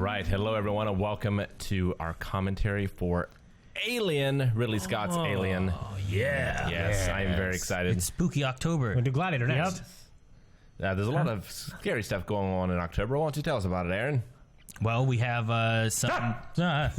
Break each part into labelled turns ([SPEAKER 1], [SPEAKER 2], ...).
[SPEAKER 1] right, hello everyone, and welcome to our commentary for Alien, Ridley Scott's Alien.
[SPEAKER 2] Oh, yeah.
[SPEAKER 1] Yes, I am very excited.
[SPEAKER 3] It's spooky October.
[SPEAKER 2] We'll do Gladiator next.
[SPEAKER 1] There's a lot of scary stuff going on in October. Why don't you tell us about it, Aaron?
[SPEAKER 3] Well, we have some...
[SPEAKER 2] That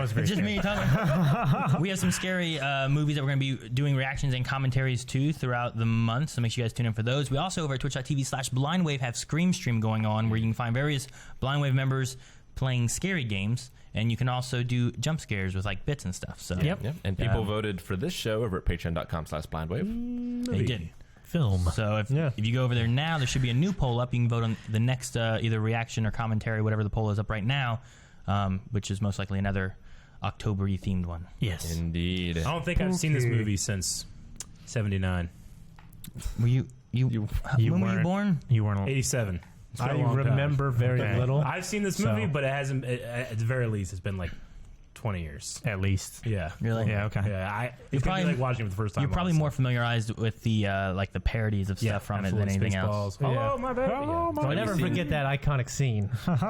[SPEAKER 2] was very
[SPEAKER 3] just
[SPEAKER 2] scary.
[SPEAKER 3] me talking. We have some scary movies that we're going to be doing reactions and commentaries to throughout the month, so make sure you guys tune in for those. We also, over at twitch.tv/blindwave, have Scream Stream going on, where you can find various Blindwave members playing scary games, and you can also do jump scares with like bits and stuff. So
[SPEAKER 1] Yep. And people voted for this show over at patreon.com/blindwave.
[SPEAKER 3] they did.
[SPEAKER 2] Film.
[SPEAKER 3] So if you go over there now, there should be a new poll up. You can vote on the next either reaction or commentary, whatever the poll is up right now, which is most likely another October-y themed one.
[SPEAKER 2] Yes.
[SPEAKER 1] Indeed.
[SPEAKER 4] I don't think I've seen this movie since '79.
[SPEAKER 3] Were you when were you born?
[SPEAKER 2] You weren't.
[SPEAKER 4] '87.
[SPEAKER 2] I remember very little.
[SPEAKER 4] I've seen this movie, but it hasn't. At the very least, it's been like 20 years.
[SPEAKER 2] At least.
[SPEAKER 4] Yeah.
[SPEAKER 3] Really?
[SPEAKER 2] Yeah. Okay.
[SPEAKER 4] Yeah. It's probably like watching it for the first time.
[SPEAKER 3] You're probably more familiarized with the like the parodies of stuff from it than anything else.
[SPEAKER 4] Oh my bad.
[SPEAKER 2] I'll never forget that iconic scene. But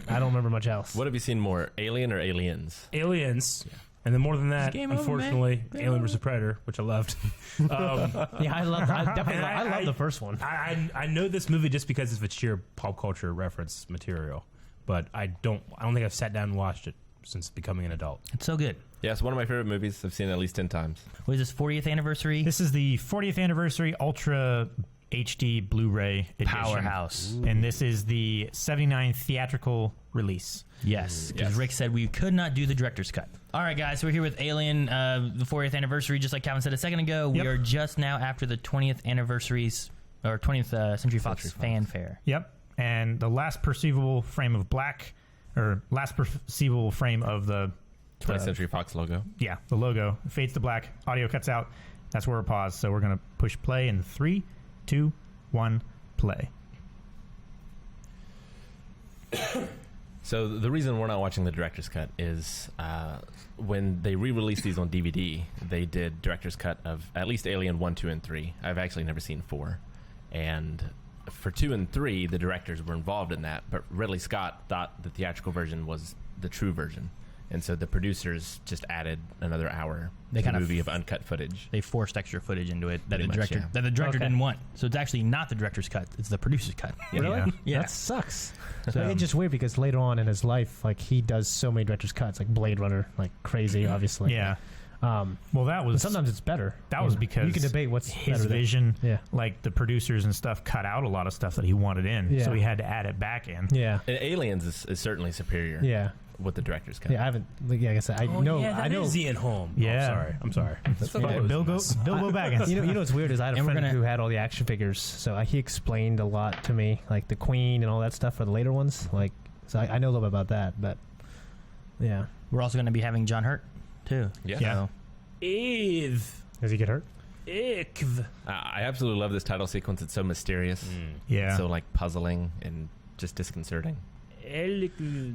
[SPEAKER 2] I don't remember much else.
[SPEAKER 1] What have you seen more, Alien or Aliens?
[SPEAKER 4] Aliens. And then more than that,
[SPEAKER 3] Game over,
[SPEAKER 4] unfortunately,
[SPEAKER 3] man.
[SPEAKER 4] Alien vs. Predator, which I loved.
[SPEAKER 2] Yeah, I love the first one.
[SPEAKER 4] I know this movie just because it's a sheer pop culture reference material, but I don't think I've sat down and watched it since becoming an adult.
[SPEAKER 3] It's so good.
[SPEAKER 1] Yeah, it's one of my favorite movies. I've seen it at least 10 times.
[SPEAKER 3] What is this, 40th anniversary?
[SPEAKER 5] This is the 40th anniversary Ultra HD Blu-ray edition.
[SPEAKER 3] Powerhouse.
[SPEAKER 5] And this is the 79 theatrical release.
[SPEAKER 3] Yes, because
[SPEAKER 1] Yes.
[SPEAKER 3] Rick said we could not do the director's cut. All right, guys, so we're here with Alien, the 40th anniversary, just like Calvin said a second ago. We
[SPEAKER 5] Yep.
[SPEAKER 3] are just now after the 20th anniversaries, or 20th Century Fox fanfare.
[SPEAKER 5] Yep. And the last perceivable frame of black, or last perceivable frame of the
[SPEAKER 1] 20th Century Fox logo.
[SPEAKER 5] yeah, the logo fades to black. Audio cuts out. That's where we're paused. So we're going to push play in 3, 2, 1, play.
[SPEAKER 1] So the reason we're not watching the director's cut is when they re-released these on DVD, they did director's cut of at least Alien 1, 2, and 3. I've actually never seen 4. And for 2 and 3, the directors were involved in that, but Ridley Scott thought the theatrical version was the true version. And so the producers just added another hour
[SPEAKER 3] They
[SPEAKER 1] to
[SPEAKER 3] kind
[SPEAKER 1] the
[SPEAKER 3] of
[SPEAKER 1] movie of uncut footage.
[SPEAKER 3] They forced extra footage into it that
[SPEAKER 1] Pretty
[SPEAKER 3] the
[SPEAKER 1] much,
[SPEAKER 3] director
[SPEAKER 1] yeah.
[SPEAKER 3] that the director
[SPEAKER 2] Okay.
[SPEAKER 3] didn't want. So it's actually not the director's cut; it's the producer's cut.
[SPEAKER 2] Really?
[SPEAKER 3] Yeah.
[SPEAKER 2] That sucks.
[SPEAKER 3] So-
[SPEAKER 2] It's just weird because later on in his life, like he does so many director's cuts, like Blade Runner, like crazy, obviously.
[SPEAKER 5] Yeah. Well, that
[SPEAKER 2] But
[SPEAKER 5] was
[SPEAKER 2] sometimes it's better.
[SPEAKER 5] that was because
[SPEAKER 2] you can debate what's
[SPEAKER 5] his
[SPEAKER 2] better than-
[SPEAKER 5] vision.
[SPEAKER 2] Yeah.
[SPEAKER 5] Like the producers and stuff cut out a lot of stuff that he wanted in,
[SPEAKER 2] Yeah.
[SPEAKER 5] so he had to add it back in.
[SPEAKER 2] Yeah.
[SPEAKER 1] And Aliens is certainly superior
[SPEAKER 2] Yeah.
[SPEAKER 1] with the director's cut.
[SPEAKER 2] Yeah. I haven't. Like I said, I know. I know.
[SPEAKER 4] Ian Holm.
[SPEAKER 5] Yeah.
[SPEAKER 4] I'm sorry. That's
[SPEAKER 5] Yeah, Bilbo Baggins.
[SPEAKER 2] You know what's weird is I had a
[SPEAKER 3] And we're
[SPEAKER 2] friend
[SPEAKER 3] gonna-
[SPEAKER 2] who had all the action figures, so he explained a lot to me, like the Queen and all that stuff for the later ones. Like, so I know a little bit about that, but yeah.
[SPEAKER 3] We're also going to be having John Hurt too.
[SPEAKER 1] Yeah.
[SPEAKER 3] So,
[SPEAKER 4] Eve.
[SPEAKER 2] Does he get hurt?
[SPEAKER 4] Ikv.
[SPEAKER 1] I absolutely love this title sequence. It's so mysterious.
[SPEAKER 5] Yeah.
[SPEAKER 1] So like puzzling and just disconcerting.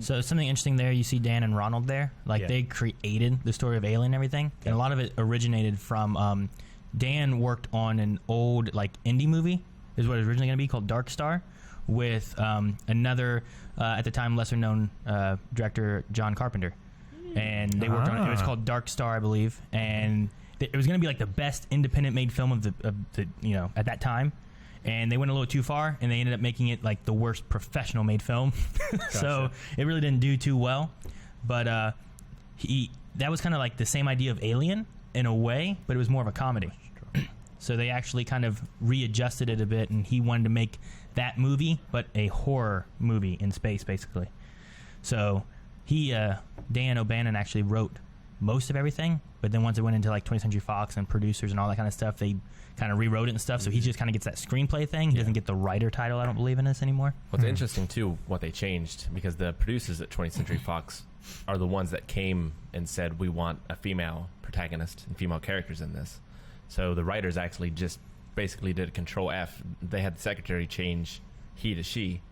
[SPEAKER 3] so something interesting there. You see Dan and Ronald there. Like they created the story of Alien and everything, and a lot of it originated from. Dan worked on an old like indie movie, is what it was originally going to be, called Dark Star, with another at the time lesser known director, John Carpenter, and they worked on it. It was called Dark Star, I believe, and it was going to be like the best independent made film of the at that time. And they went a little too far, and they ended up making it like the worst professional made film. So it really didn't do too well. But that was kind of like the same idea of Alien in a way, but it was more of a comedy. So they actually kind of readjusted it a bit, and he wanted to make that movie, but a horror movie in space, basically. So Dan O'Bannon actually wrote most of everything, but then once it went into like 20th Century Fox and producers and all that kind of stuff, they kind of rewrote it and stuff. So he just kind of gets that screenplay thing. He doesn't get the writer title, I don't believe, in this anymore.
[SPEAKER 1] What's interesting too, what they changed, because the producers at 20th Century Fox are the ones that came and said, we want a female protagonist and female characters in this. So the writers actually just basically did a Control F. They had the secretary change he to she,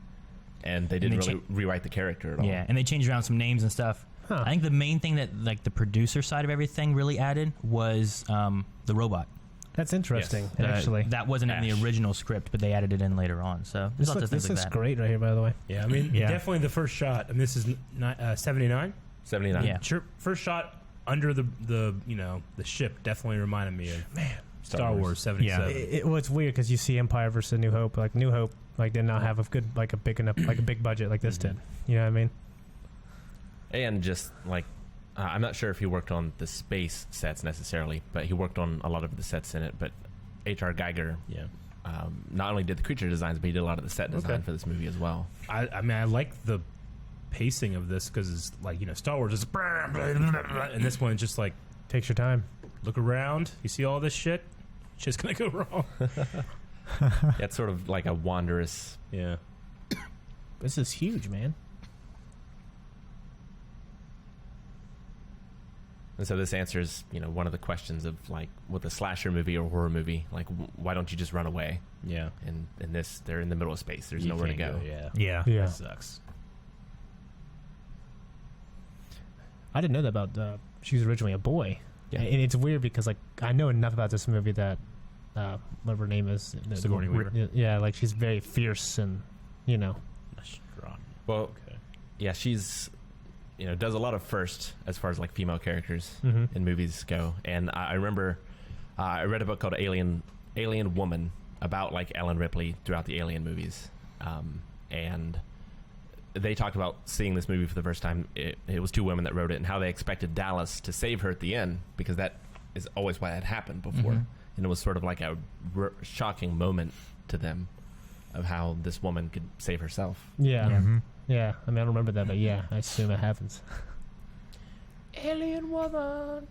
[SPEAKER 1] and they didn't really rewrite the character at all.
[SPEAKER 3] Yeah, and they changed around some names and stuff.
[SPEAKER 2] Huh.
[SPEAKER 3] I think the main thing that like the producer side of everything really added was the robot.
[SPEAKER 2] That's interesting,
[SPEAKER 3] Yes.
[SPEAKER 2] actually.
[SPEAKER 3] That wasn't in the
[SPEAKER 1] Ash.
[SPEAKER 3] original script, but they added it in later on. So there's lots of things
[SPEAKER 2] This
[SPEAKER 3] like
[SPEAKER 2] looks
[SPEAKER 3] that.
[SPEAKER 2] great right here, by the way.
[SPEAKER 4] Yeah, I mean,
[SPEAKER 5] Yeah.
[SPEAKER 4] definitely the first shot. I mean, this is 79.
[SPEAKER 1] 79.
[SPEAKER 3] Yeah.
[SPEAKER 4] Sure, first shot under the the ship definitely reminded me of Star Wars 77.
[SPEAKER 2] Well, it's weird because you see Empire versus New Hope. Like New Hope, like did not have a good, like a big enough, like a big budget like this did. You know what I mean?
[SPEAKER 1] And just like, I'm not sure if he worked on the space sets necessarily, but he worked on a lot of the sets in it. But H.R. Geiger, not only did the creature designs, but he did a lot of the set design for this movie as well.
[SPEAKER 4] I mean, I like the pacing of this because it's like Star Wars is, and this one just like
[SPEAKER 2] Takes your time.
[SPEAKER 4] look around, you see all this shit, shit's gonna go wrong.
[SPEAKER 1] Yeah, it's sort of like a wondrous.
[SPEAKER 4] Yeah.
[SPEAKER 2] This is huge, man.
[SPEAKER 1] And so this answers, one of the questions of like with a slasher movie or horror movie, like why don't you just run away?
[SPEAKER 4] Yeah.
[SPEAKER 1] And in this, they're in the middle of space. There's
[SPEAKER 4] You
[SPEAKER 1] nowhere to
[SPEAKER 4] can't
[SPEAKER 1] go.
[SPEAKER 4] Yeah.
[SPEAKER 2] Yeah.
[SPEAKER 4] That sucks.
[SPEAKER 2] I didn't know that about. She was originally a boy.
[SPEAKER 1] Yeah.
[SPEAKER 2] And it's weird because like I know enough about this movie that whatever her name is,
[SPEAKER 4] Sigourney Weaver.
[SPEAKER 2] Yeah, like she's very fierce and
[SPEAKER 1] Well, yeah, she's does a lot of first as far as like female characters
[SPEAKER 2] Mhm.
[SPEAKER 1] in movies go. And I remember I read a book called Alien Woman about like Ellen Ripley throughout the Alien movies, and they talked about seeing this movie for the first time. It was two women that wrote it, and how they expected Dallas to save her at the end, because that is always what had happened before.
[SPEAKER 3] Mhm.
[SPEAKER 1] And it was sort of like a shocking moment to them of how this woman could save herself.
[SPEAKER 2] yeah.
[SPEAKER 5] Mm-hmm.
[SPEAKER 2] Yeah, I mean, I don't remember that, but yeah, I assume it happens.
[SPEAKER 1] Alien woman.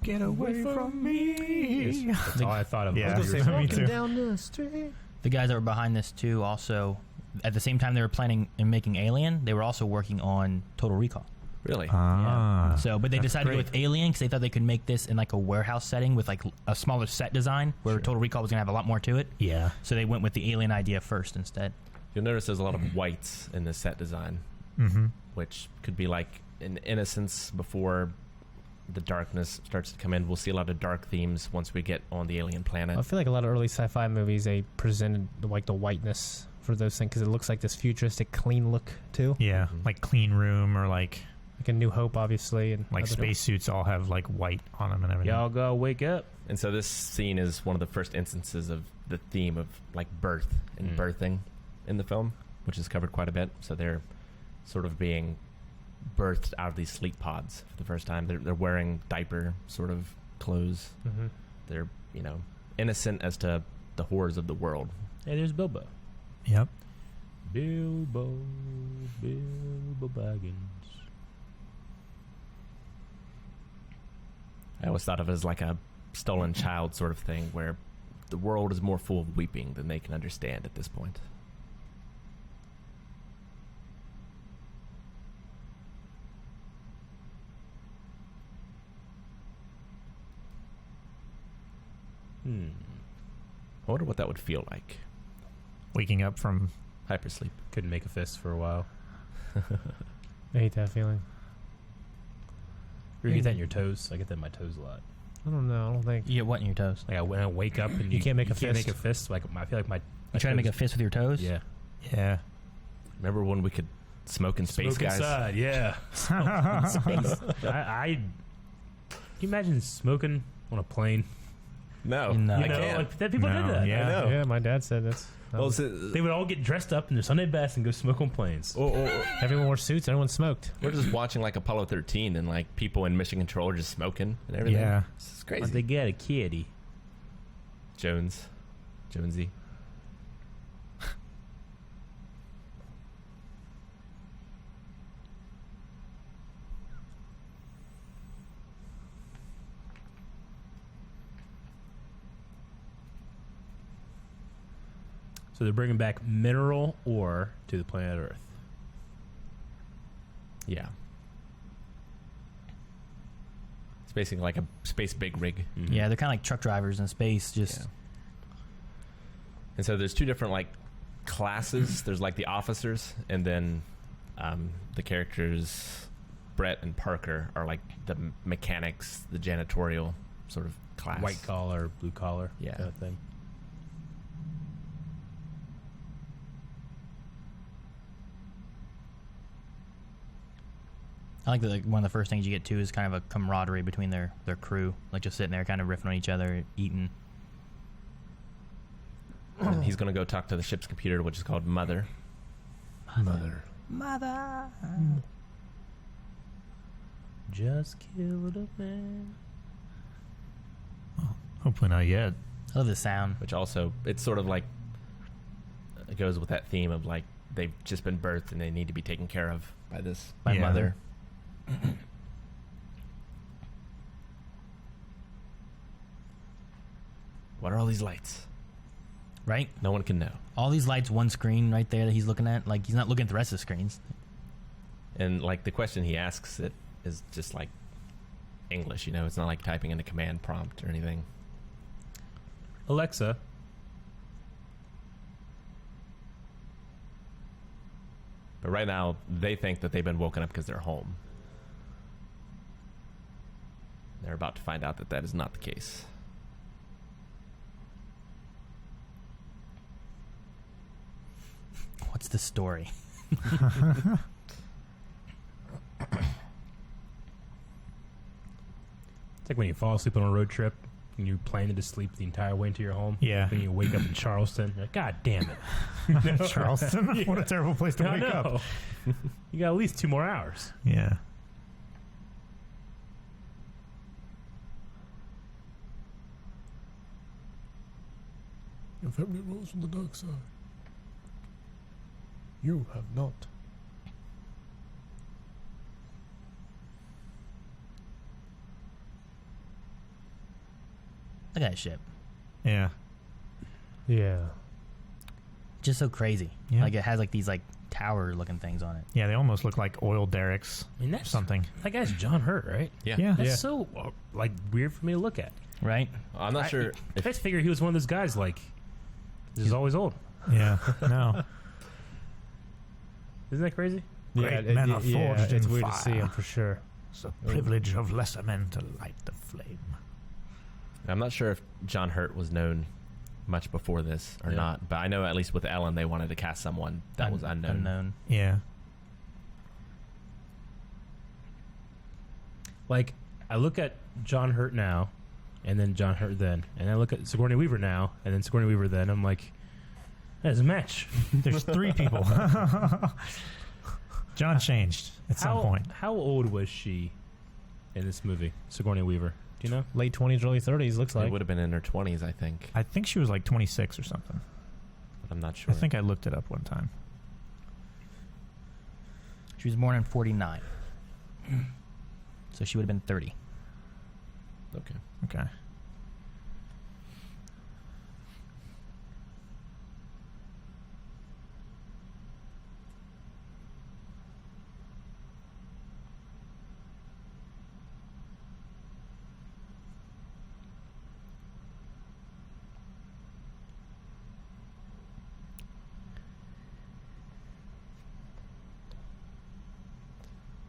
[SPEAKER 5] Get away from me.
[SPEAKER 4] That's all I thought of.
[SPEAKER 5] Yeah.
[SPEAKER 4] while you were
[SPEAKER 5] Me
[SPEAKER 4] talking.
[SPEAKER 5] too.
[SPEAKER 2] down the street.
[SPEAKER 3] The guys that were behind this too, also at the same time they were planning and making Alien, they were also working on Total Recall.
[SPEAKER 1] Really?
[SPEAKER 5] Ah.
[SPEAKER 3] So, but they
[SPEAKER 2] That's
[SPEAKER 3] decided to go
[SPEAKER 2] great.
[SPEAKER 3] with Alien because they thought they could make this in like a warehouse setting with like a smaller set design, where Total Recall was gonna have a lot more to it.
[SPEAKER 5] Yeah.
[SPEAKER 3] So they went with the Alien idea first instead.
[SPEAKER 1] You'll notice there's a lot of whites in the set design,
[SPEAKER 5] Mm-hmm.
[SPEAKER 1] which could be like an innocence before the darkness starts to come in. We'll see a lot of dark themes once we get on the alien planet.
[SPEAKER 2] I feel like a lot of early sci-fi movies, they presented like the whiteness for those things because it looks like this futuristic, clean look too.
[SPEAKER 5] Yeah,
[SPEAKER 1] Mhm.
[SPEAKER 5] like Clean Room or like
[SPEAKER 2] Like a New Hope, obviously, and
[SPEAKER 5] like
[SPEAKER 2] other-
[SPEAKER 5] spacesuits all have like white on them and everything.
[SPEAKER 4] Y'all gotta wake up.
[SPEAKER 1] And so this scene is one of the first instances of the theme of like birth and
[SPEAKER 4] Mm.
[SPEAKER 1] birthing in the film, which is covered quite a bit. So they're sort of being birthed out of these sleep pods for the first time. They're wearing diaper sort of clothes.
[SPEAKER 2] Mhm.
[SPEAKER 1] They're, innocent as to the horrors of the world.
[SPEAKER 4] Hey, there's Bilbo.
[SPEAKER 5] Yep.
[SPEAKER 4] Bilbo Baggins.
[SPEAKER 1] I always thought of it as like a stolen child sort of thing, where the world is more full of weeping than they can understand at this point. I wonder what that would feel like.
[SPEAKER 5] Waking up from
[SPEAKER 1] Hypersleep.
[SPEAKER 4] Couldn't make a fist for a while.
[SPEAKER 2] I hate that feeling.
[SPEAKER 4] You get that in your toes. I get that in my toes a lot.
[SPEAKER 2] I don't know. I don't think.
[SPEAKER 3] You get what in your toes?
[SPEAKER 4] Like when I wake up and
[SPEAKER 2] You can't make a
[SPEAKER 4] can't
[SPEAKER 2] fist.
[SPEAKER 4] make a fist. Like I feel like my
[SPEAKER 3] You try to make a
[SPEAKER 4] toes-
[SPEAKER 3] fist with your toes?
[SPEAKER 4] Yeah.
[SPEAKER 5] yeah.
[SPEAKER 1] Remember when we could smoke in space,
[SPEAKER 4] Smoke
[SPEAKER 1] guys?
[SPEAKER 4] inside, yeah. I can you imagine smoking on a plane?
[SPEAKER 1] No,
[SPEAKER 3] No.
[SPEAKER 1] I
[SPEAKER 3] You
[SPEAKER 4] know,
[SPEAKER 1] can't.
[SPEAKER 4] like that people
[SPEAKER 5] No,
[SPEAKER 4] did that.
[SPEAKER 5] yeah.
[SPEAKER 1] I know.
[SPEAKER 2] Yeah, my dad said this.
[SPEAKER 1] Well,
[SPEAKER 4] They would all get dressed up in their Sunday best and go smoke on planes.
[SPEAKER 1] or
[SPEAKER 2] Everyone wore suits. Everyone smoked.
[SPEAKER 1] we're just watching like Apollo 13, and like people in Mission Control are just smoking and everything.
[SPEAKER 5] Yeah.
[SPEAKER 1] It's
[SPEAKER 4] But
[SPEAKER 1] crazy.
[SPEAKER 4] they get a kitty.
[SPEAKER 1] Jonesy.
[SPEAKER 4] So they're bringing back mineral ore to the planet Earth.
[SPEAKER 1] Yeah. It's basically like a space big rig.
[SPEAKER 3] Yeah, they're kind of like truck drivers in space. Just
[SPEAKER 1] Yeah. And so there's two different like classes. There's like the officers, and then the characters Brett and Parker are like the mechanics, the janitorial sort of class.
[SPEAKER 4] White collar, blue collar,
[SPEAKER 1] Yeah.
[SPEAKER 4] kind of thing.
[SPEAKER 3] I like that. Like, one of the first things you get too is kind of a camaraderie between their crew, like just sitting there, kind of riffing on each other, eating.
[SPEAKER 1] And he's going to go talk to the ship's computer, which is called Mother.
[SPEAKER 3] Mother.
[SPEAKER 4] Just killed a man.
[SPEAKER 5] Hopefully not yet.
[SPEAKER 3] I love the sound.
[SPEAKER 1] Which also, it's sort of like, it goes with that theme of like, they've just been birthed and they need to be taken care of by
[SPEAKER 5] Yeah.
[SPEAKER 1] mother. What are all these lights?
[SPEAKER 3] Right?
[SPEAKER 1] No one can know.
[SPEAKER 3] All these lights, one screen right there that he's looking at. Like, he's not looking at the rest of the screens.
[SPEAKER 1] And like the question he asks it is just like English, you know, it's not like typing in a command prompt or anything.
[SPEAKER 4] Alexa,
[SPEAKER 1] But right now, they think that they've been woken up because they're home. They're about to find out that that is not the case.
[SPEAKER 3] What's the story?
[SPEAKER 4] it's like when you fall asleep on a road trip and you're planning to sleep the entire way into your home.
[SPEAKER 5] Yeah.
[SPEAKER 4] Then you wake up in Charleston. You're like, God damn it.
[SPEAKER 5] Charleston? What a terrible place to
[SPEAKER 4] I
[SPEAKER 5] wake up.
[SPEAKER 4] know. You got at least 2 more hours.
[SPEAKER 5] Yeah.
[SPEAKER 6] Your family rose from the dark side. You have not.
[SPEAKER 3] Look at that ship.
[SPEAKER 5] Yeah.
[SPEAKER 6] Yeah.
[SPEAKER 3] Just so crazy.
[SPEAKER 5] Yeah.
[SPEAKER 3] Like, it has like these like tower looking things on it.
[SPEAKER 5] Yeah, they almost look like oil derricks.
[SPEAKER 4] I mean, that's
[SPEAKER 5] Something.
[SPEAKER 4] That guy's John Hurt, right?
[SPEAKER 1] Yeah.
[SPEAKER 5] Yeah.
[SPEAKER 4] That's so like weird for me to look at.
[SPEAKER 3] Right?
[SPEAKER 1] I'm not sure
[SPEAKER 4] I
[SPEAKER 1] if
[SPEAKER 4] just figure he was one of those guys like, this is always old.
[SPEAKER 5] Yeah. No.
[SPEAKER 4] Isn't that crazy?
[SPEAKER 5] Great men are forged
[SPEAKER 6] it's
[SPEAKER 5] in
[SPEAKER 6] weird
[SPEAKER 5] fire.
[SPEAKER 6] to see him for sure.
[SPEAKER 5] It's the privilege of lesser men to light the flame.
[SPEAKER 1] I'm not sure if John Hurt was known much before this or
[SPEAKER 4] Yeah.
[SPEAKER 1] not, but I know at least with Ellen they wanted to cast someone that was unknown.
[SPEAKER 5] Yeah.
[SPEAKER 4] Like, I look at John Hurt now, and then John Hurt then, and I look at Sigourney Weaver now, and then Sigourney Weaver then. I'm like, that is a match.
[SPEAKER 5] There's 3 people. John changed at some point.
[SPEAKER 4] How old was she in this movie, Sigourney Weaver? Do you know?
[SPEAKER 2] Late 20s, early 30s, looks
[SPEAKER 1] It
[SPEAKER 2] like.
[SPEAKER 1] would have been in her 20s, I think,
[SPEAKER 5] I think she was like 26 or something.
[SPEAKER 1] but I'm not sure.
[SPEAKER 5] I think I looked it up one time.
[SPEAKER 3] She was born in 49. So she would have been 30.
[SPEAKER 1] Okay.
[SPEAKER 5] Okay.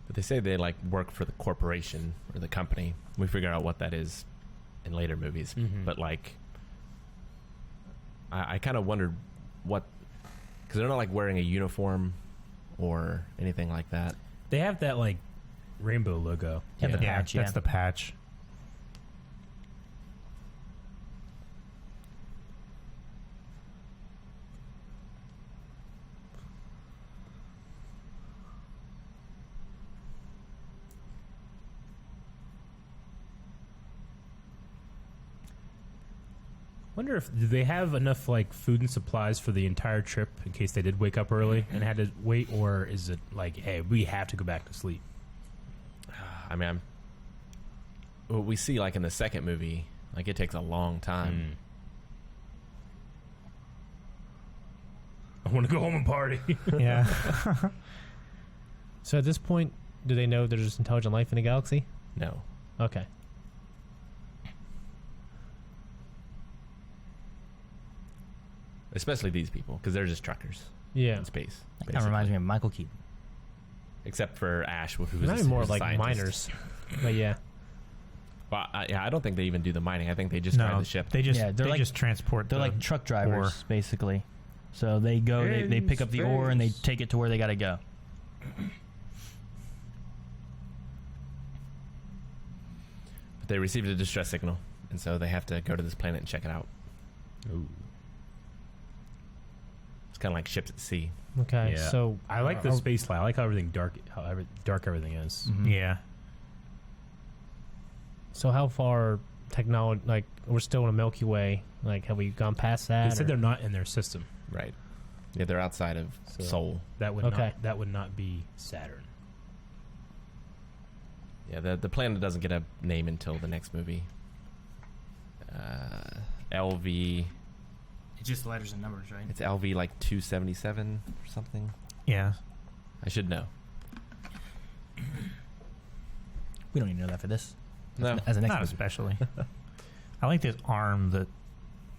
[SPEAKER 1] But they say they like work for the corporation or the company. We figure out what that is in later movies.
[SPEAKER 4] Mhm.
[SPEAKER 1] But like, I kind of wondered what, because they're not like wearing a uniform or anything like that.
[SPEAKER 4] They have that like rainbow logo.
[SPEAKER 3] Yeah, the
[SPEAKER 5] Yeah,
[SPEAKER 3] patch,
[SPEAKER 5] that's
[SPEAKER 3] yeah.
[SPEAKER 5] the patch.
[SPEAKER 4] Wonder if do they have enough like food and supplies for the entire trip in case they did wake up early and had to wait, or is it like, hey, we have to go back to sleep?
[SPEAKER 1] I mean, what we see like in the second movie, like it takes a long time.
[SPEAKER 4] I want to go home and party.
[SPEAKER 2] Yeah. So at this point, do they know there's intelligent life in the galaxy?
[SPEAKER 1] No.
[SPEAKER 2] Okay.
[SPEAKER 1] Especially these people, because they're just truckers
[SPEAKER 2] Yeah.
[SPEAKER 1] in space.
[SPEAKER 3] That reminds me of Michael Keaton.
[SPEAKER 1] Except for Ash, who's
[SPEAKER 2] Not even more
[SPEAKER 1] who's a
[SPEAKER 2] like
[SPEAKER 1] scientist.
[SPEAKER 2] miners. But yeah.
[SPEAKER 1] But I don't think they even do the mining. I think they just drive the ship.
[SPEAKER 5] They just
[SPEAKER 3] they're like,
[SPEAKER 5] just transport.
[SPEAKER 3] They're like truck drivers,
[SPEAKER 5] ore.
[SPEAKER 3] basically. So they go, they pick up the ore and they take it to where they got to go.
[SPEAKER 1] But they received a distress signal, and so they have to go to this planet and check it out.
[SPEAKER 4] Ooh.
[SPEAKER 1] It's kind of like ships at sea.
[SPEAKER 2] Okay,
[SPEAKER 4] Yeah.
[SPEAKER 2] so
[SPEAKER 4] I like the space light. I like how everything dark, dark everything is.
[SPEAKER 3] Mm-hmm.
[SPEAKER 5] Yeah.
[SPEAKER 2] so how far technology? Like, we're still in a Milky Way. Like, have we gone past that?
[SPEAKER 4] They said
[SPEAKER 2] or-
[SPEAKER 4] they're not in their system.
[SPEAKER 1] Right. Yeah, they're outside of
[SPEAKER 4] So
[SPEAKER 1] Sol.
[SPEAKER 4] That would
[SPEAKER 2] Okay.
[SPEAKER 4] not. That would not be Saturn.
[SPEAKER 1] Yeah, the planet doesn't get a name until the next movie. LV.
[SPEAKER 3] It's just letters and numbers, right?
[SPEAKER 1] It's LV like 277 or something.
[SPEAKER 5] Yeah.
[SPEAKER 1] I should know.
[SPEAKER 3] We don't need to know that for this.
[SPEAKER 1] No.
[SPEAKER 3] As a next
[SPEAKER 5] Not
[SPEAKER 3] movie.
[SPEAKER 5] especially. I like this arm that,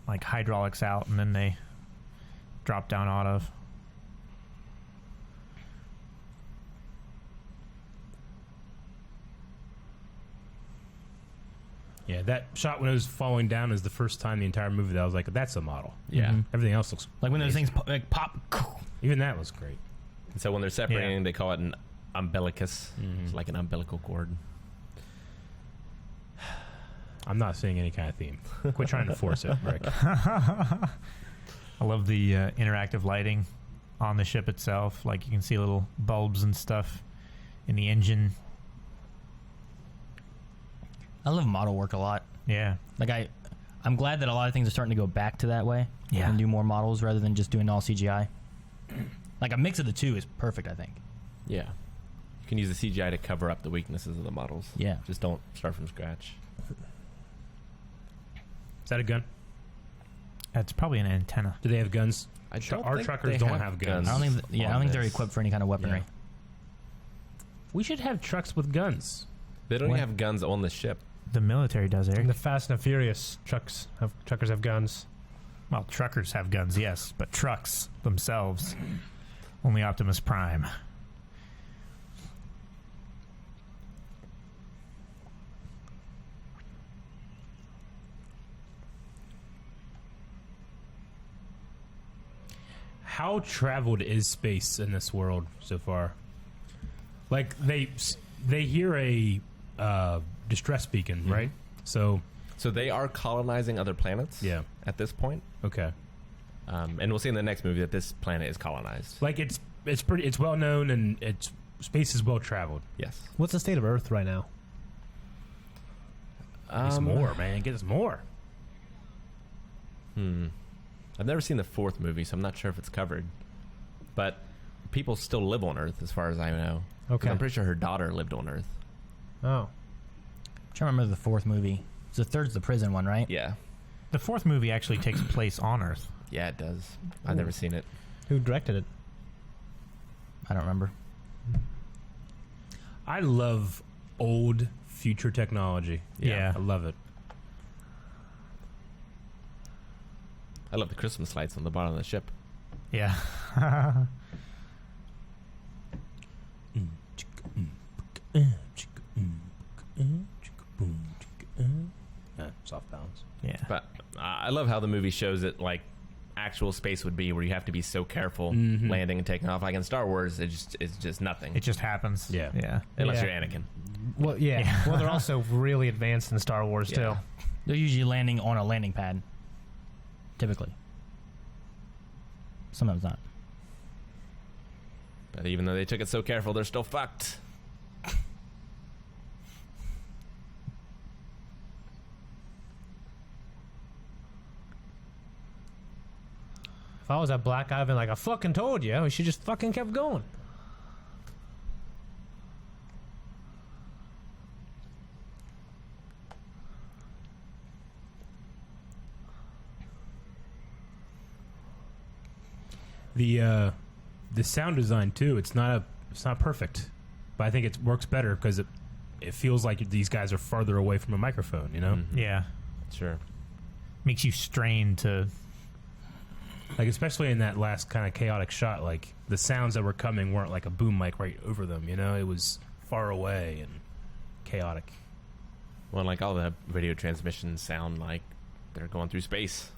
[SPEAKER 5] like, hydraulics out and then they drop down out of.
[SPEAKER 4] Yeah, that shot when it was falling down is the first time the entire movie that I was like, "That's a model."
[SPEAKER 1] Yeah.
[SPEAKER 3] Mhm.
[SPEAKER 4] Everything else looks
[SPEAKER 3] Like when those
[SPEAKER 4] amazing.
[SPEAKER 3] things pop.
[SPEAKER 4] Even that was great.
[SPEAKER 1] And so when they're separating, they call it an umbilicus.
[SPEAKER 4] Mhm.
[SPEAKER 1] It's like an umbilical cord.
[SPEAKER 4] I'm not seeing any kind of theme. Quit trying to force it, Rick.
[SPEAKER 5] I love the interactive lighting on the ship itself. Like, you can see little bulbs and stuff in the engine.
[SPEAKER 3] I love model work a lot.
[SPEAKER 5] Yeah.
[SPEAKER 3] Like I'm glad that a lot of things are starting to go back to that way.
[SPEAKER 5] Yeah.
[SPEAKER 3] And do more models rather than just doing all CGI. Like a mix of the two is perfect, I think.
[SPEAKER 1] Yeah. You can use the CGI to cover up the weaknesses of the models.
[SPEAKER 3] Yeah.
[SPEAKER 1] Just don't start from scratch.
[SPEAKER 4] Is that a gun?
[SPEAKER 5] That's probably an antenna.
[SPEAKER 4] Do they have guns?
[SPEAKER 1] I don't
[SPEAKER 4] Our
[SPEAKER 1] think
[SPEAKER 4] truckers
[SPEAKER 1] they
[SPEAKER 4] don't have guns.
[SPEAKER 3] I don't think. I
[SPEAKER 1] on
[SPEAKER 3] don't think they're
[SPEAKER 1] this.
[SPEAKER 3] equipped for any kind of weaponry.
[SPEAKER 1] Yeah.
[SPEAKER 4] We should have trucks with guns.
[SPEAKER 1] They don't
[SPEAKER 5] What?
[SPEAKER 1] even have guns on the ship.
[SPEAKER 5] The military does,
[SPEAKER 2] In
[SPEAKER 5] Eric.
[SPEAKER 2] the Fast and Furious, truckers have guns.
[SPEAKER 5] Well, truckers have guns, yes, but trucks themselves, only Optimus Prime.
[SPEAKER 4] How traveled is space in this world so far? Like they hear a distress beacon, right? So
[SPEAKER 1] So they are colonizing other planets.
[SPEAKER 4] Yeah.
[SPEAKER 1] At this point,
[SPEAKER 4] okay,
[SPEAKER 1] and we'll see in the next movie that this planet is colonized.
[SPEAKER 4] like it's well known and it's space is well traveled.
[SPEAKER 1] Yes.
[SPEAKER 2] What's the state of Earth right now?
[SPEAKER 4] Get us more, man. Get us more.
[SPEAKER 1] I've never seen the fourth movie, so I'm not sure if it's covered. But people still live on Earth, as far as I know. 'Cause
[SPEAKER 2] Okay.
[SPEAKER 1] I'm pretty sure her daughter lived on Earth.
[SPEAKER 2] Oh,
[SPEAKER 3] I'm trying to remember the fourth movie. So the third's the prison one, right?
[SPEAKER 1] Yeah.
[SPEAKER 5] The fourth movie actually takes place on Earth.
[SPEAKER 1] Yeah, it does. I've never seen it.
[SPEAKER 2] who directed it?
[SPEAKER 3] I don't remember.
[SPEAKER 4] I love old future technology.
[SPEAKER 5] Yeah.
[SPEAKER 4] I love it.
[SPEAKER 1] I love the Christmas lights on the bottom of the ship.
[SPEAKER 5] Yeah.
[SPEAKER 4] Soft balance.
[SPEAKER 5] Yeah.
[SPEAKER 1] But I love how the movie shows it like actual space would be, where you have to be so careful
[SPEAKER 4] Mhm.
[SPEAKER 1] landing and taking off. Like in Star Wars, it's just nothing.
[SPEAKER 5] It just happens.
[SPEAKER 4] Yeah.
[SPEAKER 5] Yeah.
[SPEAKER 1] Unless
[SPEAKER 2] Yeah.
[SPEAKER 1] you're Anakin.
[SPEAKER 2] Well, yeah.
[SPEAKER 5] Yeah.
[SPEAKER 2] Well, they're also really advanced in Star Wars
[SPEAKER 1] Yeah.
[SPEAKER 2] too.
[SPEAKER 3] They're usually landing on a landing pad. Typically. Sometimes not.
[SPEAKER 1] But even though they took it so careful, they're still fucked.
[SPEAKER 2] If I was that black guy, I'd been like, I fucking told you. We should just fucking kept going.
[SPEAKER 4] The sound design too. It's not perfect, but I think it works better because it feels like these guys are farther away from a microphone. You know,
[SPEAKER 1] Mhm.
[SPEAKER 5] Yeah.
[SPEAKER 1] Sure.
[SPEAKER 5] Makes you strain to.
[SPEAKER 4] like especially in that last kind of chaotic shot, like the sounds that were coming weren't like a boom mic right over them. You know, it was far away and chaotic.
[SPEAKER 1] Well, like all the radio transmissions sound like they're going through space.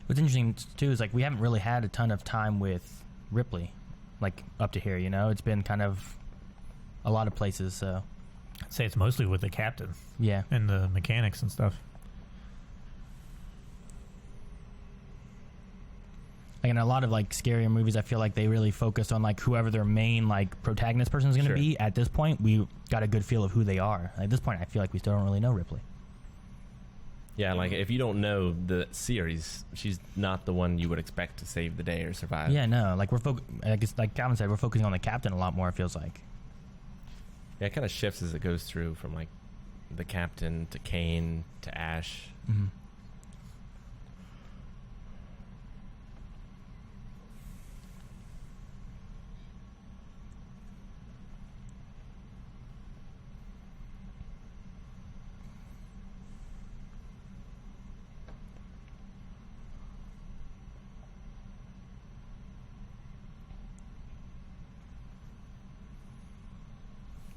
[SPEAKER 3] What's interesting too is like we haven't really had a ton of time with Ripley, like up to here. You know, it's been kind of a lot of places. So
[SPEAKER 5] I'd say it's mostly with the captain
[SPEAKER 3] yeah,
[SPEAKER 5] and the mechanics and stuff.
[SPEAKER 3] like in a lot of like scarier movies, I feel like they really focused on like whoever their main like protagonist person is going to
[SPEAKER 1] Sure.
[SPEAKER 3] be. At this point, we got a good feel of who they are. At this point, I feel like we still don't really know Ripley.
[SPEAKER 1] Yeah, like if you don't know the series, she's not the one you would expect to save the day or survive.
[SPEAKER 3] Yeah, no, like I guess like Calvin said, we're focusing on the captain a lot more. It feels like.
[SPEAKER 1] Yeah, it kind of shifts as it goes through from like the captain to Kane to Ash.
[SPEAKER 3] Mm-hmm.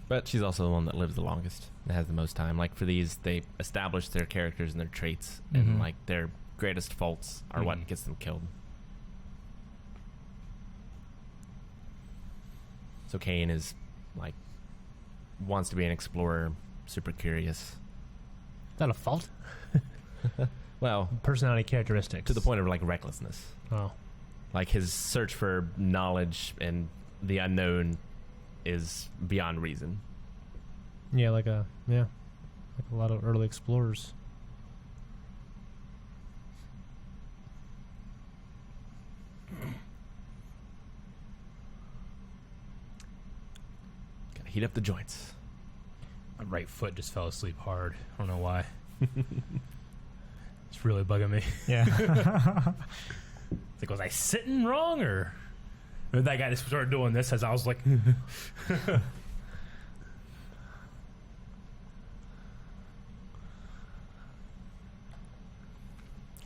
[SPEAKER 1] But she's also the one that lives the longest and has the most time. Like for these, they establish their characters and their traits,
[SPEAKER 3] Mhm.
[SPEAKER 1] and like their greatest faults are
[SPEAKER 4] Mhm.
[SPEAKER 1] what gets them killed. So Kane is like wants to be an explorer, super curious.
[SPEAKER 2] Is that a fault?
[SPEAKER 1] Well,
[SPEAKER 2] Personality characteristics.
[SPEAKER 1] to the point of like recklessness.
[SPEAKER 2] Oh.
[SPEAKER 1] Like his search for knowledge and the unknown is beyond reason.
[SPEAKER 2] Yeah, like a lot of early explorers.
[SPEAKER 1] Gotta heat up the joints.
[SPEAKER 4] My right foot just fell asleep hard. I don't know why. It's really bugging me.
[SPEAKER 5] Yeah.
[SPEAKER 4] It's like, was I sitting wrong or? And that guy just started doing this as I was like,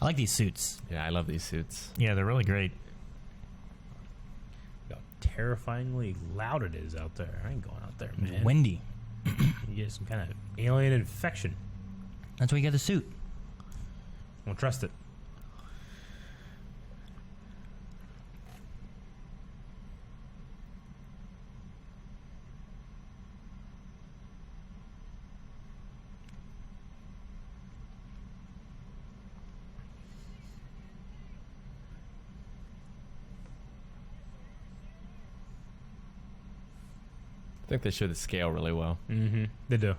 [SPEAKER 3] I like these suits.
[SPEAKER 1] Yeah, I love these suits.
[SPEAKER 5] Yeah, they're really great.
[SPEAKER 4] how terrifyingly loud it is out there. I ain't going out there, man.
[SPEAKER 3] Windy.
[SPEAKER 4] You get some kind of alien infection.
[SPEAKER 3] That's why you get the suit.
[SPEAKER 4] Don't trust it.
[SPEAKER 1] I think they show the scale really well.
[SPEAKER 4] Mm-hmm. They do.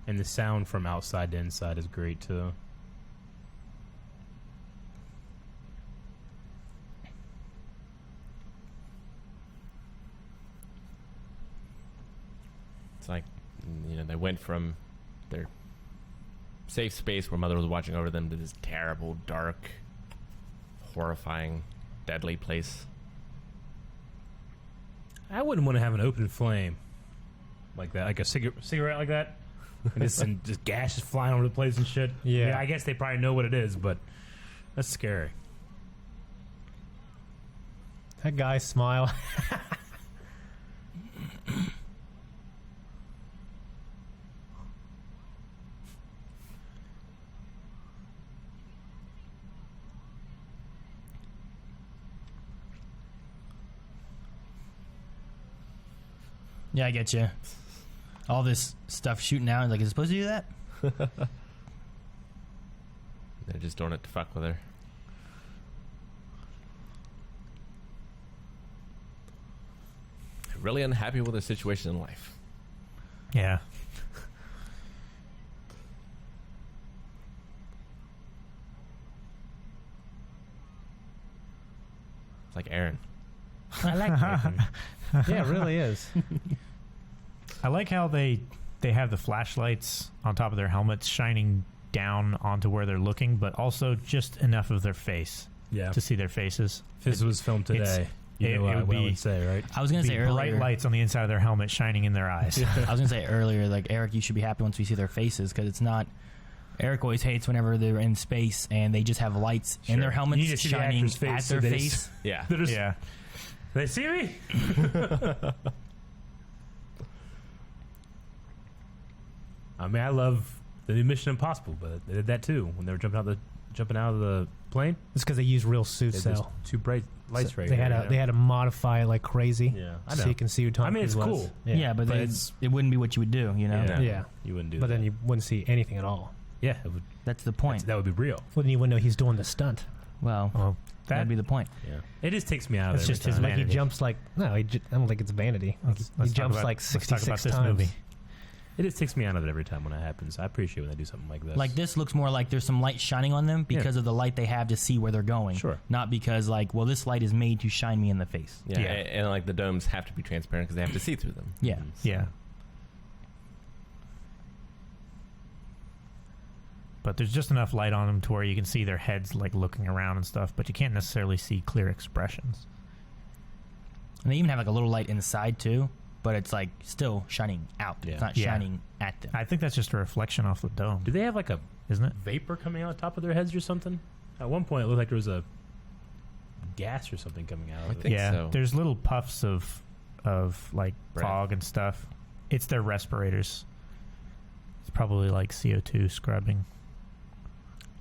[SPEAKER 4] And the sound from outside to inside is great too.
[SPEAKER 1] It's like, you know, they went from their safe space where Mother was watching over them to this terrible, dark, horrifying, deadly place.
[SPEAKER 4] I wouldn't want to have an open flame like that, like a cigarette like that, and just gas is flying over the place and shit.
[SPEAKER 2] Yeah.
[SPEAKER 4] I guess they probably know what it is, but that's scary.
[SPEAKER 2] That guy's smile.
[SPEAKER 3] Yeah, I get you. All this stuff shooting out. Like, is it supposed to do that?
[SPEAKER 1] They're just doing it to fuck with her.
[SPEAKER 4] I
[SPEAKER 1] really unhappy with their situation in life.
[SPEAKER 5] Yeah.
[SPEAKER 1] It's like Aaron.
[SPEAKER 4] I like Nathan.
[SPEAKER 2] Yeah, it really is.
[SPEAKER 5] I like how they have the flashlights on top of their helmets shining down onto where they're looking, but also just enough of their face
[SPEAKER 4] Yeah.
[SPEAKER 5] to see their faces.
[SPEAKER 4] If this was filmed today,
[SPEAKER 5] it
[SPEAKER 4] what I
[SPEAKER 5] would be-
[SPEAKER 4] would say, right?
[SPEAKER 3] I was gonna say
[SPEAKER 5] Be bright
[SPEAKER 3] earlier.
[SPEAKER 5] lights on the inside of their helmet shining in their eyes.
[SPEAKER 3] I was gonna say earlier, like Eric, you should be happy once we see their faces because it's not. Eric always hates whenever they're in space and they just have lights in their
[SPEAKER 4] Sure. You need to
[SPEAKER 3] helmets
[SPEAKER 4] see the
[SPEAKER 3] shining
[SPEAKER 4] actor's face
[SPEAKER 3] at
[SPEAKER 4] so
[SPEAKER 3] their
[SPEAKER 4] that
[SPEAKER 3] face.
[SPEAKER 1] Yeah.
[SPEAKER 4] They're just,
[SPEAKER 5] Yeah.
[SPEAKER 4] They see me? I mean, I love the new Mission Impossible, but they did that too when they were jumping out of the plane.
[SPEAKER 2] It's because they use real suits,
[SPEAKER 4] There's
[SPEAKER 2] though.
[SPEAKER 4] too bright lights right
[SPEAKER 2] They
[SPEAKER 4] here,
[SPEAKER 2] had to modify it like crazy.
[SPEAKER 4] Yeah, I
[SPEAKER 2] so
[SPEAKER 4] know.
[SPEAKER 2] you can see who Tom
[SPEAKER 4] I mean, it's
[SPEAKER 2] Cruise was.
[SPEAKER 4] cool.
[SPEAKER 3] Yeah, but it wouldn't be what you would do, you know.
[SPEAKER 4] Yeah.
[SPEAKER 2] Yeah.
[SPEAKER 4] You wouldn't do
[SPEAKER 2] But
[SPEAKER 4] that.
[SPEAKER 2] then you wouldn't see anything at all.
[SPEAKER 4] Yeah, it would,
[SPEAKER 3] That's the point.
[SPEAKER 4] that would be real.
[SPEAKER 2] Well, then you wouldn't know he's doing the stunt.
[SPEAKER 3] Well,
[SPEAKER 5] Well,
[SPEAKER 3] that'd be the point.
[SPEAKER 4] Yeah. It just takes me out of
[SPEAKER 5] That's
[SPEAKER 4] there.
[SPEAKER 5] just
[SPEAKER 4] every
[SPEAKER 5] his
[SPEAKER 4] time.
[SPEAKER 2] Like he
[SPEAKER 5] Vanity.
[SPEAKER 2] jumps like no, I don't think it's vanity. Like he
[SPEAKER 5] let's talk
[SPEAKER 2] jumps
[SPEAKER 5] about-
[SPEAKER 2] like
[SPEAKER 5] let's talk
[SPEAKER 2] 66
[SPEAKER 5] about this
[SPEAKER 2] times.
[SPEAKER 5] movie.
[SPEAKER 4] It just takes me out of it every time when it happens. I appreciate when they do something like this.
[SPEAKER 3] Like this looks more like there's some light shining on them because of the light they have to see where they're going.
[SPEAKER 4] Sure.
[SPEAKER 3] Not because like, well, this light is made to shine me in the face.
[SPEAKER 1] Yeah.
[SPEAKER 5] Yeah.
[SPEAKER 1] And like the domes have to be transparent because they have to see through them.
[SPEAKER 3] Yeah.
[SPEAKER 1] So-
[SPEAKER 5] Yeah. But there's just enough light on them to where you can see their heads like looking around and stuff, but you can't necessarily see clear expressions.
[SPEAKER 3] And they even have like a little light inside too, but it's like still shining out.
[SPEAKER 4] Yeah.
[SPEAKER 3] It's not
[SPEAKER 5] Yeah.
[SPEAKER 3] shining at them.
[SPEAKER 5] I think that's just a reflection off the dome,
[SPEAKER 4] do they have like a
[SPEAKER 5] isn't it?
[SPEAKER 4] vapor coming out top of their heads or something? At one point, it looked like there was a gas or something coming out
[SPEAKER 1] I
[SPEAKER 4] of it.
[SPEAKER 1] think
[SPEAKER 5] Yeah,
[SPEAKER 1] so.
[SPEAKER 5] there's little puffs of like
[SPEAKER 1] Breath.
[SPEAKER 5] fog and stuff. It's their respirators. It's probably like CO2 scrubbing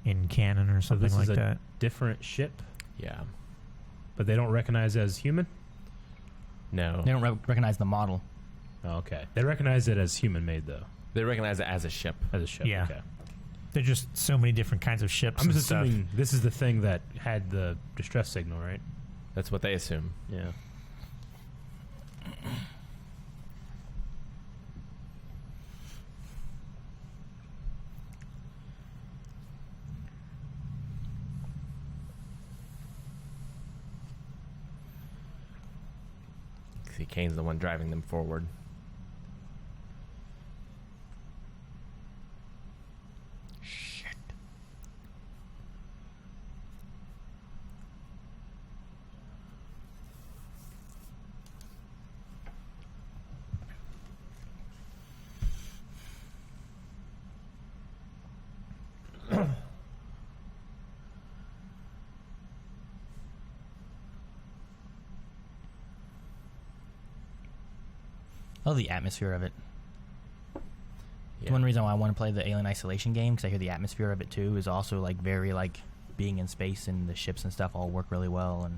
[SPEAKER 5] in Canon or something
[SPEAKER 4] this
[SPEAKER 5] like
[SPEAKER 4] is a
[SPEAKER 5] that.
[SPEAKER 4] different ship,
[SPEAKER 1] Yeah.
[SPEAKER 4] but they don't recognize it as human?
[SPEAKER 1] No.
[SPEAKER 3] They don't recognize the model.
[SPEAKER 4] Oh, okay. They recognize it as human-made, though,
[SPEAKER 1] They recognize it as a ship.
[SPEAKER 4] as a ship.
[SPEAKER 5] Yeah.
[SPEAKER 4] Okay.
[SPEAKER 5] There's just so many different kinds of ships
[SPEAKER 4] I'm
[SPEAKER 5] and
[SPEAKER 4] just
[SPEAKER 5] stuff.
[SPEAKER 4] assuming this is the thing that had the distress signal, right?
[SPEAKER 1] That's what they assume.
[SPEAKER 4] Yeah.
[SPEAKER 1] See, Kane's the one driving them forward. Shit.
[SPEAKER 3] Oh, the atmosphere of it.
[SPEAKER 1] Yeah.
[SPEAKER 3] One reason why I want to play the Alien Isolation game, because I hear the atmosphere of it too is also like very like being in space and the ships and stuff all work really well. And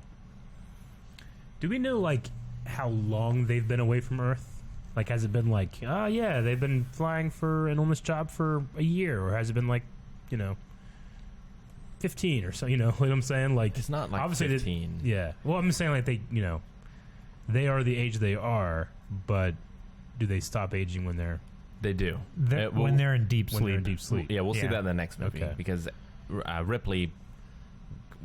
[SPEAKER 4] Do we know, like, how long they've been away from Earth? Like, has it been like, oh, yeah, they've been flying on this job for a year? Or has it been like, 15 or so, you know what I'm saying? Like,
[SPEAKER 1] It's not like
[SPEAKER 4] obviously
[SPEAKER 1] 15.
[SPEAKER 4] Yeah. Well, I'm saying like they are the age they are, but do they stop aging when they're
[SPEAKER 1] They do.
[SPEAKER 5] When they're in deep
[SPEAKER 4] when
[SPEAKER 5] sleep.
[SPEAKER 4] they're in deep sleep?
[SPEAKER 1] Yeah, we'll see
[SPEAKER 5] Yeah.
[SPEAKER 1] that in the next movie
[SPEAKER 4] Okay.
[SPEAKER 1] because Ripley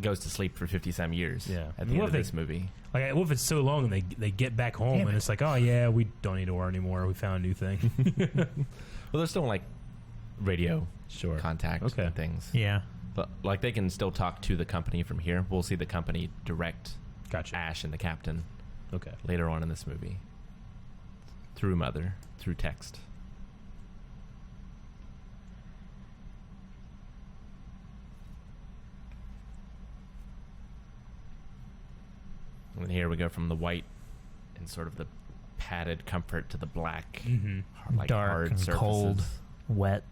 [SPEAKER 1] goes to sleep for 50-some years.
[SPEAKER 4] Yeah.
[SPEAKER 1] At the end of this movie.
[SPEAKER 4] Like, what if it's so long and they get back home
[SPEAKER 2] Damn
[SPEAKER 4] and
[SPEAKER 2] it.
[SPEAKER 4] it's like, oh yeah, we don't need to war anymore. We found a new thing.
[SPEAKER 1] Well, there's still like radio
[SPEAKER 4] Sure.
[SPEAKER 1] contact
[SPEAKER 4] Okay.
[SPEAKER 1] and things.
[SPEAKER 5] Yeah.
[SPEAKER 1] But like they can still talk to the company from here. We'll see the company direct
[SPEAKER 4] Gotcha.
[SPEAKER 1] Ash and the captain
[SPEAKER 4] Okay.
[SPEAKER 1] later on in this movie through Mother, through text. And here we go from the white and sort of the padded comfort to the black,
[SPEAKER 4] Mm-hmm.
[SPEAKER 1] like
[SPEAKER 5] Dark
[SPEAKER 1] hard
[SPEAKER 5] and
[SPEAKER 1] surfaces.
[SPEAKER 5] cold. Wet.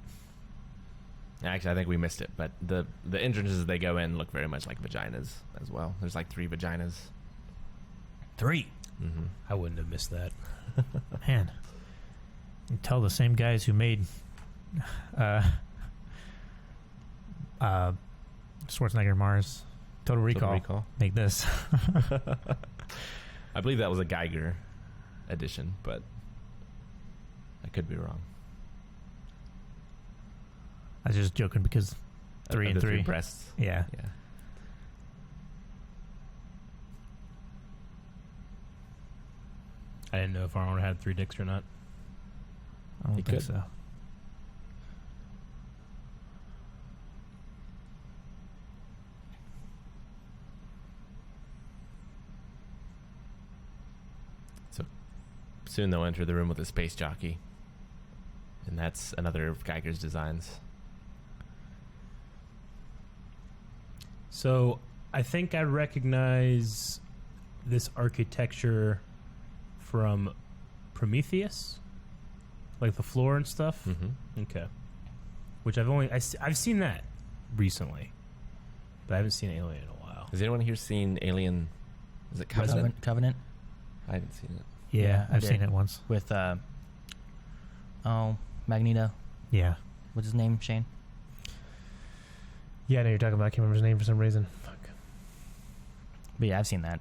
[SPEAKER 1] Actually, I think we missed it, but the entrances they go in look very much like vaginas as well. There's like 3 vaginas.
[SPEAKER 3] 3.
[SPEAKER 1] Mm-hmm.
[SPEAKER 4] I wouldn't have missed that.
[SPEAKER 5] Man. You tell the same guys who made Schwarzenegger Mars Total Recall,
[SPEAKER 1] Total Recall.
[SPEAKER 5] make this.
[SPEAKER 1] I believe that was a Geiger edition, but I could be wrong.
[SPEAKER 2] I was just joking because 3 and
[SPEAKER 1] the
[SPEAKER 2] 3
[SPEAKER 1] breasts.
[SPEAKER 2] Yeah.
[SPEAKER 1] Yeah.
[SPEAKER 4] I didn't know if Arnold had 3 dicks or not.
[SPEAKER 2] I don't
[SPEAKER 1] He
[SPEAKER 2] think
[SPEAKER 1] could.
[SPEAKER 2] so.
[SPEAKER 1] Soon they'll enter the room with a space jockey, and that's another of Geiger's designs.
[SPEAKER 4] So I think I recognize this architecture from Prometheus, like the floor and stuff.
[SPEAKER 1] Mm-hmm.
[SPEAKER 4] Okay, which I've seen that recently, but I haven't seen Alien in a while.
[SPEAKER 1] Has anyone here seen Alien? Is it Covenant?
[SPEAKER 3] Covenant.
[SPEAKER 1] I haven't seen it.
[SPEAKER 2] Yeah,
[SPEAKER 3] I
[SPEAKER 2] I've seen
[SPEAKER 3] did.
[SPEAKER 2] it once.
[SPEAKER 3] With Magneto.
[SPEAKER 2] Yeah.
[SPEAKER 3] What's his name, Shane?
[SPEAKER 2] Yeah, I know you're talking about. I can't remember his name for some reason. Fuck.
[SPEAKER 3] But yeah, I've seen that.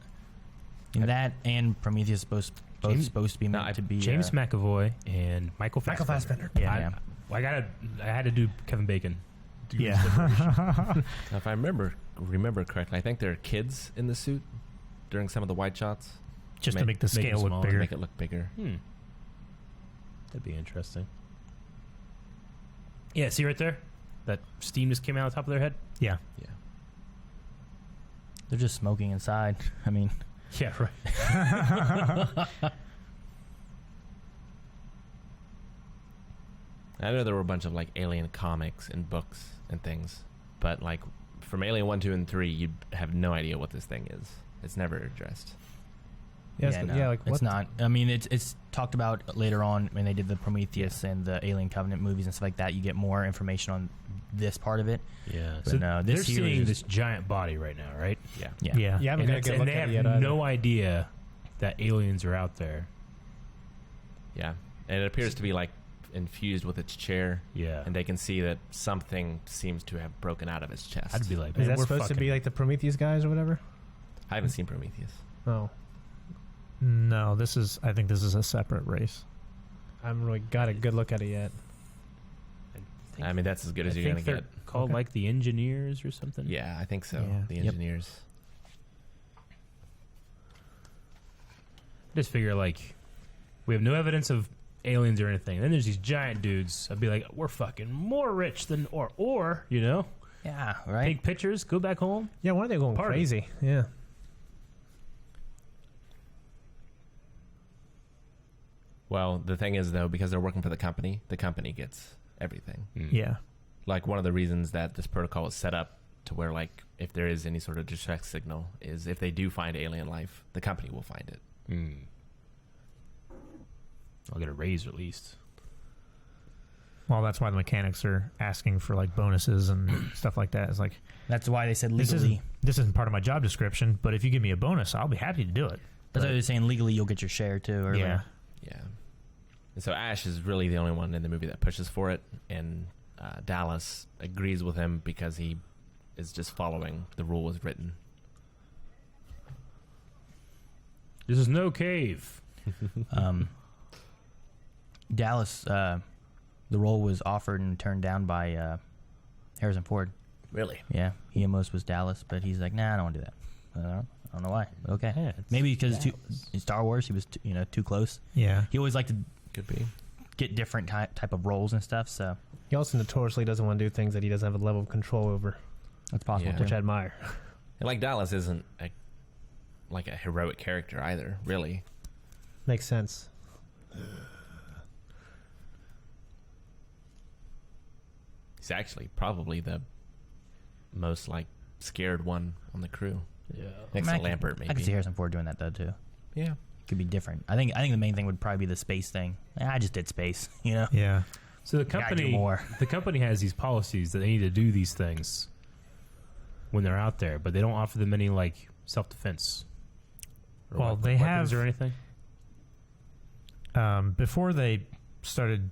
[SPEAKER 3] And that and Prometheus both supposed to be meant to be
[SPEAKER 4] James McAvoy and Michael Fassbender.
[SPEAKER 2] Yeah.
[SPEAKER 4] I had to do Kevin Bacon.
[SPEAKER 2] Yeah.
[SPEAKER 1] Now, if I remember correctly, I think there are kids in the suit during some of the wide shots.
[SPEAKER 2] Just to make the
[SPEAKER 4] make it
[SPEAKER 2] scale look
[SPEAKER 4] smaller,
[SPEAKER 2] bigger.
[SPEAKER 1] Make it look bigger.
[SPEAKER 4] That'd be interesting. Yeah, see right there? That steam just came out on top of their head?
[SPEAKER 2] Yeah.
[SPEAKER 1] Yeah.
[SPEAKER 3] They're just smoking inside. I mean,
[SPEAKER 4] Yeah, right.
[SPEAKER 1] I know there were a bunch of like Alien comics and books and things, but like from Alien 1, 2, and 3, you have no idea what this thing is. It's never addressed.
[SPEAKER 2] Like
[SPEAKER 3] it's
[SPEAKER 2] what?
[SPEAKER 3] not. I mean, it's talked about later on when they did the Prometheus and the Alien Covenant movies and stuff like that. You get more information on this part of it.
[SPEAKER 4] Yeah.
[SPEAKER 3] But
[SPEAKER 4] So
[SPEAKER 3] no,
[SPEAKER 4] they're
[SPEAKER 3] this here
[SPEAKER 4] seeing
[SPEAKER 3] is-
[SPEAKER 4] this giant body right now, right?
[SPEAKER 1] Yeah.
[SPEAKER 3] Yeah.
[SPEAKER 2] Yeah. Yeah, I haven't got a good look
[SPEAKER 4] they
[SPEAKER 2] at
[SPEAKER 4] have
[SPEAKER 2] it yet either.
[SPEAKER 4] no idea that aliens are out there.
[SPEAKER 1] Yeah. And it appears to be like infused with its chair.
[SPEAKER 4] Yeah.
[SPEAKER 1] And they can see that something seems to have broken out of its chest.
[SPEAKER 4] I'd be like,
[SPEAKER 2] Is
[SPEAKER 4] man,
[SPEAKER 2] that
[SPEAKER 4] we're
[SPEAKER 2] supposed to
[SPEAKER 4] fucking-
[SPEAKER 2] be like the Prometheus guys or whatever?
[SPEAKER 1] I haven't seen Prometheus.
[SPEAKER 2] Oh.
[SPEAKER 5] No, I think this is a separate race.
[SPEAKER 2] I haven't really got a good look at it yet.
[SPEAKER 1] I mean, that's as good as
[SPEAKER 4] I
[SPEAKER 1] you're going
[SPEAKER 4] think
[SPEAKER 1] to
[SPEAKER 4] they're
[SPEAKER 1] get.
[SPEAKER 4] called
[SPEAKER 2] Okay.
[SPEAKER 4] like the engineers or something.
[SPEAKER 1] Yeah, I think so.
[SPEAKER 2] Yeah.
[SPEAKER 1] The
[SPEAKER 3] Yep.
[SPEAKER 1] engineers.
[SPEAKER 4] I just figure like we have no evidence of aliens or anything. And then there's these giant dudes. I'd be like, we're fucking more rich than or you know,
[SPEAKER 3] Yeah. Right.
[SPEAKER 4] take pictures, go back home.
[SPEAKER 2] Yeah, why are they going
[SPEAKER 4] Party.
[SPEAKER 2] crazy? Yeah.
[SPEAKER 1] Well, the thing is, though, because they're working for the company gets everything.
[SPEAKER 5] Yeah.
[SPEAKER 1] Like, one of the reasons that this protocol is set up to where, like, if there is any sort of distress signal, is if they do find alien life, the company will find it.
[SPEAKER 4] I'll get a raise at least.
[SPEAKER 5] Well, that's why the mechanics are asking for like bonuses and stuff like that. It's like
[SPEAKER 3] That's why they said
[SPEAKER 5] this
[SPEAKER 3] legally.
[SPEAKER 5] isn't part of my job description, but if you give me a bonus, I'll be happy to do it.
[SPEAKER 3] That's why they're saying legally you'll get your share too. Or
[SPEAKER 5] Yeah.
[SPEAKER 1] Yeah. And so Ash is really the only one in the movie that pushes for it, and Dallas agrees with him because he is just following the rule as written.
[SPEAKER 4] This is no cave.
[SPEAKER 3] Dallas, the role was offered and turned down by Harrison Ford.
[SPEAKER 1] Really?
[SPEAKER 3] Yeah, he almost was Dallas, but he's like, nah, I don't want to do that. I don't know why. But okay,
[SPEAKER 4] Yeah, it's
[SPEAKER 3] maybe because in Star Wars he was too close.
[SPEAKER 5] Yeah.
[SPEAKER 3] He always liked to
[SPEAKER 1] Could be.
[SPEAKER 3] get different type of roles and stuff. So
[SPEAKER 2] He also notoriously doesn't want to do things that he doesn't have a level of control over,
[SPEAKER 3] that's possible
[SPEAKER 1] Yeah.
[SPEAKER 3] too.
[SPEAKER 2] which I admire.
[SPEAKER 1] And like Dallas isn't like a heroic character either, really.
[SPEAKER 2] Makes sense.
[SPEAKER 1] He's actually probably the most like scared one on the crew.
[SPEAKER 4] Yeah.
[SPEAKER 1] Next
[SPEAKER 3] I
[SPEAKER 1] to
[SPEAKER 3] can-
[SPEAKER 1] Lambert, maybe.
[SPEAKER 3] I can see Harrison Ford doing that though too.
[SPEAKER 1] Yeah.
[SPEAKER 3] Could be different. I think the main thing would probably be the space thing. I just did space, you know.
[SPEAKER 5] Yeah.
[SPEAKER 4] So the
[SPEAKER 3] Gotta do
[SPEAKER 4] company,
[SPEAKER 3] more.
[SPEAKER 4] the company has these policies that they need to do these things when they're out there, but they don't offer them any like self-defense. Or
[SPEAKER 5] Well, they
[SPEAKER 4] weapons
[SPEAKER 5] have-
[SPEAKER 4] or anything.
[SPEAKER 5] Before they started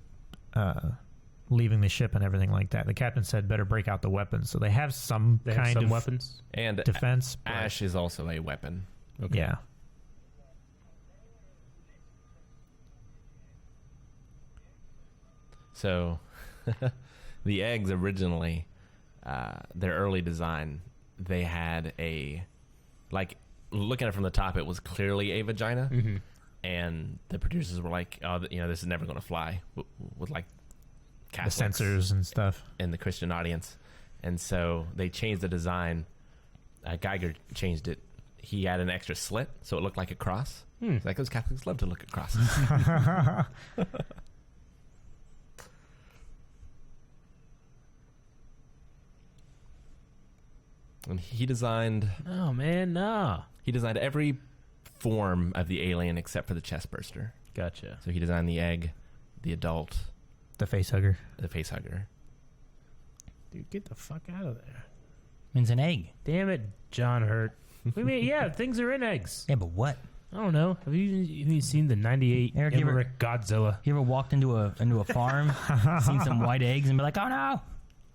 [SPEAKER 5] leaving the ship and everything like that, the captain said better break out the weapons. So they have some
[SPEAKER 4] They have
[SPEAKER 5] kind
[SPEAKER 4] some
[SPEAKER 5] of
[SPEAKER 4] weapons.
[SPEAKER 1] And
[SPEAKER 5] defense. but-
[SPEAKER 1] Ash is also a weapon.
[SPEAKER 4] Okay.
[SPEAKER 5] Yeah.
[SPEAKER 1] So the eggs originally, their early design, they had a, like, looking at it from the top, it was clearly a vagina.
[SPEAKER 4] Mm-hmm.
[SPEAKER 1] And the producers were like, oh, this is never going to fly with like Catholics
[SPEAKER 2] The censors and stuff.
[SPEAKER 1] in the Christian audience. And so they changed the design. Geiger changed it. He had an extra slit, so it looked like a cross. It's like those Catholics love to look at crosses. And he designed
[SPEAKER 4] Oh man, no.
[SPEAKER 1] every form of the alien except for the chestburster.
[SPEAKER 4] Gotcha.
[SPEAKER 1] So he designed the egg, the adult,
[SPEAKER 2] The facehugger.
[SPEAKER 1] the facehugger.
[SPEAKER 4] Dude, get the fuck out of there.
[SPEAKER 3] Means an egg.
[SPEAKER 4] Damn it, John Hurt. We mean, yeah, things are in eggs.
[SPEAKER 3] Yeah, but what?
[SPEAKER 4] I don't know. Have you seen the '98
[SPEAKER 3] Eric, you ever-
[SPEAKER 4] Emmerich Godzilla?
[SPEAKER 3] You ever walked into a farm, seen some white eggs, and be like, oh no?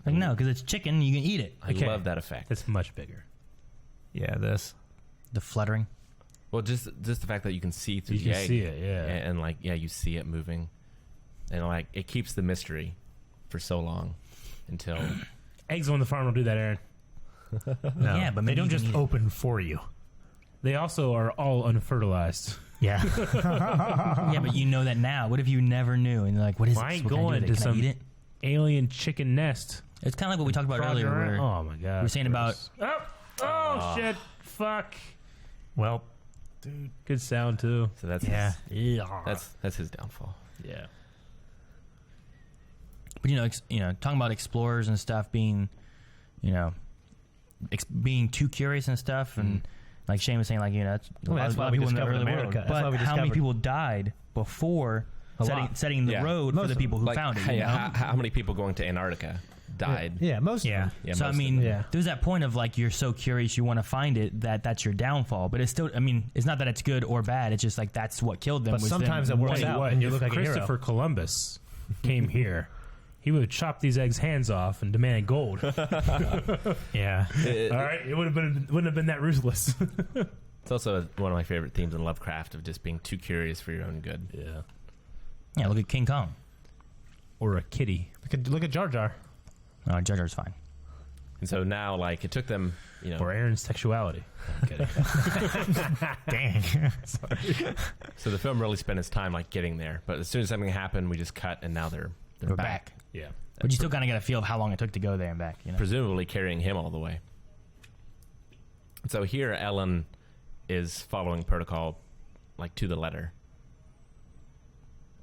[SPEAKER 3] Like, no, because it's chicken, you can eat it.
[SPEAKER 1] I
[SPEAKER 4] Okay.
[SPEAKER 1] love that effect.
[SPEAKER 4] It's much bigger.
[SPEAKER 2] Yeah, this.
[SPEAKER 3] The fluttering.
[SPEAKER 1] Well, just the fact that you can see through
[SPEAKER 4] You
[SPEAKER 1] the
[SPEAKER 4] can
[SPEAKER 1] egg.
[SPEAKER 4] see it, yeah.
[SPEAKER 1] And like, yeah, you see it moving. And like, it keeps the mystery for so long until...
[SPEAKER 4] Eggs on the farm will do that, Aaron.
[SPEAKER 2] No,
[SPEAKER 3] Yeah, but
[SPEAKER 2] they
[SPEAKER 3] maybe
[SPEAKER 2] don't
[SPEAKER 3] you can
[SPEAKER 2] just
[SPEAKER 3] eat it.
[SPEAKER 2] open for you.
[SPEAKER 4] They also are all unfertilized.
[SPEAKER 2] Yeah.
[SPEAKER 3] Yeah, but you know that now. What if you never knew? And you're like, what is
[SPEAKER 4] Well, I
[SPEAKER 3] it?
[SPEAKER 4] ain't
[SPEAKER 3] What can I do
[SPEAKER 4] going
[SPEAKER 3] with it?
[SPEAKER 4] to
[SPEAKER 3] Can I
[SPEAKER 4] some-
[SPEAKER 3] eat it?
[SPEAKER 4] Alien chicken nest.
[SPEAKER 3] It's kind of like what we talked about
[SPEAKER 4] Crawling
[SPEAKER 3] earlier.
[SPEAKER 4] around.
[SPEAKER 3] Where
[SPEAKER 4] Oh my god.
[SPEAKER 3] we're saying about
[SPEAKER 4] Oh shit! Fuck.
[SPEAKER 2] Well,
[SPEAKER 4] Dude, good sound too.
[SPEAKER 1] So that's
[SPEAKER 2] yeah.
[SPEAKER 1] that's his downfall.
[SPEAKER 4] Yeah.
[SPEAKER 3] But talking about explorers and stuff being, being too curious and stuff, and like Shane was saying, like that's,
[SPEAKER 2] Well, that's
[SPEAKER 3] a lot
[SPEAKER 2] why
[SPEAKER 3] of
[SPEAKER 2] we
[SPEAKER 3] people in the
[SPEAKER 2] discovered
[SPEAKER 3] early world.
[SPEAKER 2] America. That's why we
[SPEAKER 3] But how many
[SPEAKER 2] discovered-
[SPEAKER 3] people died before
[SPEAKER 2] A lot.
[SPEAKER 3] setting the
[SPEAKER 1] Yeah.
[SPEAKER 3] road
[SPEAKER 2] Most
[SPEAKER 3] for the
[SPEAKER 2] of
[SPEAKER 3] people who
[SPEAKER 1] Like,
[SPEAKER 3] found it?
[SPEAKER 1] hey,
[SPEAKER 3] You know?
[SPEAKER 1] how many people going to Antarctica died?
[SPEAKER 2] Yeah, most
[SPEAKER 3] Yeah.
[SPEAKER 2] of them.
[SPEAKER 1] Yeah,
[SPEAKER 3] So
[SPEAKER 1] most
[SPEAKER 3] I
[SPEAKER 1] of
[SPEAKER 3] mean,
[SPEAKER 1] them.
[SPEAKER 2] Yeah.
[SPEAKER 3] there's that point of like you're so curious you want to find it that's your downfall. But it's still, I mean, it's not that it's good or bad. It's just like that's what killed them.
[SPEAKER 2] But
[SPEAKER 3] was them
[SPEAKER 2] sometimes it works
[SPEAKER 3] wanting-
[SPEAKER 2] out.
[SPEAKER 4] What,
[SPEAKER 2] and you
[SPEAKER 4] if
[SPEAKER 2] look like a hero.
[SPEAKER 4] Christopher Columbus came here, he would have chopped these eggs' hands off and demanded gold. All
[SPEAKER 2] Yeah.
[SPEAKER 4] right, it wouldn't have been that ruthless.
[SPEAKER 1] It's also one of my favorite themes in Lovecraft of just being too curious for your own good.
[SPEAKER 4] Yeah.
[SPEAKER 3] Yeah, look at King Kong.
[SPEAKER 4] Or a kitty.
[SPEAKER 2] Look at Jar Jar.
[SPEAKER 3] No, Jar Jar's fine.
[SPEAKER 1] And so now, like, it took them,
[SPEAKER 4] Or Aaron's sexuality. I'm kidding.
[SPEAKER 2] Dang.
[SPEAKER 1] so the film really spent its time like getting there. But as soon as something happened, we just cut, and now they're
[SPEAKER 3] We're back.
[SPEAKER 4] Yeah.
[SPEAKER 3] But you still kind of got a feel of how long it took to go there and back.
[SPEAKER 1] presumably carrying him all the way. So here, Ellen is following protocol, like to the letter,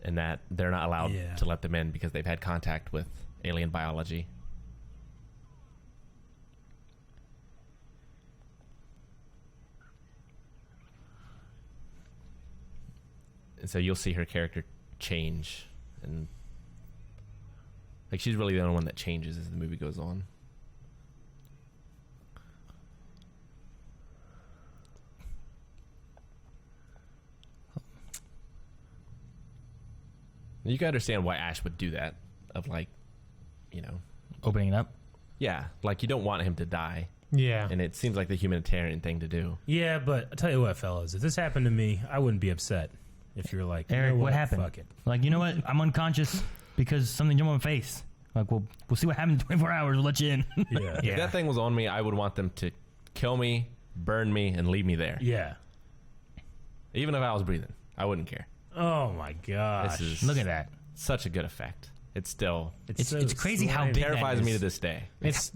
[SPEAKER 1] and that they're not allowed
[SPEAKER 4] Yeah.
[SPEAKER 1] to let them in because they've had contact with alien biology. And so you'll see her character change, and like she's really the only one that changes as the movie goes on. You can understand why Ash would do that, of like,
[SPEAKER 3] Opening it up.
[SPEAKER 1] yeah, like you don't want him to die,
[SPEAKER 2] Yeah.
[SPEAKER 1] and it seems like the humanitarian thing to do.
[SPEAKER 4] Yeah, but I'll tell you what, fellas. If this happened to me, I wouldn't be upset. If you're like, you
[SPEAKER 3] Eric,
[SPEAKER 4] know
[SPEAKER 3] what happened?
[SPEAKER 4] Fuck it.
[SPEAKER 3] Like, you know what? I'm unconscious because something jumped on my face. Like, we'll see what happens in 24 hours. We'll let you in.
[SPEAKER 4] Yeah.
[SPEAKER 1] If that thing was on me, I would want them to kill me, burn me, and leave me there.
[SPEAKER 4] Yeah.
[SPEAKER 1] Even if I was breathing, I wouldn't care.
[SPEAKER 4] Oh my gosh.
[SPEAKER 1] This is
[SPEAKER 3] Look at that.
[SPEAKER 1] such a good effect. It's still
[SPEAKER 3] It's crazy how
[SPEAKER 4] slimy.
[SPEAKER 3] big that
[SPEAKER 1] terrifies
[SPEAKER 3] is.
[SPEAKER 1] me to this day.
[SPEAKER 2] It's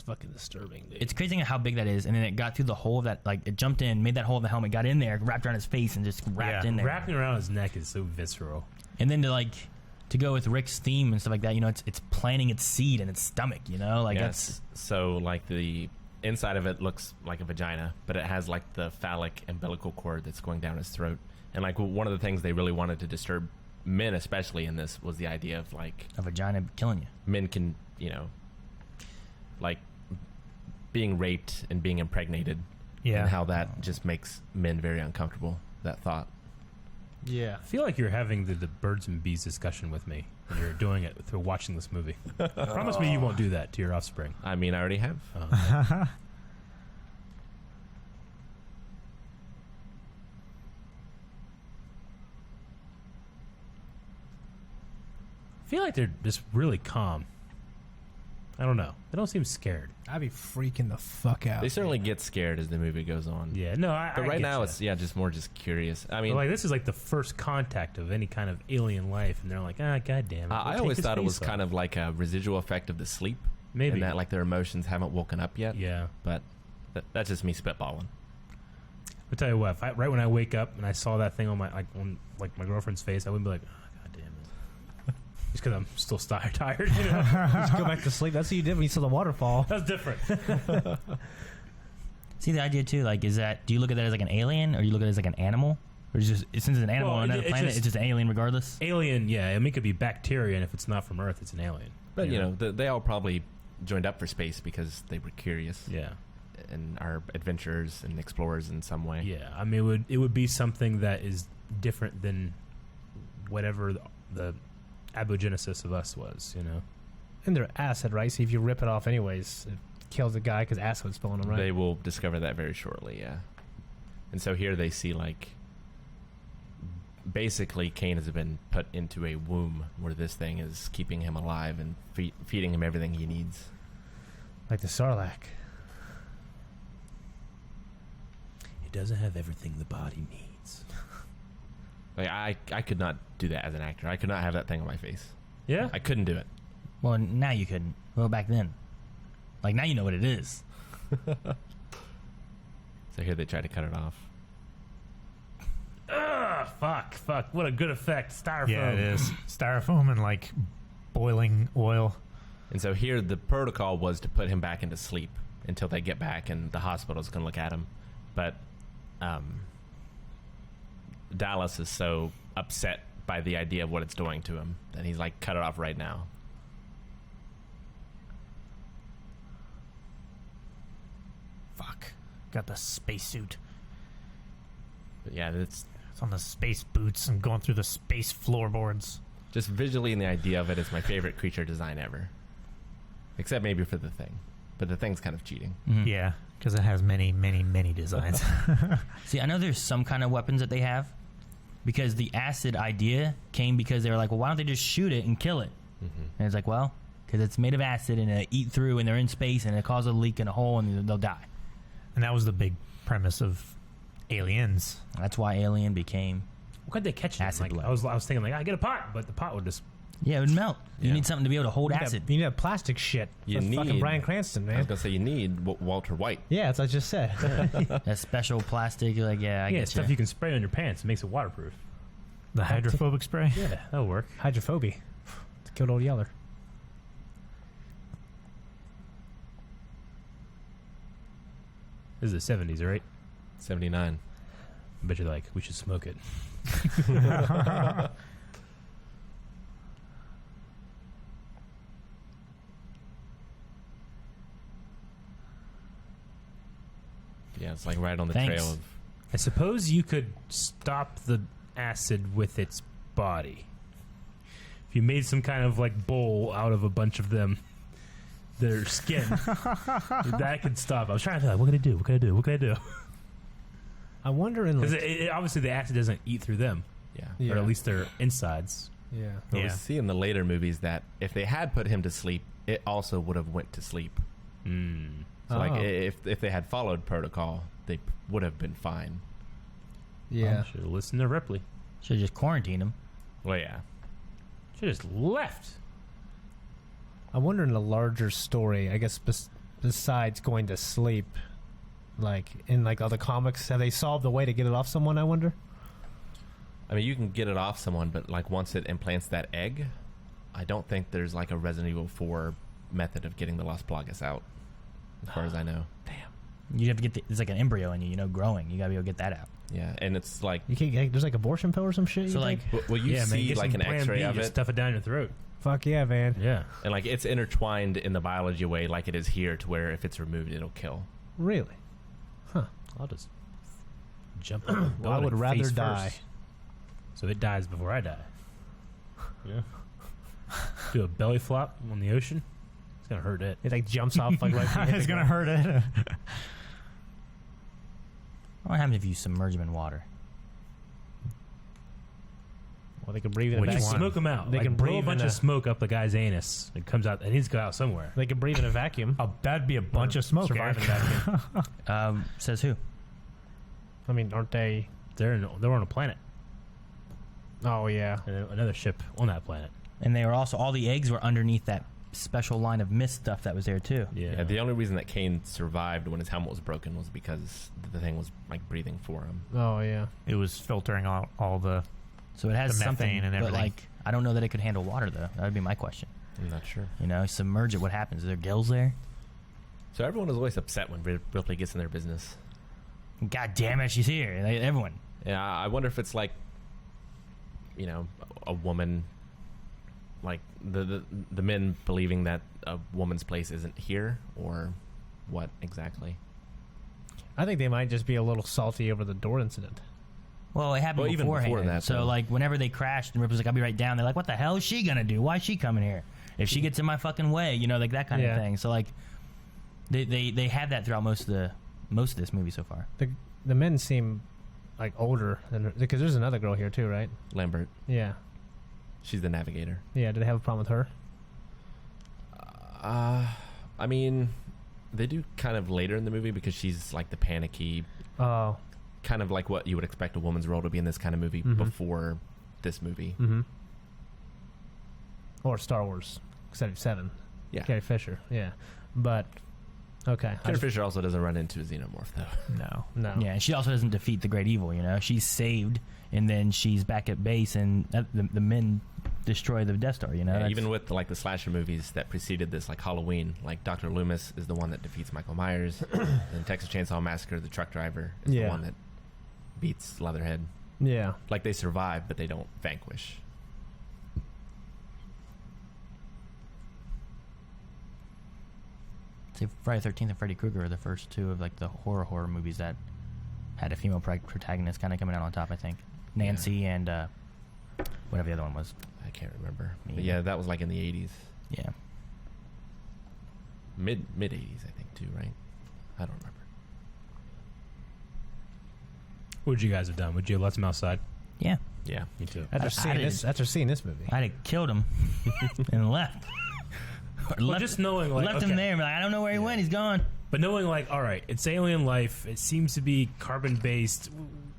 [SPEAKER 2] fucking disturbing, dude.
[SPEAKER 3] It's crazy how big that is, and then it got through the hole of that. Like, it jumped in, made that hole in the helmet, got in there, wrapped around his face, and just wrapped in there.
[SPEAKER 4] Wrapping around his neck is so visceral.
[SPEAKER 3] And then to go with Rick's theme and stuff like that, it's planting its seed in its stomach. Like
[SPEAKER 1] Yes. So like the inside of it looks like a vagina, but it has like the phallic umbilical cord that's going down his throat. And like one of the things they really wanted to disturb men, especially in this, was the idea of like
[SPEAKER 3] a vagina killing you.
[SPEAKER 1] men can, like being raped and being impregnated.
[SPEAKER 2] Yeah.
[SPEAKER 1] And how that just makes men very uncomfortable, that thought.
[SPEAKER 2] Yeah.
[SPEAKER 4] I feel like you're having the birds and bees discussion with me when you're doing it through watching this movie. Promise me you won't do that to your offspring.
[SPEAKER 1] I mean, I already have.
[SPEAKER 4] feel like they're just really calm. I don't know. They don't seem scared.
[SPEAKER 2] I'd be freaking the fuck out.
[SPEAKER 1] They certainly get scared as the movie goes on.
[SPEAKER 4] Yeah, no,
[SPEAKER 1] But right now,
[SPEAKER 4] ya.
[SPEAKER 1] it's just more just curious. I mean,
[SPEAKER 4] But, like, this is like the first contact of any kind of alien life, and they're like, god damn it.
[SPEAKER 1] I always thought it was kind of like a residual effect of the sleep.
[SPEAKER 4] Maybe.
[SPEAKER 1] And that like their emotions haven't woken up yet.
[SPEAKER 4] Yeah.
[SPEAKER 1] But that's just me spitballing.
[SPEAKER 4] I'll tell you what, right when I wake up and I saw that thing on my my girlfriend's face, I wouldn't be like, oh, god damn it. Just because I'm still tired. You know?
[SPEAKER 2] Just go back to sleep. That's what you did when you saw the waterfall.
[SPEAKER 4] That's different.
[SPEAKER 3] See, the idea too, like, is that, do you look at that as like an alien, or you look at it as like an animal? Or is just, since it's an animal on another planet, it's just an alien regardless?
[SPEAKER 4] Alien, yeah. I mean, it could be bacteria, and if it's not from Earth, it's an alien.
[SPEAKER 1] But, they all probably joined up for space because they were curious.
[SPEAKER 4] Yeah.
[SPEAKER 1] And are adventurers and explorers in some way.
[SPEAKER 4] Yeah. I mean, it would be something that is different than whatever the abogenesis of us was,
[SPEAKER 2] And they're acid, right? So if you rip it off anyways, it kills the guy because acid's spilling them, right?
[SPEAKER 1] They will discover that very shortly, yeah. And so here they see, like, basically Kane has been put into a womb where this thing is keeping him alive and feeding him everything he needs.
[SPEAKER 2] Like the Sarlacc.
[SPEAKER 4] It doesn't have everything the body needs.
[SPEAKER 1] Like, I could not do that as an actor. I could not have that thing on my face.
[SPEAKER 4] Yeah?
[SPEAKER 1] I couldn't do it.
[SPEAKER 3] Well, now you couldn't. Well, back then. Like, now you know what it is.
[SPEAKER 1] So here they try to cut it off.
[SPEAKER 4] Ugh, fuck. What a good effect. Styrofoam.
[SPEAKER 5] Yeah, it is. Styrofoam and, like, boiling oil.
[SPEAKER 1] And so here the protocol was to put him back into sleep until they get back and the hospital's going to look at him. But Dallas is so upset by the idea of what it's doing to him that he's like, cut it off right now.
[SPEAKER 5] Fuck. Got the spacesuit.
[SPEAKER 1] But yeah, it's
[SPEAKER 5] It's on the space boots and going through the space floorboards.
[SPEAKER 1] just visually, and the idea of it is my favorite creature design ever. Except maybe for the Thing. But the Thing's kind of cheating.
[SPEAKER 3] Mhm.
[SPEAKER 5] Yeah, because it has many, many, many designs.
[SPEAKER 3] See, I know there's some kind of weapons that they have, because the acid idea came because they were like, well, why don't they just shoot it and kill it?
[SPEAKER 1] Mm-hmm.
[SPEAKER 3] And it's like, well, because it's made of acid and it eat through and they're in space and it causes a leak in a hole and they'll die.
[SPEAKER 5] And that was the big premise of Aliens.
[SPEAKER 3] That's why Alien became...
[SPEAKER 4] What could they catch it in?
[SPEAKER 3] Acid
[SPEAKER 4] Like,
[SPEAKER 3] blood.
[SPEAKER 4] I was thinking, like, I get a pot, but the pot would just...
[SPEAKER 3] Yeah, it would melt. You
[SPEAKER 1] Yeah.
[SPEAKER 3] need something to be able to hold acid.
[SPEAKER 2] You need that plastic shit.
[SPEAKER 1] You
[SPEAKER 2] for fucking
[SPEAKER 1] need-
[SPEAKER 2] Bryan Cranston,
[SPEAKER 1] I was
[SPEAKER 2] man.
[SPEAKER 1] going to say you need Walter White.
[SPEAKER 2] Yeah, that's what I just said.
[SPEAKER 3] That special plastic, you're like, yeah, I
[SPEAKER 4] yeah,
[SPEAKER 3] get
[SPEAKER 4] stuff
[SPEAKER 3] you.
[SPEAKER 4] you can spray on your pants. It makes it waterproof.
[SPEAKER 5] The hydrophobic spray.
[SPEAKER 4] Yeah, that'll work.
[SPEAKER 2] Hydrophobia. It's killed old Yeller.
[SPEAKER 4] This is the 70s, right?
[SPEAKER 1] 79.
[SPEAKER 4] I bet you're like, we should smoke it.
[SPEAKER 1] Yeah, it's like right on the
[SPEAKER 3] Thanks.
[SPEAKER 1] trail of...
[SPEAKER 4] I suppose you could stop the acid with its body. If you made some kind of like bowl out of a bunch of them, their skin, that could stop. I was trying to think, like, what can I do? What can I do? What can I do?
[SPEAKER 2] I wonder in
[SPEAKER 4] Because
[SPEAKER 2] like,
[SPEAKER 4] obviously the acid doesn't eat through them,
[SPEAKER 1] Yeah.
[SPEAKER 4] or at least their insides.
[SPEAKER 2] yeah.
[SPEAKER 1] But we
[SPEAKER 5] Yeah.
[SPEAKER 1] see in the later movies that if they had put him to sleep, it also would have went to sleep.
[SPEAKER 4] Mm.
[SPEAKER 1] So like
[SPEAKER 2] Oh.
[SPEAKER 1] if they had followed protocol, they would have been fine.
[SPEAKER 2] Yeah.
[SPEAKER 4] Should have listened to Ripley.
[SPEAKER 3] Should just quarantine them.
[SPEAKER 1] Well, yeah.
[SPEAKER 4] Should have just left.
[SPEAKER 2] I wonder in the larger story, I guess besides going to sleep, like in like other comics, have they solved a way to get it off someone, I wonder?
[SPEAKER 1] I mean, you can get it off someone, but like once it implants that egg, I don't think there's like a Resident Evil 4 method of getting the Las Plagas out, as far as I know.
[SPEAKER 3] You have to get it's like an embryo in you, growing. You gotta be able to get that out.
[SPEAKER 1] Yeah, and it's like,
[SPEAKER 2] You can't get, there's like abortion pill or some shit.
[SPEAKER 3] So
[SPEAKER 2] you
[SPEAKER 3] like,
[SPEAKER 2] think?
[SPEAKER 1] well, you
[SPEAKER 4] Yeah, man,
[SPEAKER 1] see
[SPEAKER 4] get
[SPEAKER 1] like
[SPEAKER 4] some
[SPEAKER 1] an
[SPEAKER 4] Plan
[SPEAKER 1] X-ray
[SPEAKER 4] B,
[SPEAKER 1] of
[SPEAKER 4] just
[SPEAKER 1] it,
[SPEAKER 4] stuff it down your throat.
[SPEAKER 2] Fuck yeah, man.
[SPEAKER 4] Yeah.
[SPEAKER 1] and like it's intertwined in the biology way, like it is here, to where if it's removed, it'll kill.
[SPEAKER 2] Really?
[SPEAKER 4] I'll just jump up.
[SPEAKER 2] Well, I would rather die.
[SPEAKER 4] So it dies before I die. Yeah. Do a belly flop on the ocean. It's gonna hurt it.
[SPEAKER 2] It like jumps off like right.
[SPEAKER 5] It's gonna hurt it.
[SPEAKER 3] what happens if you submerge them in water?
[SPEAKER 2] Well, they can breathe in a
[SPEAKER 4] When you
[SPEAKER 2] vacuum.
[SPEAKER 4] smoke them out,
[SPEAKER 2] They
[SPEAKER 4] like
[SPEAKER 2] can
[SPEAKER 4] blow a
[SPEAKER 2] breathe
[SPEAKER 4] bunch
[SPEAKER 2] in
[SPEAKER 4] of
[SPEAKER 2] a-
[SPEAKER 4] smoke up the guy's anus. It comes out. It needs to go out somewhere.
[SPEAKER 2] They can breathe in a vacuum.
[SPEAKER 5] Oh, that'd be a bunch of smoke.
[SPEAKER 2] Survive in
[SPEAKER 5] Eric.
[SPEAKER 2] a vacuum.
[SPEAKER 3] Says who?
[SPEAKER 2] I mean, aren't they?
[SPEAKER 4] They're on a planet,
[SPEAKER 2] Oh yeah.
[SPEAKER 4] and another ship on that planet.
[SPEAKER 3] And they were also all the eggs were underneath that special line of mist stuff that was there too.
[SPEAKER 1] Yeah, the only reason that Kane survived when his helmet was broken was because the thing was like breathing for him.
[SPEAKER 2] Oh yeah.
[SPEAKER 5] It was filtering out all the.
[SPEAKER 3] So it has
[SPEAKER 5] The
[SPEAKER 3] something,
[SPEAKER 5] methane and
[SPEAKER 3] but
[SPEAKER 5] everything.
[SPEAKER 3] like I don't know that it could handle water though. That would be my question.
[SPEAKER 1] I'm not sure.
[SPEAKER 3] You know, submerge it. What happens? Is there gills there?
[SPEAKER 1] So everyone is always upset when Ripley gets in their business.
[SPEAKER 3] God damn it, she's here. Like, everyone.
[SPEAKER 1] Yeah, I wonder if it's like, you know, a woman, like the men believing that a woman's place isn't here, or what exactly?
[SPEAKER 2] I think they might just be a little salty over the door incident.
[SPEAKER 3] Well, it happened
[SPEAKER 1] Well, even
[SPEAKER 3] beforehand.
[SPEAKER 1] before that,
[SPEAKER 3] so
[SPEAKER 1] though.
[SPEAKER 3] like whenever they crashed and Ripley's like, I'll be right down. They're like, what the hell is she gonna do? Why is she coming here? If she gets in my fucking way, you know, like that kind
[SPEAKER 2] Yeah.
[SPEAKER 3] of thing. So like, they had that throughout most of this movie so far.
[SPEAKER 2] The men seem like older than because there's another girl here too, right?
[SPEAKER 1] Lambert,
[SPEAKER 2] Yeah.
[SPEAKER 1] she's the navigator.
[SPEAKER 2] Yeah. Did they have a problem with her?
[SPEAKER 1] I mean, they do kind of later in the movie because she's like the panicky,
[SPEAKER 2] Oh.
[SPEAKER 1] kind of like what you would expect a woman's role to be in this kind of movie
[SPEAKER 2] Mhm.
[SPEAKER 1] before this movie.
[SPEAKER 2] Mm-hmm. Or Star Wars '77.
[SPEAKER 1] Yeah.
[SPEAKER 2] Carrie Fisher. Yeah. But okay.
[SPEAKER 1] Carrie Fisher also doesn't run into a xenomorph though.
[SPEAKER 5] No.
[SPEAKER 2] No.
[SPEAKER 3] Yeah, and she also doesn't defeat the great evil. You know, she's saved, and then she's back at base, and the men destroy the Death Star. You know,
[SPEAKER 1] Yeah,
[SPEAKER 3] That's-
[SPEAKER 1] even with like the slasher movies that preceded this, like Halloween, like Dr. Loomis is the one that defeats Michael Myers. And Texas Chainsaw Massacre, the truck driver is the
[SPEAKER 2] Yeah.
[SPEAKER 1] one that beats Leatherhead.
[SPEAKER 2] Yeah.
[SPEAKER 1] Like they survive, but they don't vanquish.
[SPEAKER 3] say Friday the 13th and Freddy Krueger are the first two of like the horror movies that had a female protagonist kind of coming out on top. I think Nancy and whatever the other one was.
[SPEAKER 1] I can't remember.
[SPEAKER 3] Me
[SPEAKER 1] But yeah, that was like in the 80s.
[SPEAKER 3] Yeah.
[SPEAKER 1] Mid 80s, I think, too, right? I don't remember.
[SPEAKER 4] What would you guys have done? Would you have left him outside?
[SPEAKER 3] Yeah.
[SPEAKER 1] Yeah.
[SPEAKER 4] Me too.
[SPEAKER 2] After seeing this movie.
[SPEAKER 3] I'd have killed him and left. Or
[SPEAKER 4] Well,
[SPEAKER 3] left,
[SPEAKER 4] just knowing, like,
[SPEAKER 3] left him
[SPEAKER 4] okay.
[SPEAKER 3] there. And be like, I don't know where he went. He's gone.
[SPEAKER 4] But knowing, like, all right, it's alien life. It seems to be carbon based.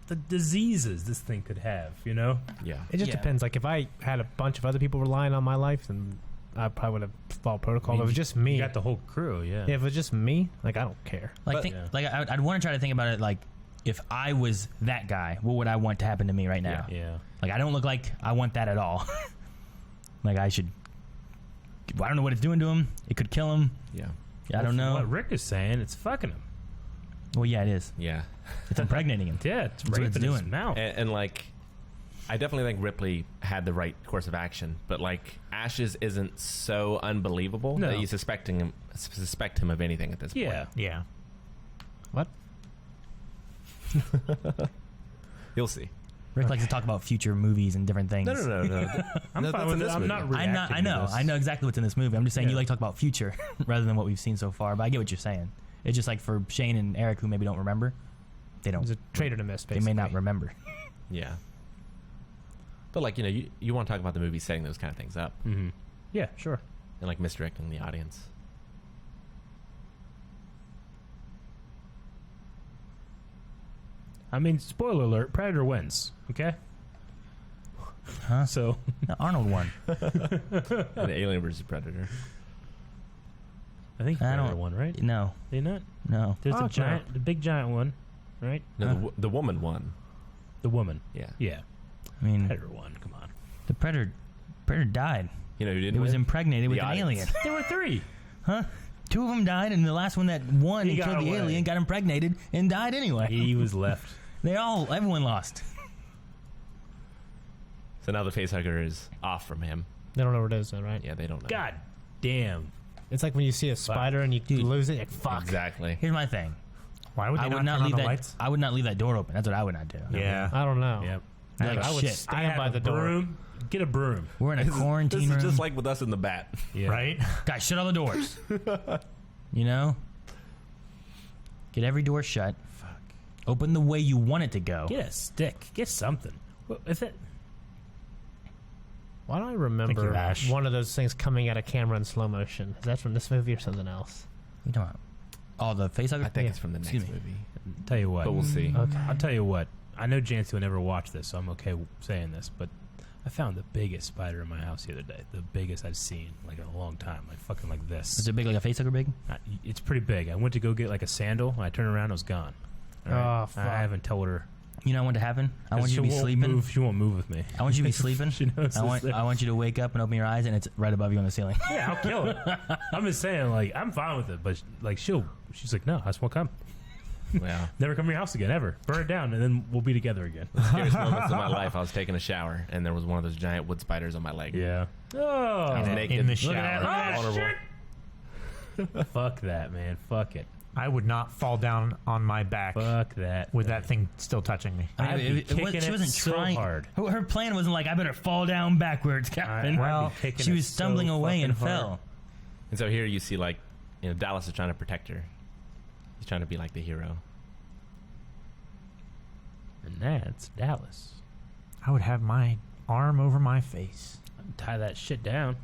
[SPEAKER 4] The diseases this thing could have, you know?
[SPEAKER 1] Yeah.
[SPEAKER 2] It just
[SPEAKER 3] Yeah.
[SPEAKER 2] depends. Like if I had a bunch of other people relying on my life, then I probably would have followed protocol.
[SPEAKER 4] I mean,
[SPEAKER 2] if it was just me.
[SPEAKER 4] You got the whole crew, yeah.
[SPEAKER 2] If it was just me, like I don't care.
[SPEAKER 3] Like,
[SPEAKER 1] But-
[SPEAKER 4] Yeah.
[SPEAKER 3] like I'd want to try to think about it. Like, if I was that guy, what would I want to happen to me right now?
[SPEAKER 4] Yeah.
[SPEAKER 3] Like, I don't look like I want that at all. Like, I should. I don't know what it's doing to him. It could kill him.
[SPEAKER 1] Yeah.
[SPEAKER 3] I don't know.
[SPEAKER 4] What Rick is saying, it's fucking him.
[SPEAKER 3] Well, yeah, it is.
[SPEAKER 1] Yeah.
[SPEAKER 3] It's impregnating him.
[SPEAKER 4] Yeah, it's
[SPEAKER 3] That's what
[SPEAKER 4] raping
[SPEAKER 3] it's
[SPEAKER 4] his
[SPEAKER 3] doing.
[SPEAKER 4] mouth.
[SPEAKER 1] And like, I definitely think Ripley had the right course of action, but like, Ashes isn't so unbelievable
[SPEAKER 4] No.
[SPEAKER 1] that you suspect him of anything at this point.
[SPEAKER 4] Yeah.
[SPEAKER 5] Yeah.
[SPEAKER 2] What?
[SPEAKER 1] You'll see.
[SPEAKER 3] Rick likes to talk about future movies and different things.
[SPEAKER 1] No.
[SPEAKER 4] I'm
[SPEAKER 1] No,
[SPEAKER 4] fine
[SPEAKER 1] that's
[SPEAKER 4] with
[SPEAKER 1] in
[SPEAKER 4] it.
[SPEAKER 1] this
[SPEAKER 4] I'm
[SPEAKER 1] movie.
[SPEAKER 4] not
[SPEAKER 3] I
[SPEAKER 4] reacting
[SPEAKER 3] know.
[SPEAKER 4] to this.
[SPEAKER 3] I know exactly what's in this movie. I'm just saying you
[SPEAKER 4] Yeah.
[SPEAKER 3] like to talk about future rather than what we've seen so far. But I get what you're saying. It's just like for Shane and Eric, who maybe don't remember, they don't.
[SPEAKER 2] It's a traitor to miss.
[SPEAKER 3] They
[SPEAKER 2] Basically.
[SPEAKER 3] may not remember.
[SPEAKER 1] Yeah. But like, you know, you want to talk about the movie setting those kind of things up
[SPEAKER 4] Mm-hmm. Yeah, sure.
[SPEAKER 1] and like misdirecting the audience.
[SPEAKER 4] I mean, spoiler alert, Predator wins, okay?
[SPEAKER 3] Huh?
[SPEAKER 4] So,
[SPEAKER 3] No, Arnold won.
[SPEAKER 1] And Alien versus Predator.
[SPEAKER 4] I think
[SPEAKER 3] I
[SPEAKER 4] Predator
[SPEAKER 3] don't-
[SPEAKER 4] won, right?
[SPEAKER 3] No,
[SPEAKER 4] They not?
[SPEAKER 3] no.
[SPEAKER 4] There's
[SPEAKER 2] Fuck no.
[SPEAKER 4] the big giant one, right?
[SPEAKER 1] No, the woman won.
[SPEAKER 4] The woman.
[SPEAKER 1] Yeah.
[SPEAKER 4] Yeah.
[SPEAKER 3] I mean,
[SPEAKER 4] Predator won, come on.
[SPEAKER 3] the Predator died.
[SPEAKER 1] You know who didn't
[SPEAKER 3] It was
[SPEAKER 1] win?
[SPEAKER 3] impregnated with
[SPEAKER 1] The
[SPEAKER 3] an
[SPEAKER 1] audience.
[SPEAKER 3] alien.
[SPEAKER 4] There were three.
[SPEAKER 3] Huh? Two of them died, and the last one that won
[SPEAKER 4] He
[SPEAKER 3] and
[SPEAKER 4] got
[SPEAKER 3] killed the
[SPEAKER 4] away.
[SPEAKER 3] alien got impregnated and died anyway.
[SPEAKER 4] He was left.
[SPEAKER 3] Everyone lost.
[SPEAKER 1] So now the facehugger is off from him.
[SPEAKER 2] They don't know where it is, though, right?
[SPEAKER 1] Yeah, they don't know.
[SPEAKER 4] God damn.
[SPEAKER 2] It's like when you see a spider and you lose it. Like, fuck.
[SPEAKER 1] Exactly.
[SPEAKER 3] Here's my thing.
[SPEAKER 5] Why would they
[SPEAKER 3] I would
[SPEAKER 5] not
[SPEAKER 3] not
[SPEAKER 5] turn on
[SPEAKER 3] leave
[SPEAKER 5] the
[SPEAKER 3] that.
[SPEAKER 5] lights?
[SPEAKER 3] I would not leave that door open. That's what I would not do.
[SPEAKER 5] Yeah.
[SPEAKER 2] I don't know.
[SPEAKER 4] Yep.
[SPEAKER 3] Like,
[SPEAKER 2] I would
[SPEAKER 3] shit.
[SPEAKER 2] stand by the door.
[SPEAKER 4] Broom. Get a broom.
[SPEAKER 3] We're in a quarantine
[SPEAKER 1] This
[SPEAKER 3] room.
[SPEAKER 1] is just like with us in the bat.
[SPEAKER 4] Yeah.
[SPEAKER 5] Right?
[SPEAKER 3] Guys, shut all the doors. You know? Get every door shut.
[SPEAKER 4] Fuck.
[SPEAKER 3] Open the way you want it to go.
[SPEAKER 4] Get a stick. Get something. Well, if it.
[SPEAKER 2] Why do I remember
[SPEAKER 5] you, Ash.
[SPEAKER 2] one of those things coming out of camera in slow motion? Is that from this movie or something else?
[SPEAKER 3] You talking about? Oh, the facehugger.
[SPEAKER 1] I think it's from the next
[SPEAKER 3] Excuse me.
[SPEAKER 1] movie,
[SPEAKER 4] Tell you what.
[SPEAKER 1] but we'll see.
[SPEAKER 2] Okay.
[SPEAKER 4] I'll tell you what. I know Jancy will never watch this, so I'm okay saying this, but I found the biggest spider in my house the other day. The biggest I've seen like in a long time. Like fucking like this.
[SPEAKER 3] Is it big like a facehugger big?
[SPEAKER 4] It's pretty big. I went to go get like a sandal, and I turned around, it was gone. All right?
[SPEAKER 2] Oh, fuck.
[SPEAKER 4] I haven't told her.
[SPEAKER 3] You know what to happen? I want you to be sleeping.
[SPEAKER 4] She won't move with me.
[SPEAKER 3] I want you to be sleeping.
[SPEAKER 4] She knows
[SPEAKER 3] I
[SPEAKER 4] it's
[SPEAKER 3] want
[SPEAKER 4] there.
[SPEAKER 3] you to wake up and open your eyes, and it's right above you on the ceiling.
[SPEAKER 4] Yeah, I'll kill it. I'm just saying, like, I'm fine with it, but like, she's like, no, I just won't come.
[SPEAKER 1] Well,
[SPEAKER 4] Never come to your house again, ever. Burn it down, and then we'll be together again.
[SPEAKER 1] scariest moments of my life. I was taking a shower, and there was one of those giant wood spiders on my leg.
[SPEAKER 4] Yeah.
[SPEAKER 1] I
[SPEAKER 4] Oh,
[SPEAKER 1] was naked.
[SPEAKER 5] in the
[SPEAKER 3] Look
[SPEAKER 5] shower.
[SPEAKER 3] at that. Look at that.
[SPEAKER 1] Vulnerable.
[SPEAKER 4] fuck that, man. Fuck it.
[SPEAKER 5] I would not fall down on my back
[SPEAKER 4] Fuck that.
[SPEAKER 5] with that thing still touching me.
[SPEAKER 3] I
[SPEAKER 4] I'd
[SPEAKER 3] mean,
[SPEAKER 4] be
[SPEAKER 3] it was-
[SPEAKER 4] kicking
[SPEAKER 3] she
[SPEAKER 4] it
[SPEAKER 3] wasn't
[SPEAKER 4] so
[SPEAKER 3] trying.
[SPEAKER 4] hard.
[SPEAKER 3] Her plan wasn't like I better fall down backwards, Captain.
[SPEAKER 4] I'd be kicking
[SPEAKER 3] She
[SPEAKER 4] it
[SPEAKER 3] was stumbling
[SPEAKER 4] so
[SPEAKER 3] away and
[SPEAKER 4] fucking hard.
[SPEAKER 3] fell.
[SPEAKER 1] And so here you see, like, Dallas is trying to protect her. He's trying to be like the hero.
[SPEAKER 4] And that's Dallas.
[SPEAKER 5] I would have my arm over my face.
[SPEAKER 4] Tie that shit down.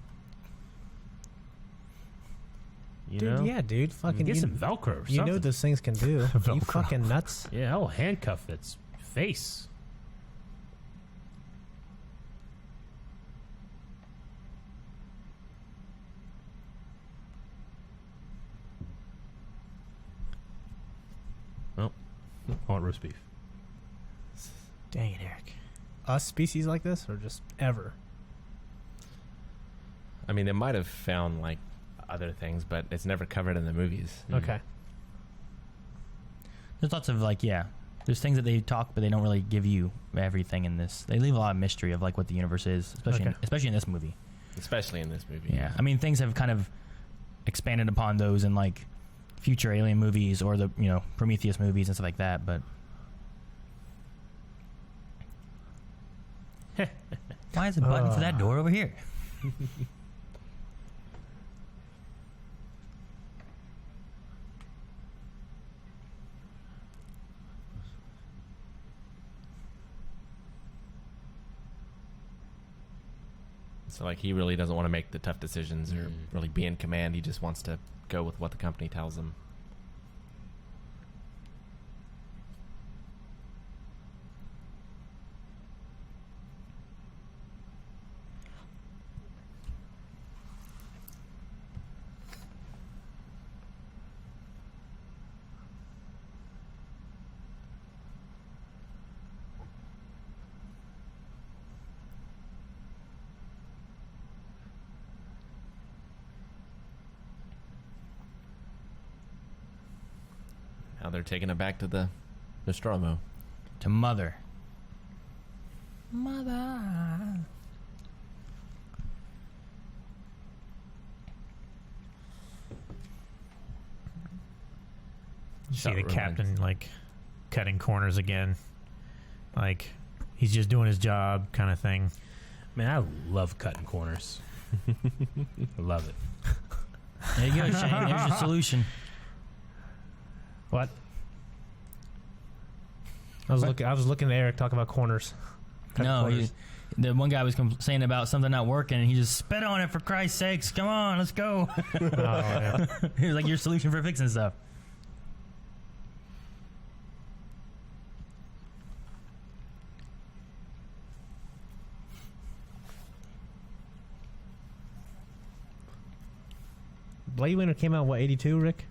[SPEAKER 4] You
[SPEAKER 2] Dude,
[SPEAKER 4] know?
[SPEAKER 2] yeah, dude. Fucking
[SPEAKER 4] Get
[SPEAKER 2] you,
[SPEAKER 4] some Velcro or
[SPEAKER 2] you know
[SPEAKER 4] something.
[SPEAKER 2] what those things can do. You
[SPEAKER 5] Velcro.
[SPEAKER 2] fucking nuts.
[SPEAKER 4] Yeah, I'll handcuff its face. Oh, I want roast beef.
[SPEAKER 5] Dang it, Eric.
[SPEAKER 2] Us species like this, or just ever?
[SPEAKER 1] I mean, they might have found, like, other things, but it's never covered in the movies.
[SPEAKER 2] Okay.
[SPEAKER 3] There's lots of there's things that they talk, but they don't really give you everything in this. They leave a lot of mystery of like what the universe is, especially in this movie.
[SPEAKER 1] Especially in this movie.
[SPEAKER 3] Yeah, I mean things have kind of expanded upon those in like future Alien movies or the Prometheus movies and stuff like that. But why is a button for that door over here?
[SPEAKER 1] So, like, he really doesn't want to make the tough decisions or really be in command. He just wants to go with what the company tells him. Now they're taking it back to the Nostromo.
[SPEAKER 3] To Mother. Mother.
[SPEAKER 5] You see
[SPEAKER 1] Shot
[SPEAKER 5] the
[SPEAKER 1] revenge.
[SPEAKER 5] captain like cutting corners again, like he's just doing his job, kind of thing.
[SPEAKER 4] Man, I love cutting corners. I love it.
[SPEAKER 3] There you go, Shane. There's your solution.
[SPEAKER 2] What? I was looking at Eric talk about corners. Cut
[SPEAKER 3] No,
[SPEAKER 2] corners.
[SPEAKER 3] the one guy was saying about something not working, and he just spit on it for Christ's sakes. Come on, let's go.
[SPEAKER 2] Oh, yeah.
[SPEAKER 3] He was like, your solution for fixing stuff.
[SPEAKER 2] Blade Runner came out, what, 82, Rick?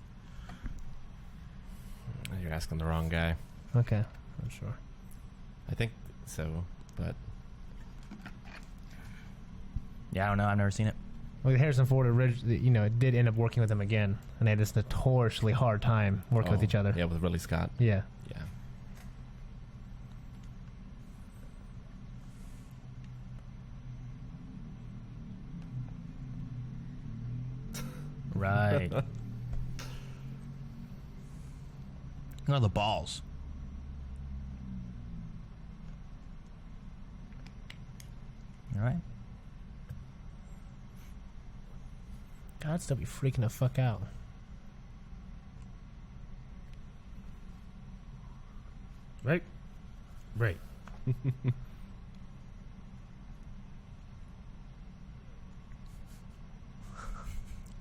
[SPEAKER 1] You're asking the wrong guy.
[SPEAKER 2] Okay, I'm sure.
[SPEAKER 1] I think so, but
[SPEAKER 3] Yeah, I don't know. I've never seen it.
[SPEAKER 2] Well, Harrison Ford it did end up working with him again, and they had this notoriously hard time working with each other.
[SPEAKER 1] Yeah, with Ridley Scott.
[SPEAKER 2] Yeah.
[SPEAKER 1] Yeah.
[SPEAKER 3] Right. Look at all the balls. All right.
[SPEAKER 2] God, I'd still be freaking the fuck out.
[SPEAKER 4] Right? Right.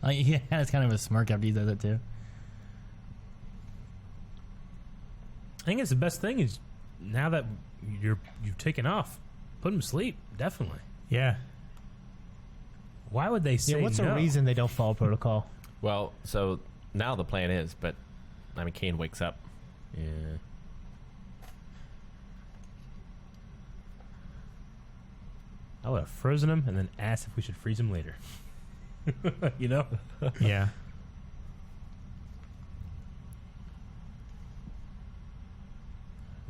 [SPEAKER 3] Yeah, it's kind of a smirk after he does it too.
[SPEAKER 4] I think it's the best thing is now that you've taken off, put him to sleep. Definitely.
[SPEAKER 5] Yeah.
[SPEAKER 4] Why would they say
[SPEAKER 2] what's
[SPEAKER 4] no?
[SPEAKER 2] a reason they don't follow protocol?
[SPEAKER 1] Well, so now the plan is, but I mean, Kane wakes up.
[SPEAKER 4] Yeah. I would have frozen him and then asked if we should freeze him later. You know?
[SPEAKER 5] Yeah.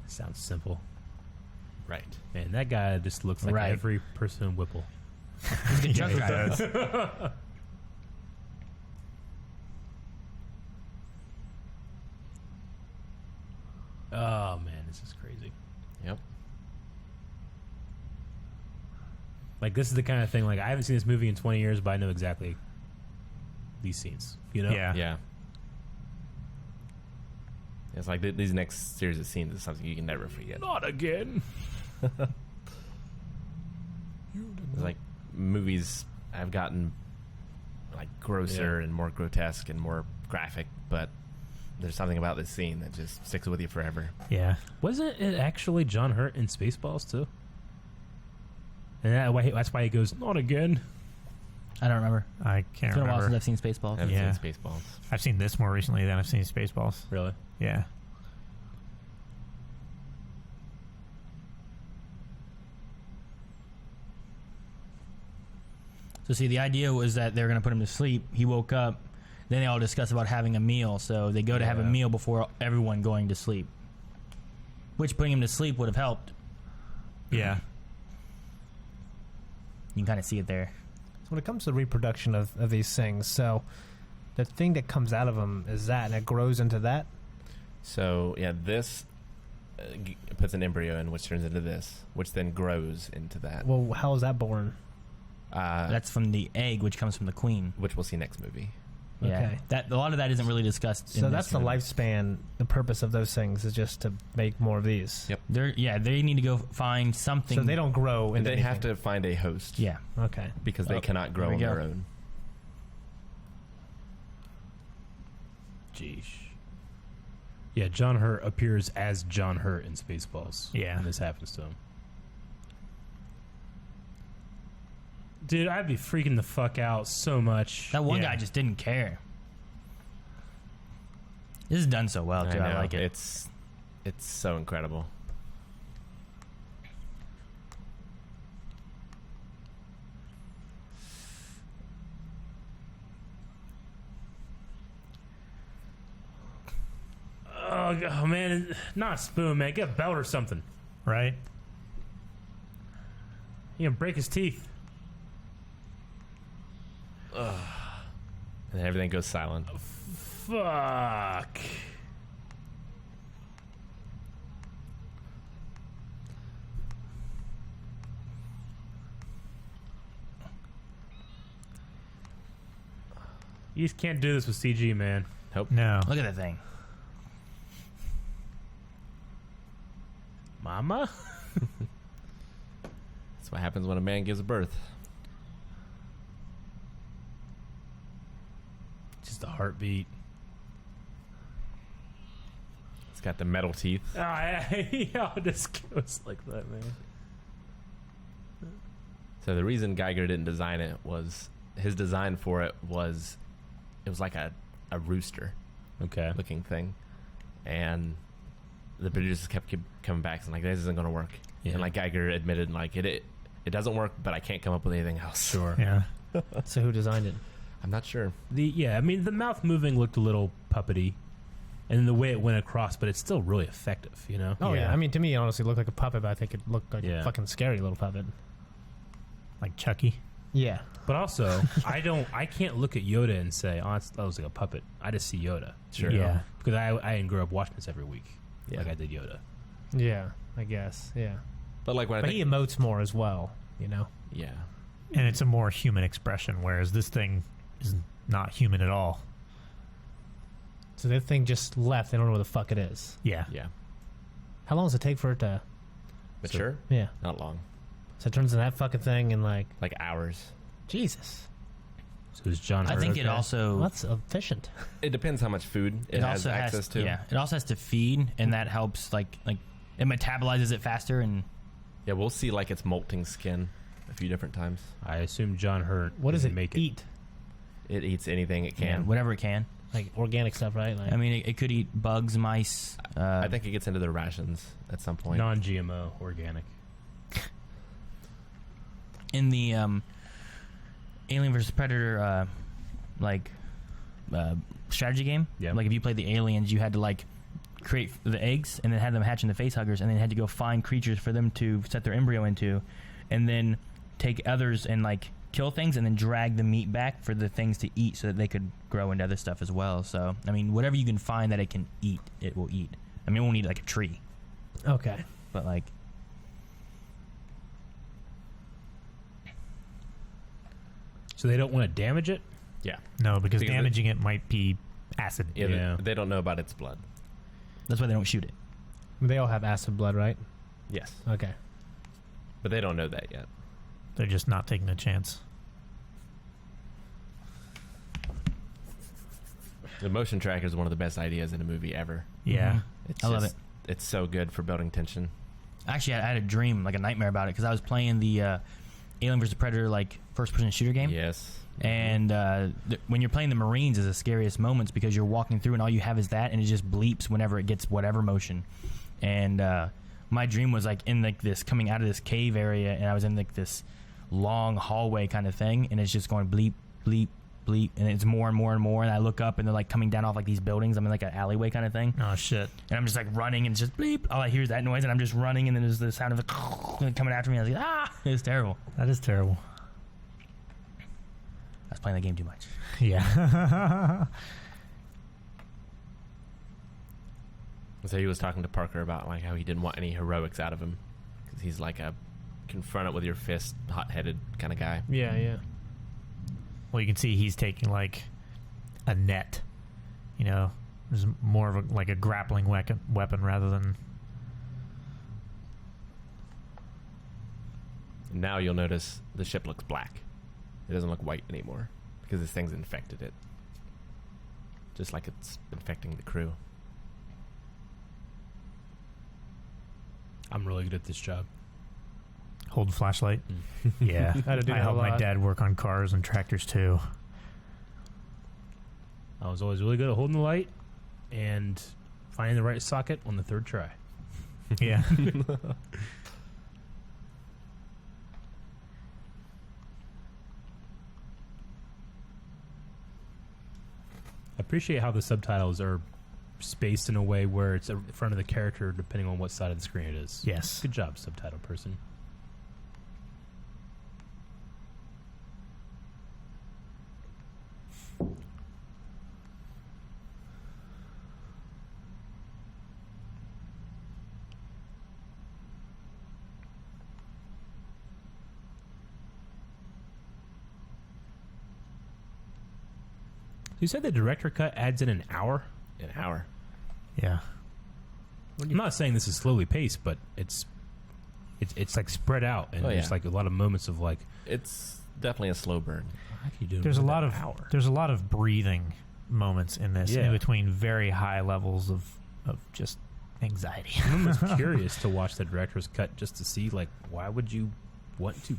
[SPEAKER 4] That sounds simple.
[SPEAKER 1] Right.
[SPEAKER 4] Man, that guy just looks like
[SPEAKER 3] Right.
[SPEAKER 4] every person in Whipple.
[SPEAKER 3] He's a good truck driver.
[SPEAKER 4] Oh, man, this is crazy.
[SPEAKER 1] Yep.
[SPEAKER 4] Like, this is the kind of thing, like, I haven't seen this movie in 20 years, but I know exactly these scenes, you know?
[SPEAKER 5] Yeah.
[SPEAKER 1] Yeah. It's like these next series of scenes is something you can never forget.
[SPEAKER 4] Not again.
[SPEAKER 1] It's like movies have gotten like grosser and more grotesque and more graphic, but there's something about this scene that just sticks with you forever.
[SPEAKER 5] Yeah.
[SPEAKER 4] Wasn't it actually John Hurt in Spaceballs, too? And that's why he goes, not again.
[SPEAKER 3] I don't remember.
[SPEAKER 5] I can't
[SPEAKER 3] It's been a while since
[SPEAKER 5] remember.
[SPEAKER 3] I've seen Spaceballs.
[SPEAKER 1] I haven't
[SPEAKER 5] Yeah.
[SPEAKER 1] seen Spaceballs.
[SPEAKER 5] I've seen this more recently than I've seen Spaceballs.
[SPEAKER 4] Really?
[SPEAKER 5] Yeah.
[SPEAKER 3] So see, the idea was that they were going to put him to sleep. He woke up. Then they all discuss about having a meal. So they go to have a meal before everyone going to sleep. Which putting him to sleep would have helped.
[SPEAKER 5] Yeah.
[SPEAKER 3] You can kind of see it there.
[SPEAKER 2] So when it comes to reproduction of these things, so the thing that comes out of them is that, and it grows into that.
[SPEAKER 1] So yeah, this puts an embryo in, which turns into this, which then grows into that.
[SPEAKER 2] Well, how is that born?
[SPEAKER 3] That's from the egg, which comes from the queen.
[SPEAKER 1] Which we'll see next movie.
[SPEAKER 3] Yeah,
[SPEAKER 2] Okay.
[SPEAKER 3] that a lot of that isn't really discussed.
[SPEAKER 2] So
[SPEAKER 3] in
[SPEAKER 2] that's
[SPEAKER 3] this
[SPEAKER 2] the
[SPEAKER 3] movie.
[SPEAKER 2] lifespan. The purpose of those things is just to make more of these.
[SPEAKER 1] Yep.
[SPEAKER 3] They need to go find something.
[SPEAKER 2] So they don't grow
[SPEAKER 1] And
[SPEAKER 2] into
[SPEAKER 1] they have
[SPEAKER 2] anything.
[SPEAKER 1] to find a host.
[SPEAKER 3] Yeah.
[SPEAKER 2] Okay.
[SPEAKER 1] Because they cannot grow
[SPEAKER 3] there
[SPEAKER 1] on
[SPEAKER 3] we go.
[SPEAKER 1] their own.
[SPEAKER 4] Jeez. Yeah, John Hurt appears as John Hurt in Spaceballs.
[SPEAKER 5] Yeah.
[SPEAKER 4] And this happens to him. Dude, I'd be freaking the fuck out so much.
[SPEAKER 3] That one
[SPEAKER 5] Yeah.
[SPEAKER 3] guy just didn't care. This is done so well too. I
[SPEAKER 1] know.
[SPEAKER 3] like it.
[SPEAKER 1] It's so incredible.
[SPEAKER 4] Oh, God, man. Not a spoon, man. Get a belt or something.
[SPEAKER 5] Right?
[SPEAKER 4] You can break his teeth.
[SPEAKER 1] And everything goes silent.
[SPEAKER 4] Fuck. You just can't do this with CG, man.
[SPEAKER 5] No.
[SPEAKER 3] Look at that thing.
[SPEAKER 4] Mama?
[SPEAKER 1] That's what happens when a man gives birth.
[SPEAKER 4] Just a heartbeat.
[SPEAKER 1] It's got the metal teeth.
[SPEAKER 4] Oh, yeah, it just goes like that, man.
[SPEAKER 1] So the reason Geiger didn't design it was his design for it was like a rooster
[SPEAKER 4] Okay.
[SPEAKER 1] looking thing, and the producers kept coming back and like, this isn't going to work.
[SPEAKER 4] Yeah.
[SPEAKER 1] And like Geiger admitted like it doesn't work, but I can't come up with anything else.
[SPEAKER 4] Sure.
[SPEAKER 5] Yeah.
[SPEAKER 2] So who designed it?
[SPEAKER 1] I'm not sure.
[SPEAKER 4] I mean, the mouth moving looked a little puppety, and the way it went across, but it's still really effective, you know?
[SPEAKER 2] Oh yeah.
[SPEAKER 5] Yeah.
[SPEAKER 2] I mean, to me, it honestly looked like a puppet, but I think it looked like
[SPEAKER 4] Yeah.
[SPEAKER 2] a fucking scary little puppet.
[SPEAKER 5] Like Chucky.
[SPEAKER 2] Yeah.
[SPEAKER 4] But also, I can't look at Yoda and say, oh, that looks like a puppet. I just see Yoda.
[SPEAKER 1] Sure.
[SPEAKER 4] You know?
[SPEAKER 5] Yeah.
[SPEAKER 4] Because I didn't grow up watching this every week
[SPEAKER 1] Yeah.
[SPEAKER 4] like I did Yoda.
[SPEAKER 2] Yeah. I guess. Yeah.
[SPEAKER 1] But like when
[SPEAKER 2] But
[SPEAKER 1] I
[SPEAKER 2] he
[SPEAKER 1] think,
[SPEAKER 2] emotes more as well. You know.
[SPEAKER 1] yeah,
[SPEAKER 5] And it's a more human expression, whereas this thing is not human at all.
[SPEAKER 2] So that thing just left. They don't know where the fuck it is.
[SPEAKER 5] Yeah.
[SPEAKER 1] yeah.
[SPEAKER 2] How long does it take for it to?
[SPEAKER 1] But sure,
[SPEAKER 2] Yeah.
[SPEAKER 1] not long.
[SPEAKER 2] So it turns into that fucking thing in like
[SPEAKER 1] Like hours.
[SPEAKER 2] Jesus.
[SPEAKER 4] So is John?
[SPEAKER 3] I think it also
[SPEAKER 2] That's efficient.
[SPEAKER 1] It depends how much food it has
[SPEAKER 3] also
[SPEAKER 1] access to.
[SPEAKER 3] Yeah, it also has to feed, and that helps. Like it metabolizes it faster, and
[SPEAKER 1] Yeah, we'll see like its molting skin a few different times.
[SPEAKER 4] I assume John Hurt.
[SPEAKER 2] What does it
[SPEAKER 4] make
[SPEAKER 2] eat?
[SPEAKER 1] It eats anything it can.
[SPEAKER 3] whatever it can.
[SPEAKER 2] Like organic stuff, right? Like,
[SPEAKER 3] I mean, it could eat bugs, mice.
[SPEAKER 1] I think it gets into their rations at some point.
[SPEAKER 4] Non-GMO, organic.
[SPEAKER 3] In the Alien vs Predator strategy game,
[SPEAKER 4] Yeah.
[SPEAKER 3] like if you played the aliens, you had to like create the eggs and then had them hatch into facehuggers, and then had to go find creatures for them to set their embryo into, and then take others and like kill things and then drag the meat back for the things to eat so that they could grow into other stuff as well. So I mean, whatever you can find that it can eat, it will eat. I mean, it won't eat like a tree,
[SPEAKER 2] okay.
[SPEAKER 3] but like
[SPEAKER 4] So they don't want to damage it.
[SPEAKER 1] Yeah.
[SPEAKER 5] No, because
[SPEAKER 1] Because
[SPEAKER 5] damaging it might be acid.
[SPEAKER 1] Yeah,
[SPEAKER 4] Yeah.
[SPEAKER 1] They don't know about its blood.
[SPEAKER 3] that's why they don't shoot it.
[SPEAKER 2] They all have acid blood, right?
[SPEAKER 1] Yes.
[SPEAKER 2] Okay.
[SPEAKER 1] But they don't know that yet.
[SPEAKER 5] They're just not taking a chance.
[SPEAKER 1] The motion tracker is one of the best ideas in a movie ever.
[SPEAKER 5] Yeah.
[SPEAKER 3] Mhm.
[SPEAKER 1] It's
[SPEAKER 3] I love
[SPEAKER 1] just- It's so good for building tension.
[SPEAKER 3] Actually, I had a dream, like a nightmare about it, because I was playing the Alien vs Predator like first-person shooter game.
[SPEAKER 1] Yes.
[SPEAKER 3] And when you're playing the Marines is the scariest moments, because you're walking through and all you have is that, and it just bleeps whenever it gets whatever motion. And my dream was like in like this, coming out of this cave area, and I was in like this long hallway kind of thing, and it's just going bleep, bleep, bleep, and it's more and more and more. And I look up, and they're like coming down off like these buildings. I'm in like an alleyway kind of thing,
[SPEAKER 5] Oh shit.
[SPEAKER 3] and I'm just like running, and it's just bleep. All I hear is that noise, and I'm just running, and then there's the sound of it coming after me. I was like, ah, it's terrible.
[SPEAKER 5] That is terrible.
[SPEAKER 3] I was playing the game too much.
[SPEAKER 5] Yeah.
[SPEAKER 1] So he was talking to Parker about like how he didn't want any heroics out of him because he's like a confront it with your fist, hot-headed kind of guy.
[SPEAKER 2] Yeah, yeah.
[SPEAKER 5] Well, you can see he's taking like a net. You know, there's more of like a grappling weapon rather than.
[SPEAKER 1] Now you'll notice the ship looks black. It doesn't look white anymore because this thing's infected it. Just like it's infecting the crew.
[SPEAKER 4] I'm really good at this job.
[SPEAKER 5] Hold flashlight. Yeah.
[SPEAKER 2] I had to do that a
[SPEAKER 5] helped my
[SPEAKER 2] lot.
[SPEAKER 5] dad work on cars and tractors too.
[SPEAKER 4] I was always really good at holding the light and finding the right socket on the third try.
[SPEAKER 5] Yeah.
[SPEAKER 4] I appreciate how the subtitles are spaced in a way where it's in front of the character depending on what side of the screen it is.
[SPEAKER 5] Yes.
[SPEAKER 4] Good job, subtitle person. You said the director cut adds in an hour?
[SPEAKER 1] An hour.
[SPEAKER 5] Yeah.
[SPEAKER 4] I'm not saying this is slowly paced, but it's like spread out, and
[SPEAKER 1] Oh,
[SPEAKER 4] there's
[SPEAKER 1] yeah.
[SPEAKER 4] like a lot of moments of like,
[SPEAKER 1] It's definitely a slow burn.
[SPEAKER 4] how can you do
[SPEAKER 5] There's a
[SPEAKER 4] with
[SPEAKER 5] lot
[SPEAKER 4] an
[SPEAKER 5] of
[SPEAKER 4] hour?
[SPEAKER 5] there's a lot of breathing moments in this,
[SPEAKER 4] Yeah.
[SPEAKER 5] in between very high levels of just anxiety.
[SPEAKER 4] I'm almost curious to watch the director's cut just to see like why would you want to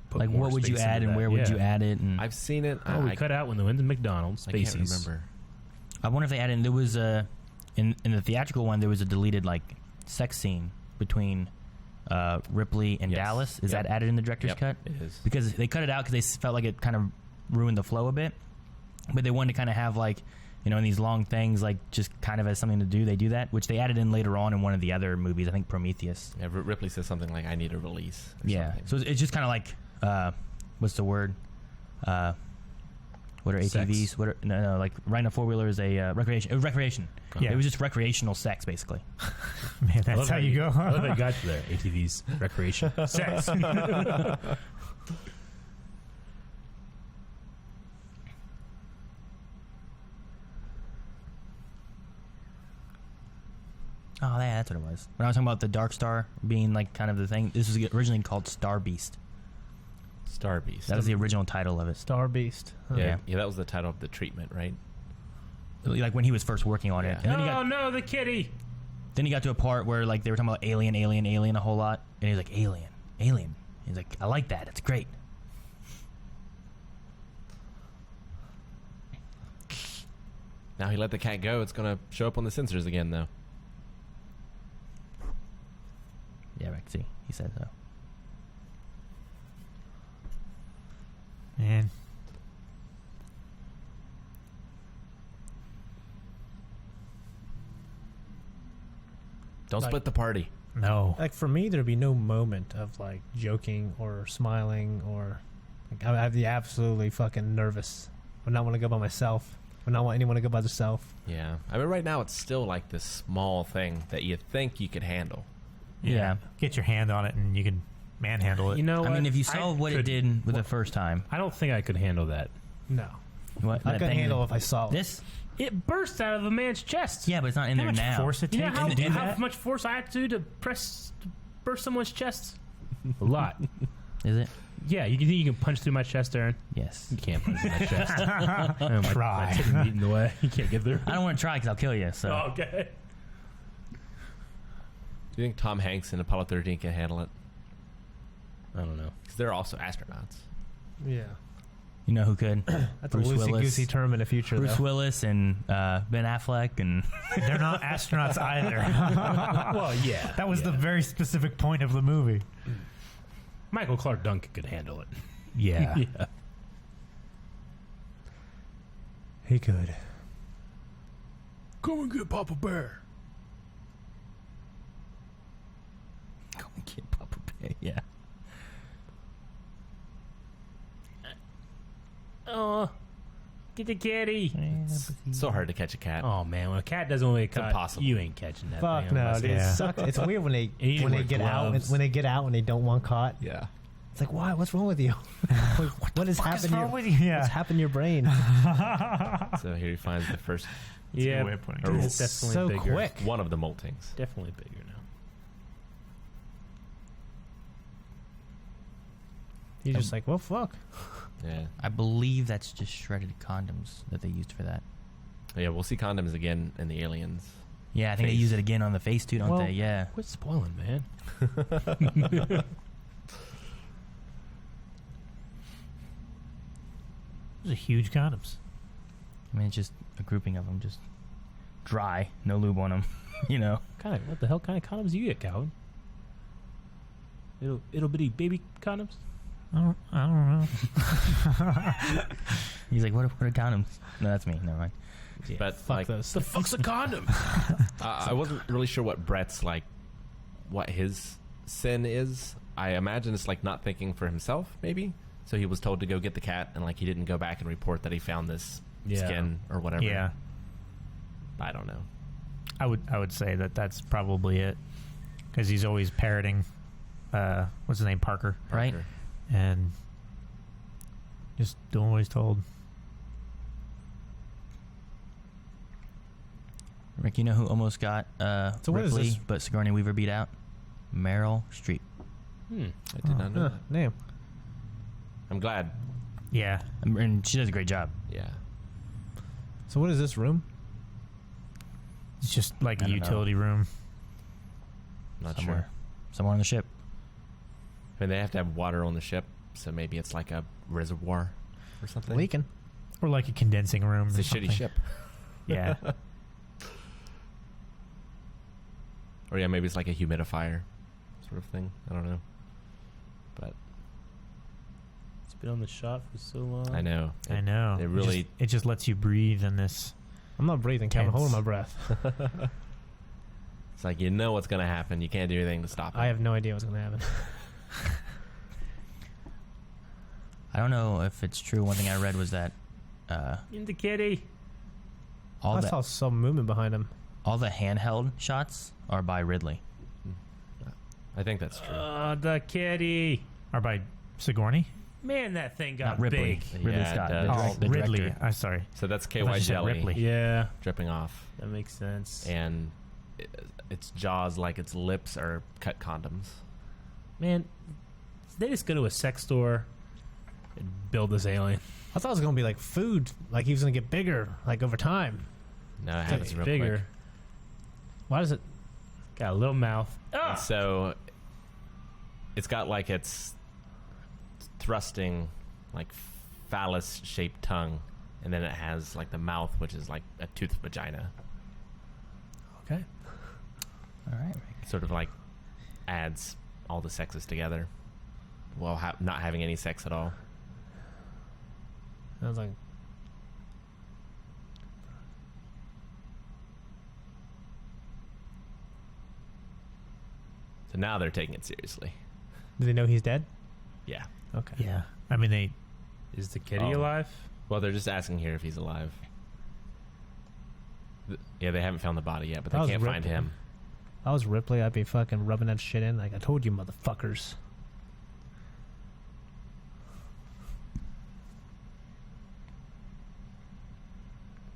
[SPEAKER 4] put
[SPEAKER 3] Like,
[SPEAKER 4] more
[SPEAKER 3] what would you
[SPEAKER 4] space
[SPEAKER 3] add,
[SPEAKER 4] into
[SPEAKER 3] and
[SPEAKER 4] that?
[SPEAKER 3] where would
[SPEAKER 4] Yeah.
[SPEAKER 3] you add it? And
[SPEAKER 1] I've seen it.
[SPEAKER 4] Oh, we
[SPEAKER 1] I
[SPEAKER 4] cut out when they went to McDonald's.
[SPEAKER 1] I can't
[SPEAKER 4] Spacey's.
[SPEAKER 1] remember.
[SPEAKER 3] I wonder if they added. There was a in the theatrical one. There was a deleted like sex scene between Ripley and
[SPEAKER 1] Yes.
[SPEAKER 3] Dallas. Is
[SPEAKER 1] Yep.
[SPEAKER 3] that added in the director's
[SPEAKER 1] Yep,
[SPEAKER 3] cut?
[SPEAKER 1] it is.
[SPEAKER 3] Because they cut it out because they felt like it kind of ruined the flow a bit. But they wanted to kind of have like, you know, in these long things, like just kind of as something to do. They do that, which they added in later on in one of the other movies. I think Prometheus.
[SPEAKER 1] Yeah, Ripley says something like, "I need a release." Or
[SPEAKER 3] Yeah.
[SPEAKER 1] something.
[SPEAKER 3] So it's just kind of like, what's the word? What are
[SPEAKER 4] Sex.
[SPEAKER 3] ATVs? What are no like riding a 4-wheeler is a recreation. Recreation.
[SPEAKER 5] Yeah.
[SPEAKER 3] It was just recreational sex, basically.
[SPEAKER 5] Man,
[SPEAKER 4] I
[SPEAKER 5] that's
[SPEAKER 4] love
[SPEAKER 5] how you go.
[SPEAKER 4] I love how you got to there. ATVs, recreation, sex.
[SPEAKER 3] Oh, yeah, that's what it was. When I was talking about the Dark Star being like kind of the thing, this was originally called Star Beast.
[SPEAKER 1] Star Beast.
[SPEAKER 3] That was the original title of it.
[SPEAKER 2] Star Beast. Huh.
[SPEAKER 1] Yeah, that was the title of the treatment, right?
[SPEAKER 3] Like when he was first working on it. And then he got,
[SPEAKER 4] no, the kitty!
[SPEAKER 3] then he got to a part where like they were talking about alien a whole lot, and he was like, alien. He's like, I like that. It's great.
[SPEAKER 1] Now he let the cat go. It's going to show up on the sensors again, though.
[SPEAKER 3] Yeah, right. See, he said so.
[SPEAKER 5] Man.
[SPEAKER 1] Don't
[SPEAKER 2] Like-
[SPEAKER 1] split the party.
[SPEAKER 5] No.
[SPEAKER 2] Like for me, there'd be no moment of like joking or smiling or like, I'd be absolutely fucking nervous. Would not want to go by myself. Would not want anyone to go by themselves.
[SPEAKER 1] Yeah. I mean, right now it's still like this small thing that you think you could handle.
[SPEAKER 3] Yeah.
[SPEAKER 5] Get your hand on it and you can manhandle it.
[SPEAKER 4] You know
[SPEAKER 3] I
[SPEAKER 4] what?
[SPEAKER 3] mean, if you saw what it
[SPEAKER 4] could-
[SPEAKER 3] did with the first time,
[SPEAKER 4] I don't think I could handle that.
[SPEAKER 2] No,
[SPEAKER 3] what
[SPEAKER 2] I
[SPEAKER 3] that
[SPEAKER 2] couldn't
[SPEAKER 3] thing-
[SPEAKER 2] handle if I saw it.
[SPEAKER 3] this.
[SPEAKER 4] It burst out of a man's chest.
[SPEAKER 3] Yeah, but it's not in
[SPEAKER 5] How
[SPEAKER 3] there
[SPEAKER 5] much
[SPEAKER 3] now.
[SPEAKER 5] force it
[SPEAKER 4] You know
[SPEAKER 5] takes
[SPEAKER 4] how,
[SPEAKER 5] to do
[SPEAKER 4] how
[SPEAKER 5] that?
[SPEAKER 4] much force I have to do to burst someone's chest? A lot.
[SPEAKER 3] Is it?
[SPEAKER 4] Yeah, you think you can punch through my chest, Aaron?
[SPEAKER 3] Yes.
[SPEAKER 4] You can't punch through my chest. Oh, my,
[SPEAKER 5] Try.
[SPEAKER 4] My titty's eating away. You can't get through.
[SPEAKER 3] I don't want to try because I'll kill you. So
[SPEAKER 4] Oh, okay.
[SPEAKER 1] Do you think Tom Hanks in Apollo 13 can handle it?
[SPEAKER 4] I don't know.
[SPEAKER 1] Because they're also astronauts.
[SPEAKER 2] Yeah,
[SPEAKER 3] you know who could?
[SPEAKER 2] that's
[SPEAKER 3] Bruce
[SPEAKER 2] a loosey
[SPEAKER 3] Willis.
[SPEAKER 2] goosey term in the future.
[SPEAKER 3] Bruce
[SPEAKER 2] though.
[SPEAKER 3] Willis and Ben Affleck and
[SPEAKER 5] They're not astronauts either.
[SPEAKER 4] Well, yeah.
[SPEAKER 5] That was the very specific point of the movie.
[SPEAKER 4] Michael Clark Duncan could handle it.
[SPEAKER 5] Yeah.
[SPEAKER 4] Yeah.
[SPEAKER 5] He could.
[SPEAKER 6] Come and get Papa Bear.
[SPEAKER 3] Go and get Papa Bear. Yeah.
[SPEAKER 4] Oh, get the kitty.
[SPEAKER 1] It's so hard to catch a cat.
[SPEAKER 4] Oh man, when a cat doesn't wake up,
[SPEAKER 1] impossible.
[SPEAKER 4] you ain't catching that.
[SPEAKER 2] Fuck
[SPEAKER 4] thing
[SPEAKER 2] no,
[SPEAKER 4] unless
[SPEAKER 2] dude.
[SPEAKER 4] it's-
[SPEAKER 2] It sucks. It's weird when they
[SPEAKER 4] You
[SPEAKER 2] when they
[SPEAKER 4] wear
[SPEAKER 2] get out
[SPEAKER 4] gloves.
[SPEAKER 2] when they get out and they don't want caught.
[SPEAKER 1] Yeah.
[SPEAKER 2] It's like, why? What's wrong with you? what has happened?
[SPEAKER 5] wrong with you? Yeah.
[SPEAKER 2] What's happened to your brain?
[SPEAKER 1] So here he finds the first,
[SPEAKER 4] Yeah,
[SPEAKER 5] way of putting
[SPEAKER 1] it.
[SPEAKER 4] it's definitely
[SPEAKER 2] so
[SPEAKER 4] bigger.
[SPEAKER 2] quick.
[SPEAKER 1] one of the moltings.
[SPEAKER 4] Definitely bigger now.
[SPEAKER 2] You're just like, well, fuck.
[SPEAKER 1] Yeah.
[SPEAKER 3] I believe that's just shredded condoms that they used for that.
[SPEAKER 1] Yeah, we'll see condoms again in the Aliens.
[SPEAKER 3] Yeah, I think they
[SPEAKER 1] Face.
[SPEAKER 3] use it again on the face too, don't
[SPEAKER 2] Well,
[SPEAKER 3] they? Yeah.
[SPEAKER 4] Quit spoiling, man.
[SPEAKER 5] Those are huge condoms.
[SPEAKER 3] I mean, it's just a grouping of them, just dry, no lube on them. You know.
[SPEAKER 4] What the hell kind of condoms do you get, Calvin? It'll bitty baby condoms.
[SPEAKER 5] I don't know.
[SPEAKER 3] He's like, what are condoms? No, that's me. Never mind.
[SPEAKER 1] But
[SPEAKER 2] Fuck
[SPEAKER 1] like,
[SPEAKER 2] those.
[SPEAKER 4] The fuck's a condom?
[SPEAKER 1] I wasn't really sure what Brett's like, what his sin is. I imagine it's like not thinking for himself, maybe. So he was told to go get the cat, and like he didn't go back and report that he found this skin or whatever.
[SPEAKER 5] Yeah.
[SPEAKER 1] I don't know.
[SPEAKER 5] I would say that that's probably it. Because he's always parroting, what's his name, Parker.
[SPEAKER 3] Right?
[SPEAKER 1] Parker.
[SPEAKER 5] And just doing what he's told.
[SPEAKER 3] Rick, you know who almost got
[SPEAKER 2] So what is
[SPEAKER 3] Ripley,
[SPEAKER 2] this?
[SPEAKER 3] but Sigourney Weaver beat out? Meryl Streep.
[SPEAKER 1] I did not know
[SPEAKER 2] Huh,
[SPEAKER 1] that.
[SPEAKER 2] damn.
[SPEAKER 1] I'm glad.
[SPEAKER 5] Yeah.
[SPEAKER 3] And she does a great job.
[SPEAKER 1] Yeah.
[SPEAKER 2] So what is this room?
[SPEAKER 5] It's just like
[SPEAKER 3] I
[SPEAKER 5] a
[SPEAKER 3] don't know.
[SPEAKER 5] utility room.
[SPEAKER 1] Not
[SPEAKER 3] Somewhere.
[SPEAKER 1] sure.
[SPEAKER 3] Somewhere on the ship.
[SPEAKER 1] I mean, they have to have water on the ship, so maybe it's like a reservoir or something.
[SPEAKER 2] Leaking.
[SPEAKER 5] Or like a condensing room.
[SPEAKER 1] It's
[SPEAKER 5] or
[SPEAKER 1] a shitty
[SPEAKER 5] something.
[SPEAKER 1] ship.
[SPEAKER 5] Yeah.
[SPEAKER 1] Or yeah, maybe it's like a humidifier sort of thing. I don't know. But
[SPEAKER 4] It's been on the shot for so long.
[SPEAKER 1] I know.
[SPEAKER 5] I know.
[SPEAKER 1] It really...
[SPEAKER 5] It just lets you breathe in this.
[SPEAKER 2] I'm not breathing, Kevin.
[SPEAKER 5] Tense.
[SPEAKER 2] Holding my breath.
[SPEAKER 1] It's like, you know what's going to happen. You can't do anything to stop it.
[SPEAKER 2] I have no idea what's going to happen.
[SPEAKER 3] I don't know if it's true. One thing I read was that
[SPEAKER 4] In the kitty.
[SPEAKER 3] all
[SPEAKER 2] I saw some movement behind him.
[SPEAKER 3] the handheld shots are by Ridley.
[SPEAKER 1] I think that's true.
[SPEAKER 4] The kitty.
[SPEAKER 5] Or by Sigourney?
[SPEAKER 4] Man, that thing got
[SPEAKER 3] Not Ripley.
[SPEAKER 4] big.
[SPEAKER 3] Ridley
[SPEAKER 1] Yeah, it
[SPEAKER 3] Scott.
[SPEAKER 1] does.
[SPEAKER 3] The,
[SPEAKER 5] Oh,
[SPEAKER 3] the
[SPEAKER 5] Ridley.
[SPEAKER 3] director.
[SPEAKER 5] I'm sorry.
[SPEAKER 1] So that's
[SPEAKER 5] I thought
[SPEAKER 1] KY
[SPEAKER 5] you said
[SPEAKER 1] jelly
[SPEAKER 5] Ripley.
[SPEAKER 4] Yeah,
[SPEAKER 1] dripping off.
[SPEAKER 4] that makes sense.
[SPEAKER 1] And its jaws, like its lips, are cut condoms.
[SPEAKER 4] Man, they just go to a sex store, build this alien.
[SPEAKER 2] I thought it was gonna be like food, like he was gonna get bigger, like over time.
[SPEAKER 1] No, it happens real
[SPEAKER 4] Bigger.
[SPEAKER 1] quick.
[SPEAKER 2] Why does it?
[SPEAKER 4] Got a little mouth.
[SPEAKER 1] And so it's got like its thrusting, like phallus-shaped tongue, and then it has like the mouth, which is like a toothed vagina.
[SPEAKER 2] Okay.
[SPEAKER 3] All right.
[SPEAKER 1] Sort of like adds all the sexes together while not having any sex at all.
[SPEAKER 2] I was like,
[SPEAKER 1] So now they're taking it seriously.
[SPEAKER 2] do they know he's dead?
[SPEAKER 1] Yeah.
[SPEAKER 2] Okay.
[SPEAKER 5] Yeah. I mean, they.
[SPEAKER 4] Is the kitty alive?
[SPEAKER 1] Well, they're just asking here if he's alive. Yeah, they haven't found the body yet, but
[SPEAKER 2] That
[SPEAKER 1] they
[SPEAKER 2] was
[SPEAKER 1] can't find
[SPEAKER 2] Ripley.
[SPEAKER 1] him.
[SPEAKER 2] If I was Ripley, I'd be fucking rubbing that shit in. Like, I told you, motherfuckers.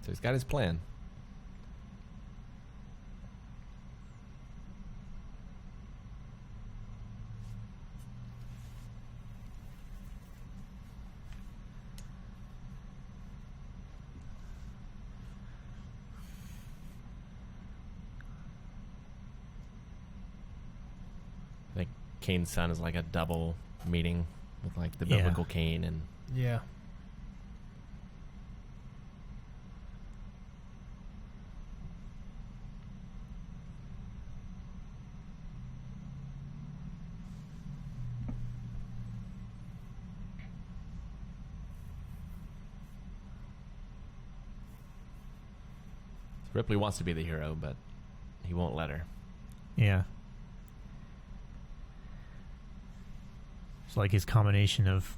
[SPEAKER 1] So he's got his plan. I think Cain's son is like a double meeting with like the
[SPEAKER 5] Yeah.
[SPEAKER 1] biblical Cain and
[SPEAKER 2] Yeah.
[SPEAKER 1] Ripley wants to be the hero, but he won't let her.
[SPEAKER 5] Yeah. It's like his combination of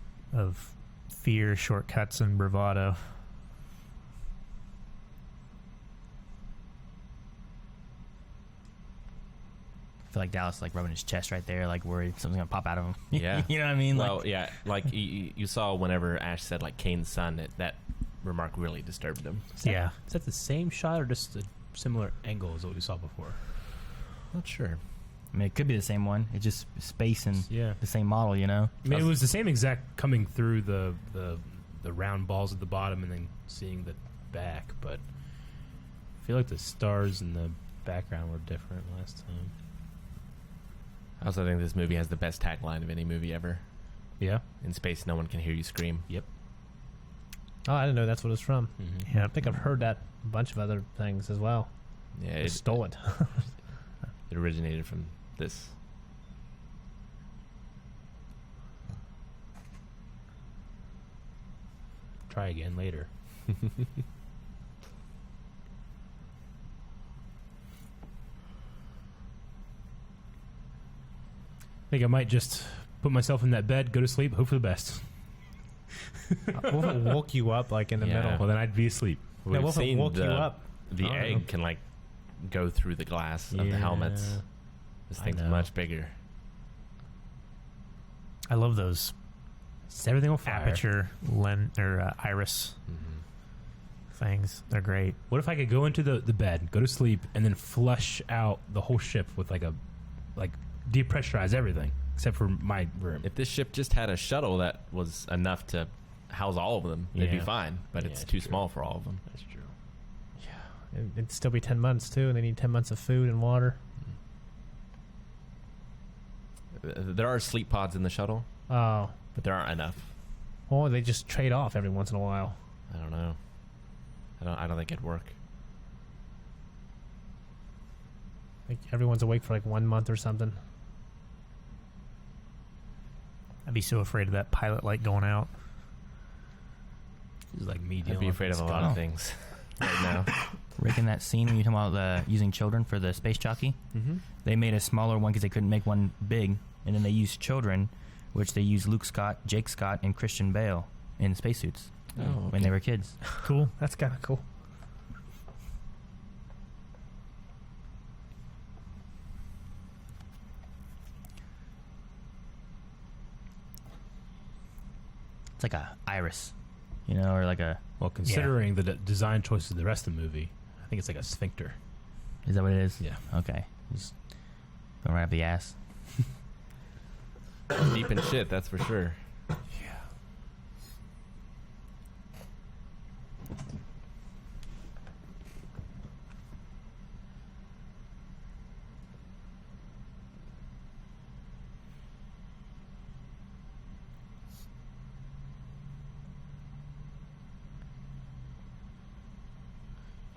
[SPEAKER 5] fear, shortcuts, and bravado.
[SPEAKER 3] I feel like Dallas like rubbing his chest right there, like worried something's gonna pop out of him.
[SPEAKER 1] Yeah.
[SPEAKER 3] You know what I mean?
[SPEAKER 1] Well,
[SPEAKER 3] Like,
[SPEAKER 1] yeah, like you saw whenever Ash said like Cain's son, that remark really disturbed him.
[SPEAKER 5] Yeah.
[SPEAKER 4] Is that the same shot or just a similar angle as what we saw before?
[SPEAKER 1] Not sure.
[SPEAKER 3] I mean, it could be the same one. It's just space and
[SPEAKER 4] Yeah.
[SPEAKER 3] the same model, you know?
[SPEAKER 4] I mean, it was the same exact coming through the round balls at the bottom and then seeing the back, but I feel like the stars in the background were different last time.
[SPEAKER 1] I also think this movie has the best tagline of any movie ever.
[SPEAKER 4] Yeah.
[SPEAKER 1] In space, no one can hear you scream.
[SPEAKER 4] Yep.
[SPEAKER 2] Oh, I didn't know that's what it's from.
[SPEAKER 4] Mm-hmm.
[SPEAKER 5] Yeah.
[SPEAKER 2] I think I've heard that a bunch of other things as well.
[SPEAKER 1] Yeah,
[SPEAKER 2] I stole it.
[SPEAKER 1] It originated from this.
[SPEAKER 4] Try again later. I think I might just put myself in that bed, go to sleep, hope for the best.
[SPEAKER 2] What if it woke you up like in the
[SPEAKER 1] Yeah.
[SPEAKER 2] middle?
[SPEAKER 4] Well, then I'd be asleep.
[SPEAKER 2] Yeah, what if it woke you up?
[SPEAKER 1] The
[SPEAKER 2] I don't
[SPEAKER 1] egg
[SPEAKER 2] know.
[SPEAKER 1] can like go through the glass of the helmets.
[SPEAKER 4] Yeah.
[SPEAKER 1] This
[SPEAKER 4] I
[SPEAKER 1] thing's
[SPEAKER 4] know.
[SPEAKER 1] much bigger.
[SPEAKER 5] I love those
[SPEAKER 4] Set everything on fire.
[SPEAKER 5] aperture iris things. They're great.
[SPEAKER 4] What if I could go into the bed, go to sleep, and then flush out the whole ship with like depressurize everything except for my room?
[SPEAKER 1] If this ship just had a shuttle that was enough to house all of them, they'd be
[SPEAKER 4] Yeah.
[SPEAKER 1] fine. But
[SPEAKER 4] Yeah,
[SPEAKER 1] it's
[SPEAKER 4] that's
[SPEAKER 1] too
[SPEAKER 4] true.
[SPEAKER 1] small for all of them.
[SPEAKER 4] That's true.
[SPEAKER 2] It'd still be 10 months too, and they need 10 months of food and water.
[SPEAKER 1] There are sleep pods in the shuttle,
[SPEAKER 2] Oh.
[SPEAKER 1] but there aren't enough.
[SPEAKER 2] Or they just trade off every once in a while.
[SPEAKER 1] I don't know. I don't think it'd work.
[SPEAKER 2] Like everyone's awake for like 1 month or something.
[SPEAKER 5] I'd be so afraid of that pilot light going out.
[SPEAKER 4] It's like me
[SPEAKER 1] I'd
[SPEAKER 4] dealing
[SPEAKER 1] be
[SPEAKER 4] with
[SPEAKER 1] afraid of
[SPEAKER 4] this
[SPEAKER 1] a lot
[SPEAKER 4] guy.
[SPEAKER 1] of things right now.
[SPEAKER 3] Rick, in that scene when you're talking about using children for the space jockey, they made a smaller one because they couldn't make one big, and then they used children, which they used Luke Scott, Jake Scott, and Christian Bale in spacesuits when they were kids.
[SPEAKER 2] Cool. That's kind of cool.
[SPEAKER 3] It's like a iris, you know, or like a.
[SPEAKER 4] Well, considering the design choices of the rest of the movie, I think it's like a sphincter.
[SPEAKER 3] Is that what it is?
[SPEAKER 4] Yeah.
[SPEAKER 3] Okay. Just going right up the ass.
[SPEAKER 1] Deep in shit, that's for sure.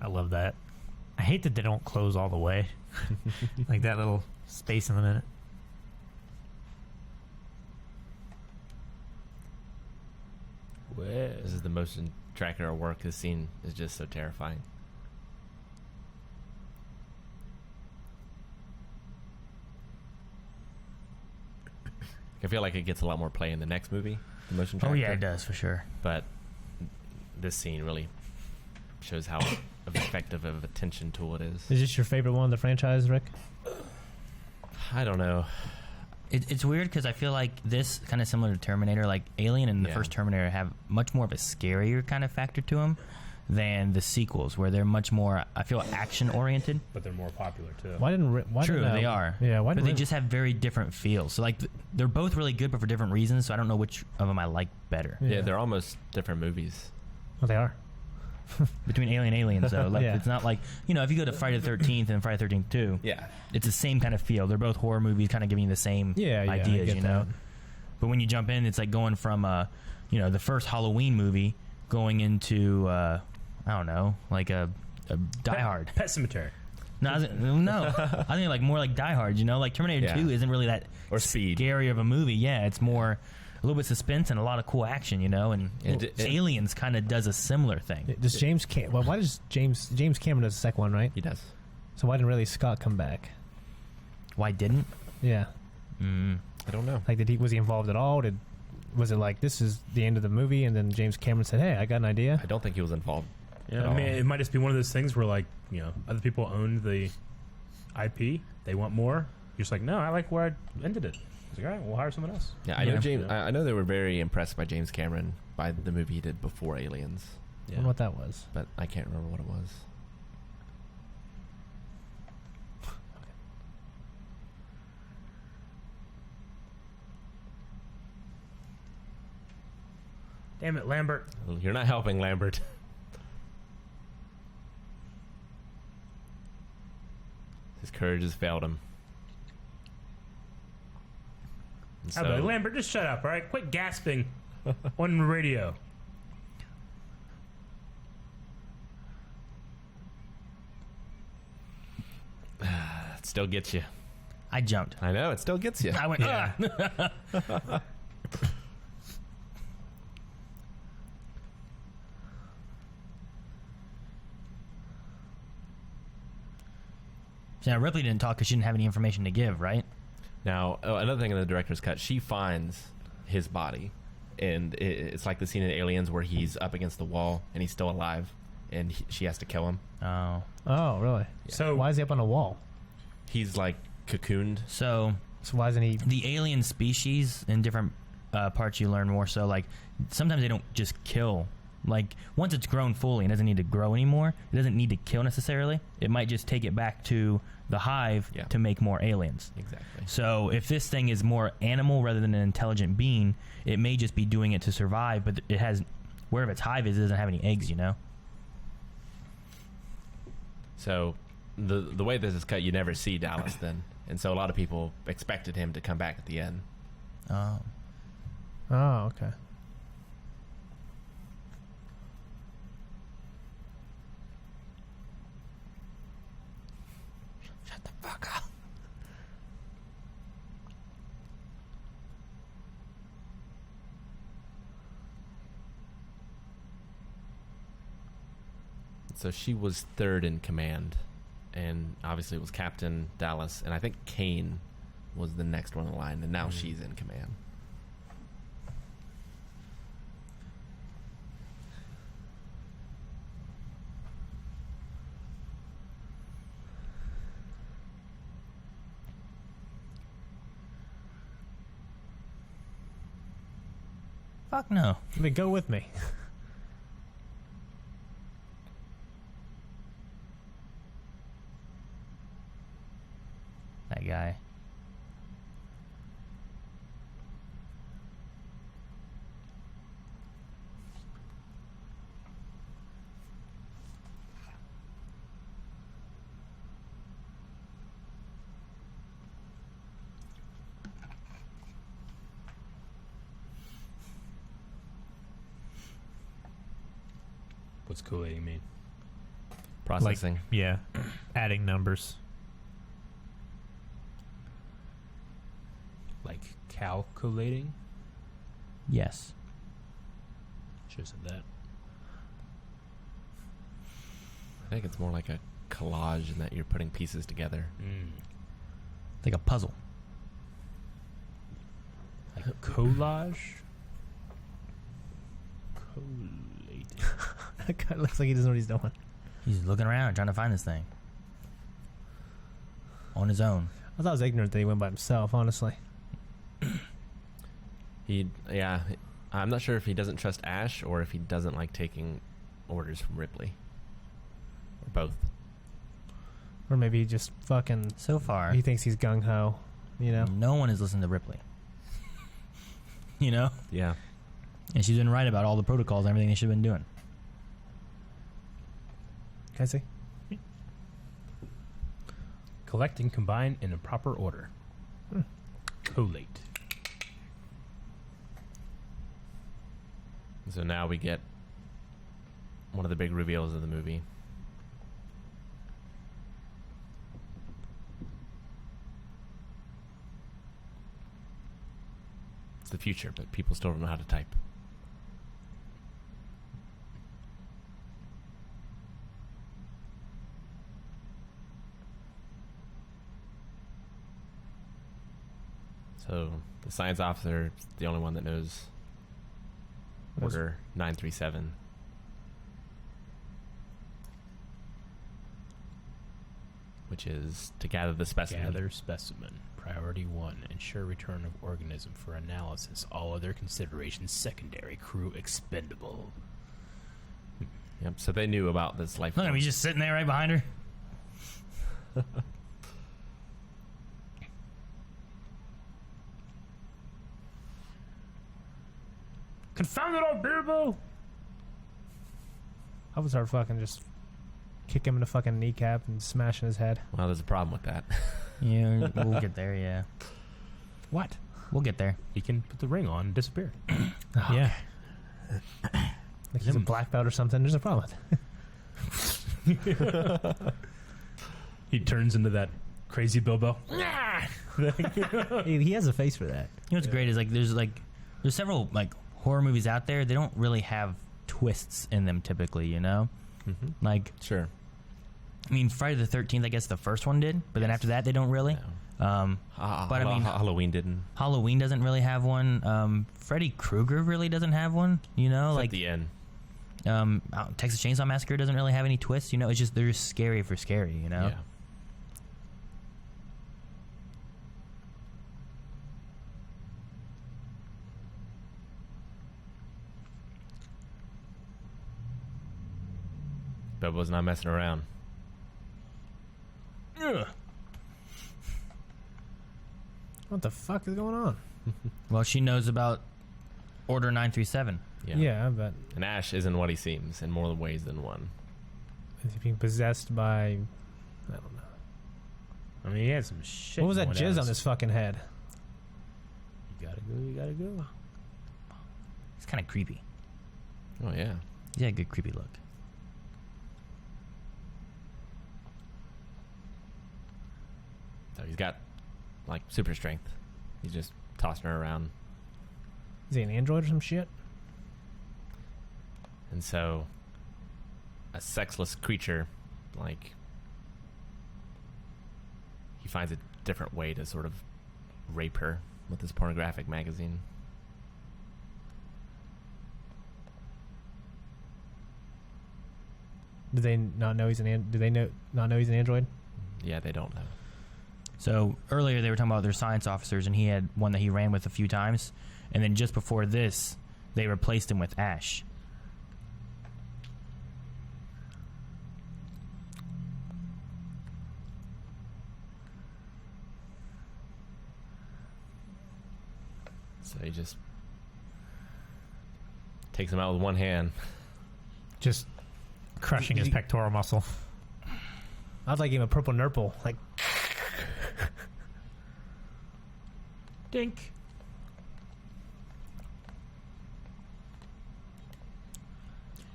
[SPEAKER 5] I love that. I hate that they don't close all the way. Like that little space in the minute.
[SPEAKER 1] This is the motion tracker at work. This scene is just so terrifying. I feel like it gets a lot more play in the next movie, the motion tracker.
[SPEAKER 3] Oh yeah, it does for sure.
[SPEAKER 1] But this scene really shows how effective of a tension tool it is.
[SPEAKER 2] Is this your favorite one of the franchise, Rick?
[SPEAKER 1] I don't know.
[SPEAKER 3] It's weird because I feel like this kind of similar to Terminator, like Alien and the first Terminator have much more of a scarier kind of factor to them than the sequels, where they're much more, I feel, action oriented.
[SPEAKER 4] But they're more popular too.
[SPEAKER 3] True, they are.
[SPEAKER 2] Yeah,
[SPEAKER 3] but they just have very different feels. So like they're both really good, but for different reasons. So I don't know which of them I like better.
[SPEAKER 1] Yeah, they're almost different movies.
[SPEAKER 2] Well, they are.
[SPEAKER 3] Between Alien and Aliens, though, like it's not like, you know, if you go to Friday the 13th and Friday the 13th 2, it's the same kind of feel. They're both horror movies, kind of giving you the same ideas, you know. But when you jump in, it's like going from you know, the first Halloween movie going into I don't know, like a Die Hard.
[SPEAKER 4] Pet Sematary.
[SPEAKER 3] No, I think like more like Die Hard. You know, like Terminator 2 isn't really that
[SPEAKER 1] or Speed
[SPEAKER 3] scary of a movie. Yeah, it's more a little bit suspense and a lot of cool action, you know, and Aliens kind of does a similar thing.
[SPEAKER 2] Does why does James Cameron does the second one, right?
[SPEAKER 1] He does.
[SPEAKER 2] So why didn't Ridley Scott come back?
[SPEAKER 3] Why didn't?
[SPEAKER 2] Yeah.
[SPEAKER 1] I don't know.
[SPEAKER 2] Like, was he involved at all? Was it like, this is the end of the movie, and then James Cameron said, hey, I got an idea?
[SPEAKER 1] I don't think he was involved.
[SPEAKER 4] Yeah, I mean, it might just be one of those things where, like, you know, other people own the IP, they want more. You're just like, no, I like where I ended it. It's like, all right, we'll hire someone else.
[SPEAKER 1] Yeah, I know James. I know they were very impressed by James Cameron by the movie he did before Aliens.
[SPEAKER 2] I wonder what that was.
[SPEAKER 1] But I can't remember what it was.
[SPEAKER 4] Damn it, Lambert.
[SPEAKER 1] You're not helping, Lambert. His courage has failed him.
[SPEAKER 4] So, Lambert, just shut up, all right? Quit gasping on the radio.
[SPEAKER 1] It still gets you.
[SPEAKER 3] I jumped.
[SPEAKER 1] I know, it still gets you.
[SPEAKER 3] I went, Now, Ripley didn't talk because she didn't have any information to give, right?
[SPEAKER 1] Now, another thing in the director's cut, she finds his body, and it's like the scene in Aliens where he's up against the wall and he's still alive, and she has to kill him.
[SPEAKER 2] Oh, really?
[SPEAKER 1] Yeah.
[SPEAKER 2] So why is he up on a wall?
[SPEAKER 1] He's like cocooned.
[SPEAKER 3] So
[SPEAKER 2] why isn't he?
[SPEAKER 3] The alien species in different parts you learn more. So like sometimes they don't just kill. Like once it's grown fully and doesn't need to grow anymore, it doesn't need to kill necessarily. It might just take it back to the hive to make more aliens.
[SPEAKER 1] Exactly.
[SPEAKER 3] So if this thing is more animal rather than an intelligent being, it may just be doing it to survive, but it has, wherever its hive is, it doesn't have any eggs, you know?
[SPEAKER 1] So the way this is cut, you never see Dallas then. And so a lot of people expected him to come back at the end.
[SPEAKER 2] Oh, okay.
[SPEAKER 1] Shut the fuck up. So she was third in command, and obviously it was Captain Dallas, and I think Kane was the next one in line, and now she's in command.
[SPEAKER 3] Fuck no.
[SPEAKER 2] I mean, go with me.
[SPEAKER 3] That guy.
[SPEAKER 4] What's Kool-Aid mean?
[SPEAKER 1] Processing.
[SPEAKER 5] Like, yeah, adding numbers.
[SPEAKER 4] Like calculating?
[SPEAKER 3] Yes.
[SPEAKER 4] Should have said that.
[SPEAKER 1] I think it's more like a collage in that you're putting pieces together.
[SPEAKER 3] Like a puzzle.
[SPEAKER 4] Like a collage? Collating.
[SPEAKER 2] That guy looks like he doesn't know what he's doing.
[SPEAKER 3] He's looking around trying to find this thing. On his own.
[SPEAKER 2] I thought it was ignorant that he went by himself, honestly.
[SPEAKER 1] I'm not sure if he doesn't trust Ash or if he doesn't like taking orders from Ripley. Or both.
[SPEAKER 2] Or maybe he just fucking...
[SPEAKER 3] So far,
[SPEAKER 2] He thinks he's gung-ho, you know?
[SPEAKER 3] no one has listened to Ripley. You know?
[SPEAKER 1] Yeah.
[SPEAKER 3] And she's been right about all the protocols and everything they should have been doing.
[SPEAKER 2] Can I see?
[SPEAKER 4] Collect and combine in a proper order. Collate.
[SPEAKER 1] So now we get one of the big reveals of the movie. It's the future, but people still don't know how to type. So the science officer is the only one that knows Order 937. Which is to gather the specimen.
[SPEAKER 4] Gather specimen. Priority 1. Ensure return of organism for analysis. All other considerations secondary. Crew expendable.
[SPEAKER 1] Yep. So they knew about this life.
[SPEAKER 3] Look at him, he's just sitting there right behind her.
[SPEAKER 4] Confound it all, Bilbo!
[SPEAKER 2] I would start fucking just kick him in the fucking kneecap and smashing his head.
[SPEAKER 1] Well, there's a problem with that.
[SPEAKER 3] Yeah, we'll get there, yeah.
[SPEAKER 2] What?
[SPEAKER 3] We'll get there.
[SPEAKER 4] He can put the ring on and disappear.
[SPEAKER 5] Yeah.
[SPEAKER 2] Like he's a black belt or something. There's a problem with it.
[SPEAKER 4] He turns into that crazy Bilbo.
[SPEAKER 2] He has a face for that.
[SPEAKER 3] You know what's great is there's several like horror movies out there. They don't really have twists in them typically, you know?
[SPEAKER 1] Mm-hmm.
[SPEAKER 3] Like,
[SPEAKER 1] Sure.
[SPEAKER 3] I mean, Friday the 13th, I guess the first one did, but then after that, they don't really.
[SPEAKER 1] No.
[SPEAKER 3] But I mean,
[SPEAKER 1] Halloween didn't.
[SPEAKER 3] Halloween doesn't really have one. Freddy Krueger really doesn't have one. You know,
[SPEAKER 1] It's
[SPEAKER 3] like
[SPEAKER 1] at the end.
[SPEAKER 3] Texas Chainsaw Massacre doesn't really have any twists. You know, it's just they're just scary for scary. You know.
[SPEAKER 1] Yeah. Bilbo's not messing around.
[SPEAKER 2] What the fuck is going on?
[SPEAKER 3] Well, she knows about Order 937.
[SPEAKER 2] Yeah, I bet.
[SPEAKER 1] And Ash isn't what he seems in more ways than one.
[SPEAKER 2] Is he being possessed by... I don't know.
[SPEAKER 4] I mean, he had some shit.
[SPEAKER 2] What was that
[SPEAKER 4] going
[SPEAKER 2] jizz
[SPEAKER 4] down
[SPEAKER 2] on his fucking head?
[SPEAKER 4] You gotta go, you gotta go.
[SPEAKER 3] It's kind of creepy.
[SPEAKER 1] Oh, yeah.
[SPEAKER 3] He's got a good creepy look.
[SPEAKER 1] So he's got, like, super strength. He's just tossing her around.
[SPEAKER 2] Is he an android or some shit?
[SPEAKER 1] And so, a sexless creature, like, he finds a different way to sort of rape her with this pornographic magazine.
[SPEAKER 2] Do they not know he's an? Do they not know he's an android?
[SPEAKER 1] Yeah, they don't know.
[SPEAKER 3] So earlier they were talking about their science officers, and he had one that he ran with a few times, and then just before this, they replaced him with Ash.
[SPEAKER 1] So he just takes him out with one hand.
[SPEAKER 5] Just crushing his pectoral muscle.
[SPEAKER 2] I'd like him a purple nurple. Like,
[SPEAKER 4] Dink.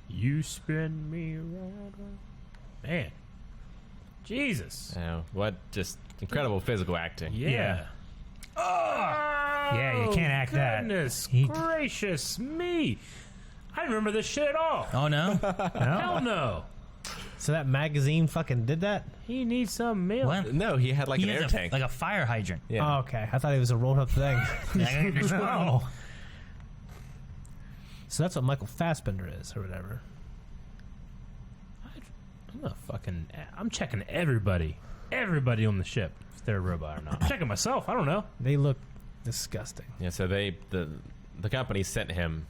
[SPEAKER 4] You spin me right. Man. Jesus.
[SPEAKER 1] What just incredible physical acting.
[SPEAKER 4] Yeah.
[SPEAKER 5] Yeah, you can't act that.
[SPEAKER 4] Goodness gracious me. I don't remember this shit at all.
[SPEAKER 3] Oh no!
[SPEAKER 4] Hell no.
[SPEAKER 2] So that magazine fucking did that?
[SPEAKER 4] He needs some milk.
[SPEAKER 3] What?
[SPEAKER 1] No, he had like
[SPEAKER 3] He
[SPEAKER 1] an
[SPEAKER 3] has
[SPEAKER 1] air
[SPEAKER 3] a,
[SPEAKER 1] tank.
[SPEAKER 3] like a fire hydrant.
[SPEAKER 1] Yeah.
[SPEAKER 2] Oh, okay. I thought it was a rolled up thing.
[SPEAKER 5] No.
[SPEAKER 2] So that's what Michael Fassbender is, or whatever.
[SPEAKER 4] I'm checking everybody on the ship if they're a robot or not. I'm checking myself. I don't know.
[SPEAKER 2] They look disgusting.
[SPEAKER 1] Yeah, so the company sent him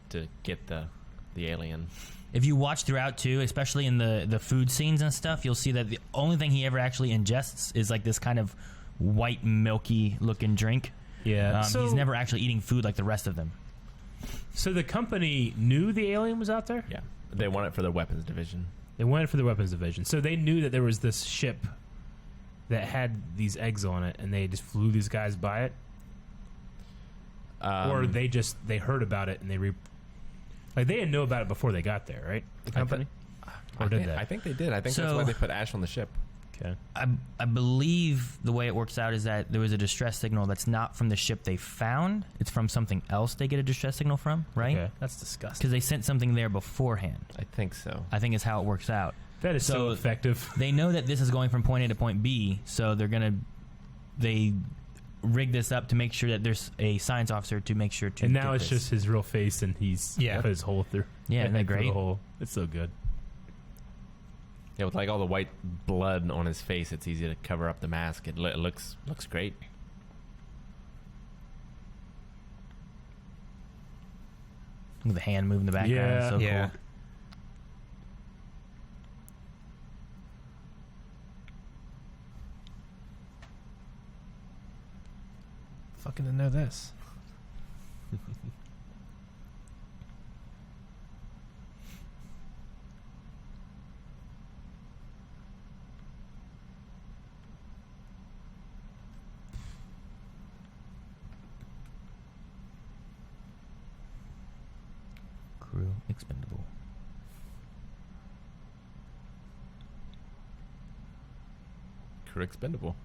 [SPEAKER 1] to get the alien.
[SPEAKER 3] If you watch throughout too, especially in the food scenes and stuff, you'll see that the only thing he ever actually ingests is like this kind of white milky looking drink.
[SPEAKER 4] Yeah.
[SPEAKER 3] He's never actually eating food like the rest of them.
[SPEAKER 4] So the company knew the alien was out there?
[SPEAKER 1] Yeah, they want it for their weapons division.
[SPEAKER 4] They went for the weapons division. So they knew that there was this ship that had these eggs on it, and they just flew these guys by it? Or they heard about it, and they didn't know about it before they got there, right? The company? Or did they?
[SPEAKER 1] I think they did. I think that's
[SPEAKER 3] So-
[SPEAKER 1] why they put Ash on the ship.
[SPEAKER 4] Okay.
[SPEAKER 3] I believe the way it works out is that there was a distress signal that's not from the ship they found. It's from something else they get a distress signal from, right?
[SPEAKER 4] Okay.
[SPEAKER 2] That's disgusting.
[SPEAKER 3] Because they sent something there beforehand.
[SPEAKER 1] I think so.
[SPEAKER 3] I think is how it works out.
[SPEAKER 4] That is so effective.
[SPEAKER 3] They know that this is going from point A to point B, so they rig this up to make sure that there's a science officer to make sure to.
[SPEAKER 4] And now
[SPEAKER 3] get
[SPEAKER 4] it's
[SPEAKER 3] this.
[SPEAKER 4] just his real face, and he's put his hole through.
[SPEAKER 3] Yeah, isn't that
[SPEAKER 4] through the
[SPEAKER 3] great?
[SPEAKER 4] hole. It's so good.
[SPEAKER 1] Yeah, with like all the white blood on his face, it's easy to cover up the mask. It looks great.
[SPEAKER 3] Look at the hand moving in the background.
[SPEAKER 4] Yeah.
[SPEAKER 3] It's so
[SPEAKER 5] Yeah.
[SPEAKER 3] cool.
[SPEAKER 2] Fucking didn't know this.
[SPEAKER 3] Crew expendable.
[SPEAKER 1] Crew expendable.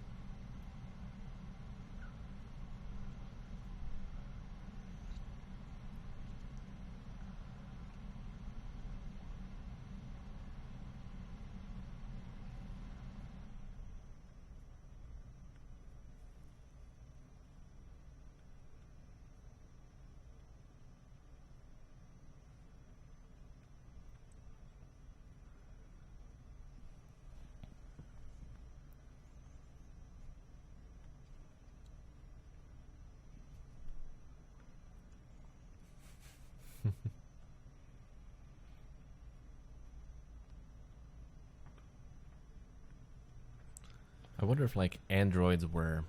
[SPEAKER 1] I wonder if like androids were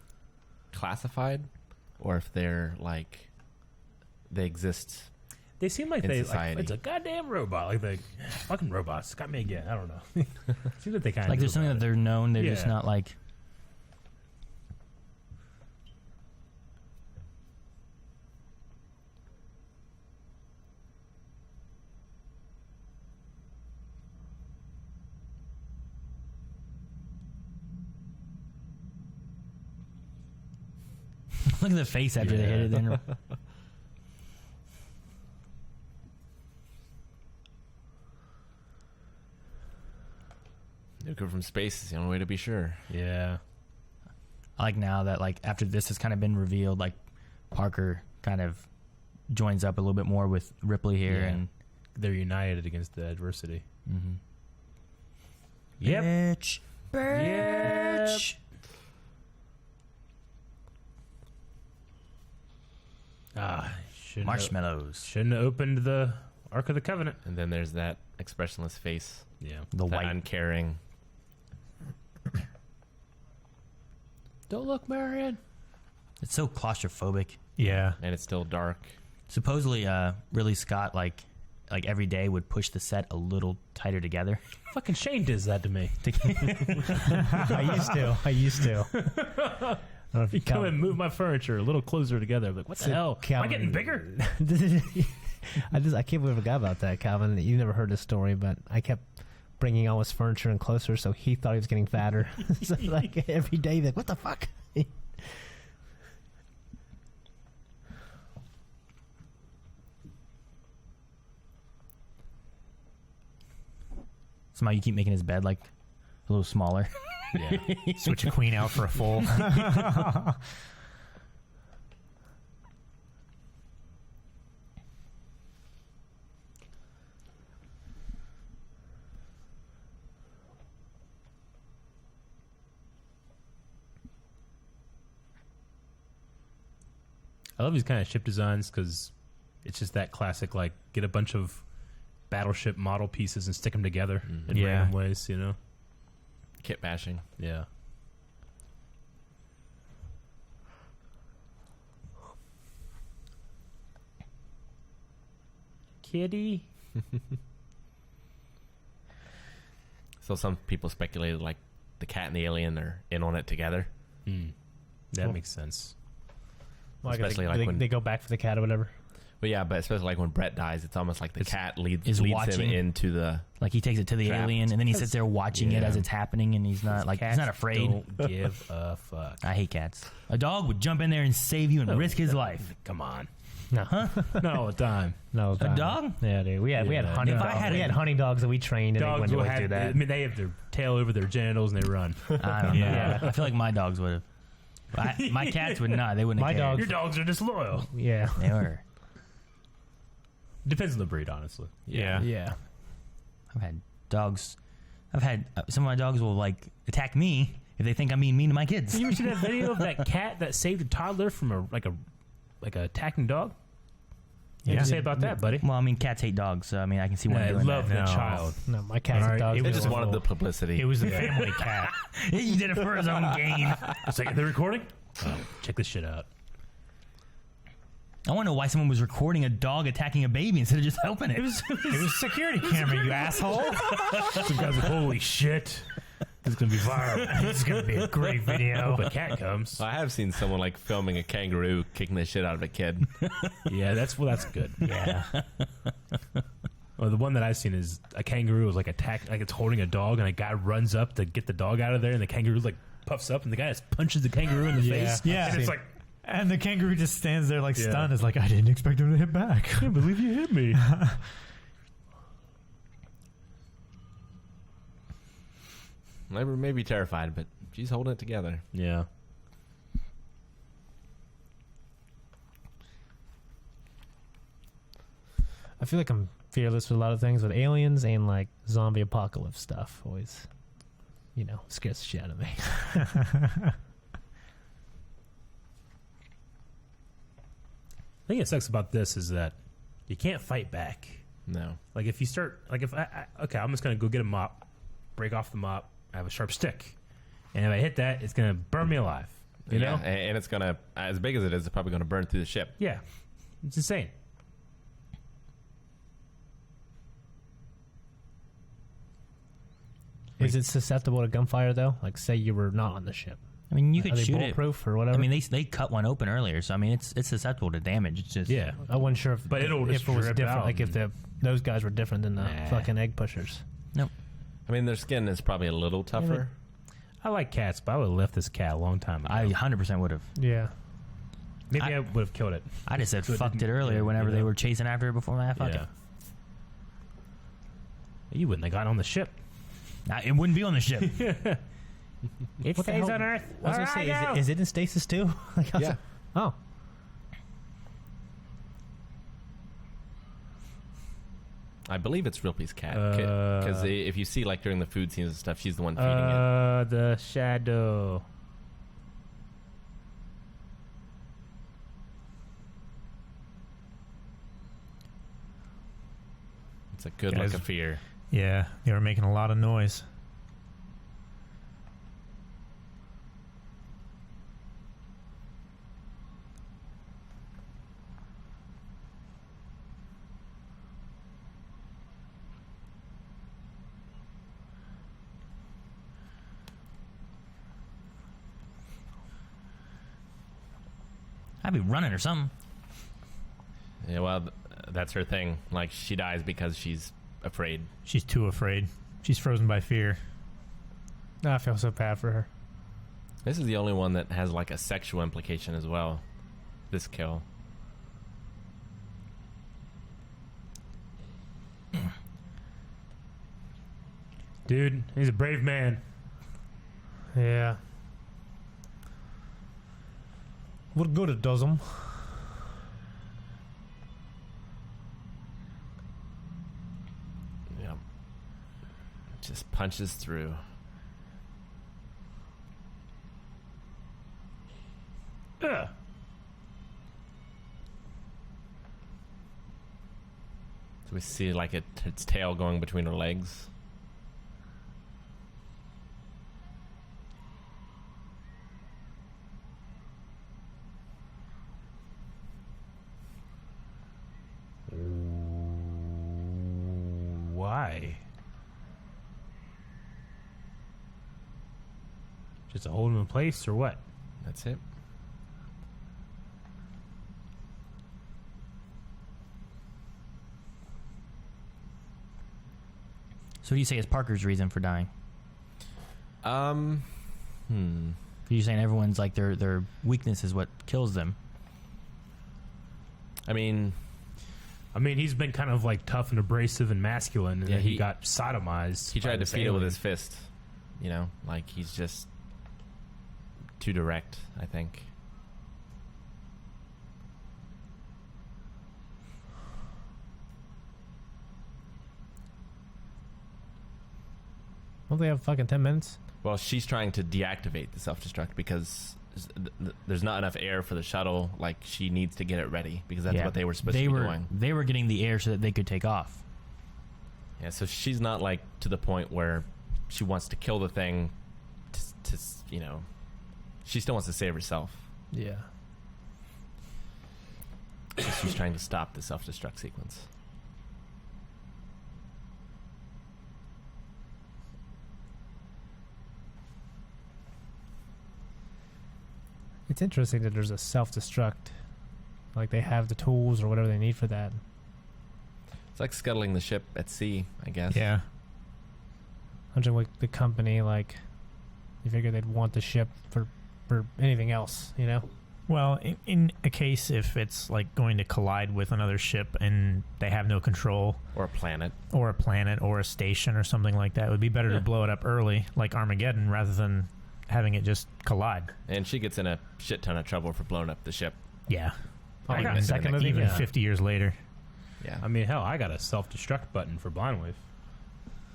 [SPEAKER 1] classified, or if they're like they exist.
[SPEAKER 4] They seem like
[SPEAKER 1] In
[SPEAKER 4] they
[SPEAKER 1] society.
[SPEAKER 4] like it's a goddamn robot. Like they fucking robots got me again. I don't know. Seems like they kind of
[SPEAKER 3] Like there's something that they're known. They're just
[SPEAKER 4] Yeah.
[SPEAKER 3] not like. Look at the face after they hit it. Then
[SPEAKER 1] Nuker from space is the only way to be sure.
[SPEAKER 4] Yeah.
[SPEAKER 3] I like now that like after this has kind of been revealed, like Parker kind of joins up a little bit more with Ripley here,
[SPEAKER 4] Yeah.
[SPEAKER 3] and
[SPEAKER 4] They're united against the adversity.
[SPEAKER 3] mm-hmm.
[SPEAKER 4] Yep.
[SPEAKER 3] Bitch, bitch. Marshmallows.
[SPEAKER 4] Shouldn't have opened the Ark of the Covenant.
[SPEAKER 1] And then there's that expressionless face,
[SPEAKER 4] Yeah.
[SPEAKER 3] The
[SPEAKER 1] that
[SPEAKER 3] white.
[SPEAKER 1] uncaring.
[SPEAKER 4] Don't look, Marion.
[SPEAKER 3] It's so claustrophobic.
[SPEAKER 5] Yeah.
[SPEAKER 1] And it's still dark.
[SPEAKER 3] Supposedly, Ridley Scott like every day would push the set a little tighter together.
[SPEAKER 4] Fucking Shane does that to me.
[SPEAKER 2] I used to. I don't know if
[SPEAKER 4] He come
[SPEAKER 2] Calvin-
[SPEAKER 4] and move my furniture a little closer together. I'm like, what the hell? Am I getting bigger?
[SPEAKER 2] I can't believe I forgot about that, Calvin. You never heard this story, but I kept bringing all his furniture in closer, so he thought he was getting fatter. So like every day, like, what the fuck?
[SPEAKER 3] Somehow you keep making his bed like a little smaller.
[SPEAKER 5] Yeah. Switch a queen out for a full.
[SPEAKER 4] I love these kind of ship designs because it's just that classic, like, get a bunch of battleship model pieces and stick them together in random ways, you know?
[SPEAKER 1] Kit bashing.
[SPEAKER 4] Yeah. Kitty.
[SPEAKER 1] So some people speculated like the cat and the alien are in on it together.
[SPEAKER 4] That makes sense.
[SPEAKER 2] Well,
[SPEAKER 1] Especially like when
[SPEAKER 2] they go back for the cat or whatever.
[SPEAKER 1] But yeah, but especially like when Brett dies, it's almost like the cat leads
[SPEAKER 3] is
[SPEAKER 1] him
[SPEAKER 3] watching.
[SPEAKER 1] into the.
[SPEAKER 3] Like he takes it to the
[SPEAKER 1] Trapped.
[SPEAKER 3] alien, and then he sits there watching it
[SPEAKER 1] Yeah.
[SPEAKER 3] as it's happening, and he's not like he's not afraid.
[SPEAKER 4] Don't give a fuck.
[SPEAKER 3] I hate cats. A dog would jump in there and save you and risk his life.
[SPEAKER 4] Come on.
[SPEAKER 2] No,
[SPEAKER 4] Not all the time.
[SPEAKER 2] no,
[SPEAKER 3] A dog?
[SPEAKER 2] Yeah, dude. We had hunting.
[SPEAKER 3] If I
[SPEAKER 2] dogs.
[SPEAKER 3] had
[SPEAKER 2] We
[SPEAKER 3] a-
[SPEAKER 2] had hunting dogs that we trained, and they
[SPEAKER 4] Dogs
[SPEAKER 2] wouldn't
[SPEAKER 4] will
[SPEAKER 2] always do
[SPEAKER 4] have,
[SPEAKER 2] that.
[SPEAKER 4] I mean, they have their tail over their genitals and they run.
[SPEAKER 3] I don't know.
[SPEAKER 2] Yeah.
[SPEAKER 3] I feel like my dogs would have. My cats would not. They wouldn't.
[SPEAKER 2] My
[SPEAKER 3] have cared.
[SPEAKER 2] dogs-
[SPEAKER 4] Your dogs are disloyal.
[SPEAKER 2] Yeah,
[SPEAKER 3] They were.
[SPEAKER 4] Depends on the breed, honestly.
[SPEAKER 5] Yeah.
[SPEAKER 2] yeah.
[SPEAKER 3] I've had dogs. I've had some of my dogs will like attack me if they think I'm being mean to my kids.
[SPEAKER 4] You ever see that video of that cat that saved a toddler from a attacking dog? What do you say about that, buddy?
[SPEAKER 3] Well, I mean, cats hate dogs, so I mean, I can see one
[SPEAKER 4] I
[SPEAKER 3] doing
[SPEAKER 4] love
[SPEAKER 3] that.
[SPEAKER 4] the
[SPEAKER 5] No.
[SPEAKER 4] child.
[SPEAKER 2] No, my cat's
[SPEAKER 5] All
[SPEAKER 2] a
[SPEAKER 5] right,
[SPEAKER 2] dog.
[SPEAKER 5] it
[SPEAKER 1] They
[SPEAKER 5] was
[SPEAKER 1] just wanted the publicity.
[SPEAKER 5] It was the family cat.
[SPEAKER 3] He did it for his own gain.
[SPEAKER 4] It's like, they're recording? Oh, check this shit out.
[SPEAKER 3] I want to know why someone was recording a dog attacking a baby instead of just helping it.
[SPEAKER 5] It was a security camera, you asshole.
[SPEAKER 4] Some guys like, holy shit. This is going to be viral.
[SPEAKER 5] This is gonna be a great video.
[SPEAKER 4] Hope a cat comes.
[SPEAKER 1] I have seen someone like filming a kangaroo kicking the shit out of a kid.
[SPEAKER 4] Yeah, that's good.
[SPEAKER 5] Yeah.
[SPEAKER 4] Well, the one that I've seen is a kangaroo is like it's holding a dog, and a guy runs up to get the dog out of there, and the kangaroo like puffs up, and the guy just punches the kangaroo in the face.
[SPEAKER 5] Yeah.
[SPEAKER 4] And it's like,
[SPEAKER 5] And the kangaroo just stands there like
[SPEAKER 4] Yeah.
[SPEAKER 5] stunned. Is like, I didn't expect him to hit back.
[SPEAKER 4] I can't believe you hit me.
[SPEAKER 1] I may be terrified, but she's holding it together.
[SPEAKER 4] Yeah.
[SPEAKER 2] I feel like I'm fearless with a lot of things, with aliens and like zombie apocalypse stuff. Always, scares the shit out of me.
[SPEAKER 4] The thing that sucks about this is that you can't fight back.
[SPEAKER 1] No.
[SPEAKER 4] Like if you start, like if okay, I'm just gonna go get a mop, break off the mop. I have a sharp stick, and if I hit that, it's gonna burn me alive. You know?
[SPEAKER 1] And it's gonna, as big as it is, it's probably gonna burn through the ship.
[SPEAKER 4] Yeah, it's insane.
[SPEAKER 2] Is it susceptible to gunfire though? Like, say you were not on the ship.
[SPEAKER 3] I mean, you
[SPEAKER 2] Are
[SPEAKER 3] could
[SPEAKER 2] they
[SPEAKER 3] shoot it.
[SPEAKER 2] bulletproof or whatever?
[SPEAKER 3] I mean, they cut one open earlier, so I mean, it's susceptible to damage. It's just
[SPEAKER 4] Yeah,
[SPEAKER 2] I wasn't sure if,
[SPEAKER 4] But it'll
[SPEAKER 2] if
[SPEAKER 4] just
[SPEAKER 2] it was
[SPEAKER 4] drip
[SPEAKER 2] different.
[SPEAKER 4] out
[SPEAKER 2] Like if those guys were different than the
[SPEAKER 4] Nah.
[SPEAKER 2] fucking egg pushers.
[SPEAKER 1] I mean, their skin is probably a little tougher.
[SPEAKER 4] I like cats, but I would have left this cat a long time ago.
[SPEAKER 3] I 100% would have.
[SPEAKER 2] Yeah.
[SPEAKER 4] Maybe I would have killed it.
[SPEAKER 3] I just said
[SPEAKER 4] So it
[SPEAKER 3] fucked it
[SPEAKER 4] didn't-
[SPEAKER 3] earlier
[SPEAKER 4] yeah,
[SPEAKER 3] whenever
[SPEAKER 4] you
[SPEAKER 3] they
[SPEAKER 4] know.
[SPEAKER 3] were chasing after it before I fucked
[SPEAKER 4] Yeah.
[SPEAKER 3] it.
[SPEAKER 4] You wouldn't have gotten on the ship.
[SPEAKER 3] It wouldn't be on the ship.
[SPEAKER 4] It
[SPEAKER 2] What the
[SPEAKER 4] stays
[SPEAKER 2] hell?
[SPEAKER 4] on Earth.
[SPEAKER 2] I was gonna say, is it in stasis too? Like, how's
[SPEAKER 1] Yeah.
[SPEAKER 2] it- Oh.
[SPEAKER 1] I believe it's Ripley's cat.
[SPEAKER 4] Uh,
[SPEAKER 1] Because if you see, like, during the food scenes and stuff, she's the one feeding it.
[SPEAKER 4] The shadow.
[SPEAKER 1] It's a good
[SPEAKER 5] Guys-
[SPEAKER 1] look of fear.
[SPEAKER 5] Yeah, they were making a lot of noise.
[SPEAKER 3] I'd be running or something.
[SPEAKER 1] Yeah, well, that's her thing. Like, she dies because she's afraid.
[SPEAKER 5] She's too afraid. She's frozen by fear.
[SPEAKER 2] I feel so bad for her.
[SPEAKER 1] This is the only one that has like a sexual implication as well. This kill.
[SPEAKER 4] Dude, he's a brave man.
[SPEAKER 2] Yeah. What good it does him?
[SPEAKER 1] Yep. Just punches through.
[SPEAKER 4] Ugh.
[SPEAKER 1] So we see like its tail going between her legs.
[SPEAKER 4] Why? Just to hold him in place or what?
[SPEAKER 1] That's it.
[SPEAKER 3] So what do you say is Parker's reason for dying? You're saying everyone's like their weakness is what kills them.
[SPEAKER 1] I mean,
[SPEAKER 4] he's been kind of like tough and abrasive and masculine, and
[SPEAKER 1] Yeah,
[SPEAKER 4] then he
[SPEAKER 1] he-
[SPEAKER 4] got sodomized.
[SPEAKER 1] he
[SPEAKER 4] by
[SPEAKER 1] tried to
[SPEAKER 4] this
[SPEAKER 1] feed it with
[SPEAKER 4] alien.
[SPEAKER 1] his fist. You know, like he's just too direct, I think.
[SPEAKER 2] Don't they have fucking 10 minutes?
[SPEAKER 1] Well, she's trying to deactivate the self-destruct because there's not enough air for the shuttle. Like, she needs to get it ready because that's
[SPEAKER 3] Yeah.
[SPEAKER 1] what they were supposed to be doing.
[SPEAKER 3] They were getting the air so that they could take off.
[SPEAKER 1] Yeah, so she's not, like, to the point where she wants to kill the thing to you know, she still wants to save herself.
[SPEAKER 2] Yeah.
[SPEAKER 1] So she's trying to stop the self-destruct sequence.
[SPEAKER 2] It's interesting that there's a self-destruct. Like, they have the tools or whatever they need for that.
[SPEAKER 1] It's like scuttling the ship at sea, I guess.
[SPEAKER 5] Yeah.
[SPEAKER 2] I'm just like the company, like, you figure they'd want the ship for anything else, you know?
[SPEAKER 5] Well, in a case if it's like going to collide with another ship and they have no control,
[SPEAKER 1] Or a planet.
[SPEAKER 5] or a planet or a station or something like that, it would be better to blow it up early, like Armageddon, rather than having it just collide.
[SPEAKER 1] And she gets in a shit ton of trouble for blowing up the ship.
[SPEAKER 5] Yeah.
[SPEAKER 2] Oh,
[SPEAKER 5] even
[SPEAKER 2] yeah, second movie?
[SPEAKER 5] even
[SPEAKER 2] Yeah.
[SPEAKER 5] 50 years later.
[SPEAKER 1] Yeah.
[SPEAKER 4] I mean, hell, I got a self-destruct button for Blind Wave.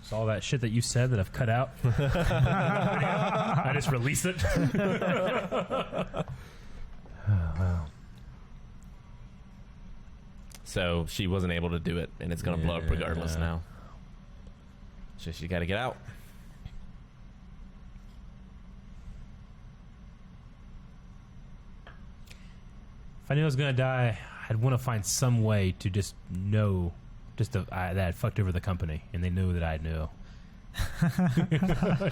[SPEAKER 4] So all that shit that you said that I've cut out, I just release it.
[SPEAKER 1] So she wasn't able to do it, and it's going to blow up regardless
[SPEAKER 4] Yeah.
[SPEAKER 1] now. So she got to get out.
[SPEAKER 4] If I knew I was gonna die, I'd want to find some way to just know, that I fucked over the company, and they knew that I knew.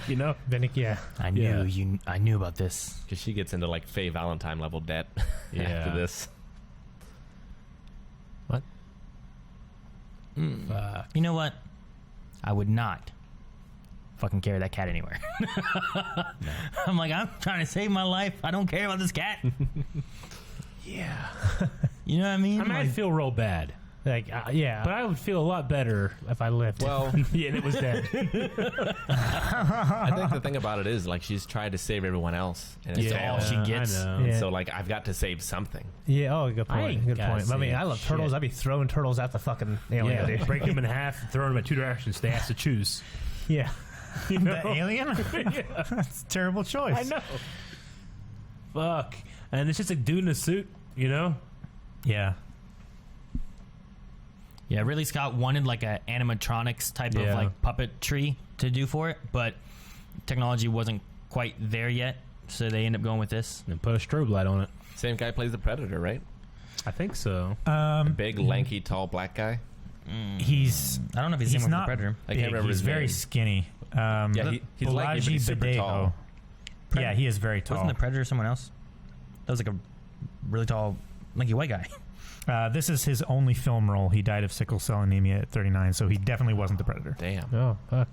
[SPEAKER 4] You know,
[SPEAKER 2] Then, yeah.
[SPEAKER 3] I
[SPEAKER 4] Yeah.
[SPEAKER 3] knew I knew about this.
[SPEAKER 1] Because she gets into like Faye Valentine level debt
[SPEAKER 4] Yeah.
[SPEAKER 1] after this.
[SPEAKER 2] What?
[SPEAKER 3] You know what? I would not fucking carry that cat anywhere. I'm like, I'm trying to save my life. I don't care about this cat.
[SPEAKER 2] Yeah.
[SPEAKER 3] You know what I mean?
[SPEAKER 4] I mean, I'd feel real bad,
[SPEAKER 2] Like, yeah.
[SPEAKER 4] but I would feel a lot better.
[SPEAKER 2] if I lived.
[SPEAKER 1] Well,
[SPEAKER 4] Yeah, and it was dead.
[SPEAKER 1] I think the thing about it is like she's tried to save everyone else, and it's
[SPEAKER 3] Yeah.
[SPEAKER 1] all she
[SPEAKER 3] she gets.
[SPEAKER 4] I know.
[SPEAKER 1] And
[SPEAKER 2] Yeah.
[SPEAKER 1] so like I've got to save something.
[SPEAKER 2] Yeah, oh, good
[SPEAKER 4] I
[SPEAKER 2] point.
[SPEAKER 4] ain't
[SPEAKER 2] Good
[SPEAKER 4] gotta
[SPEAKER 2] point. I mean,
[SPEAKER 4] say
[SPEAKER 2] I love
[SPEAKER 4] shit.
[SPEAKER 2] turtles. I'd be throwing turtles at the fucking alien,
[SPEAKER 4] Yeah,
[SPEAKER 2] dude.
[SPEAKER 4] break them in half, throw them in two directions. They have to choose.
[SPEAKER 2] Yeah.
[SPEAKER 4] You know?
[SPEAKER 5] The alien? That's a terrible choice.
[SPEAKER 4] I know. Fuck. And it's just a dude in a suit, you know?
[SPEAKER 5] Yeah.
[SPEAKER 3] Yeah, Ridley Scott wanted like a animatronics type of
[SPEAKER 4] Yeah.
[SPEAKER 3] like puppetry to do for it, but technology wasn't quite there yet, so they end up going with this.
[SPEAKER 4] And put a strobe light on it.
[SPEAKER 1] Same guy plays the Predator, right?
[SPEAKER 4] I think so.
[SPEAKER 1] Big, lanky, tall, black guy.
[SPEAKER 5] He's
[SPEAKER 3] I don't know if he's the
[SPEAKER 5] he's
[SPEAKER 3] same with the
[SPEAKER 5] not
[SPEAKER 3] Predator.
[SPEAKER 1] I can't
[SPEAKER 5] big.
[SPEAKER 1] remember
[SPEAKER 5] He's
[SPEAKER 1] his
[SPEAKER 5] very
[SPEAKER 1] name.
[SPEAKER 5] skinny.
[SPEAKER 1] Yeah, he's lanky, but he's super
[SPEAKER 5] Balaji
[SPEAKER 1] tall.
[SPEAKER 5] Badeo. Yeah, he is very tall.
[SPEAKER 3] Wasn't the Predator someone else? That was like a really tall, lanky white guy.
[SPEAKER 5] This is his only film role. He died of sickle cell anemia at 39, so he definitely wasn't the Predator.
[SPEAKER 1] Damn.
[SPEAKER 2] Oh, fuck.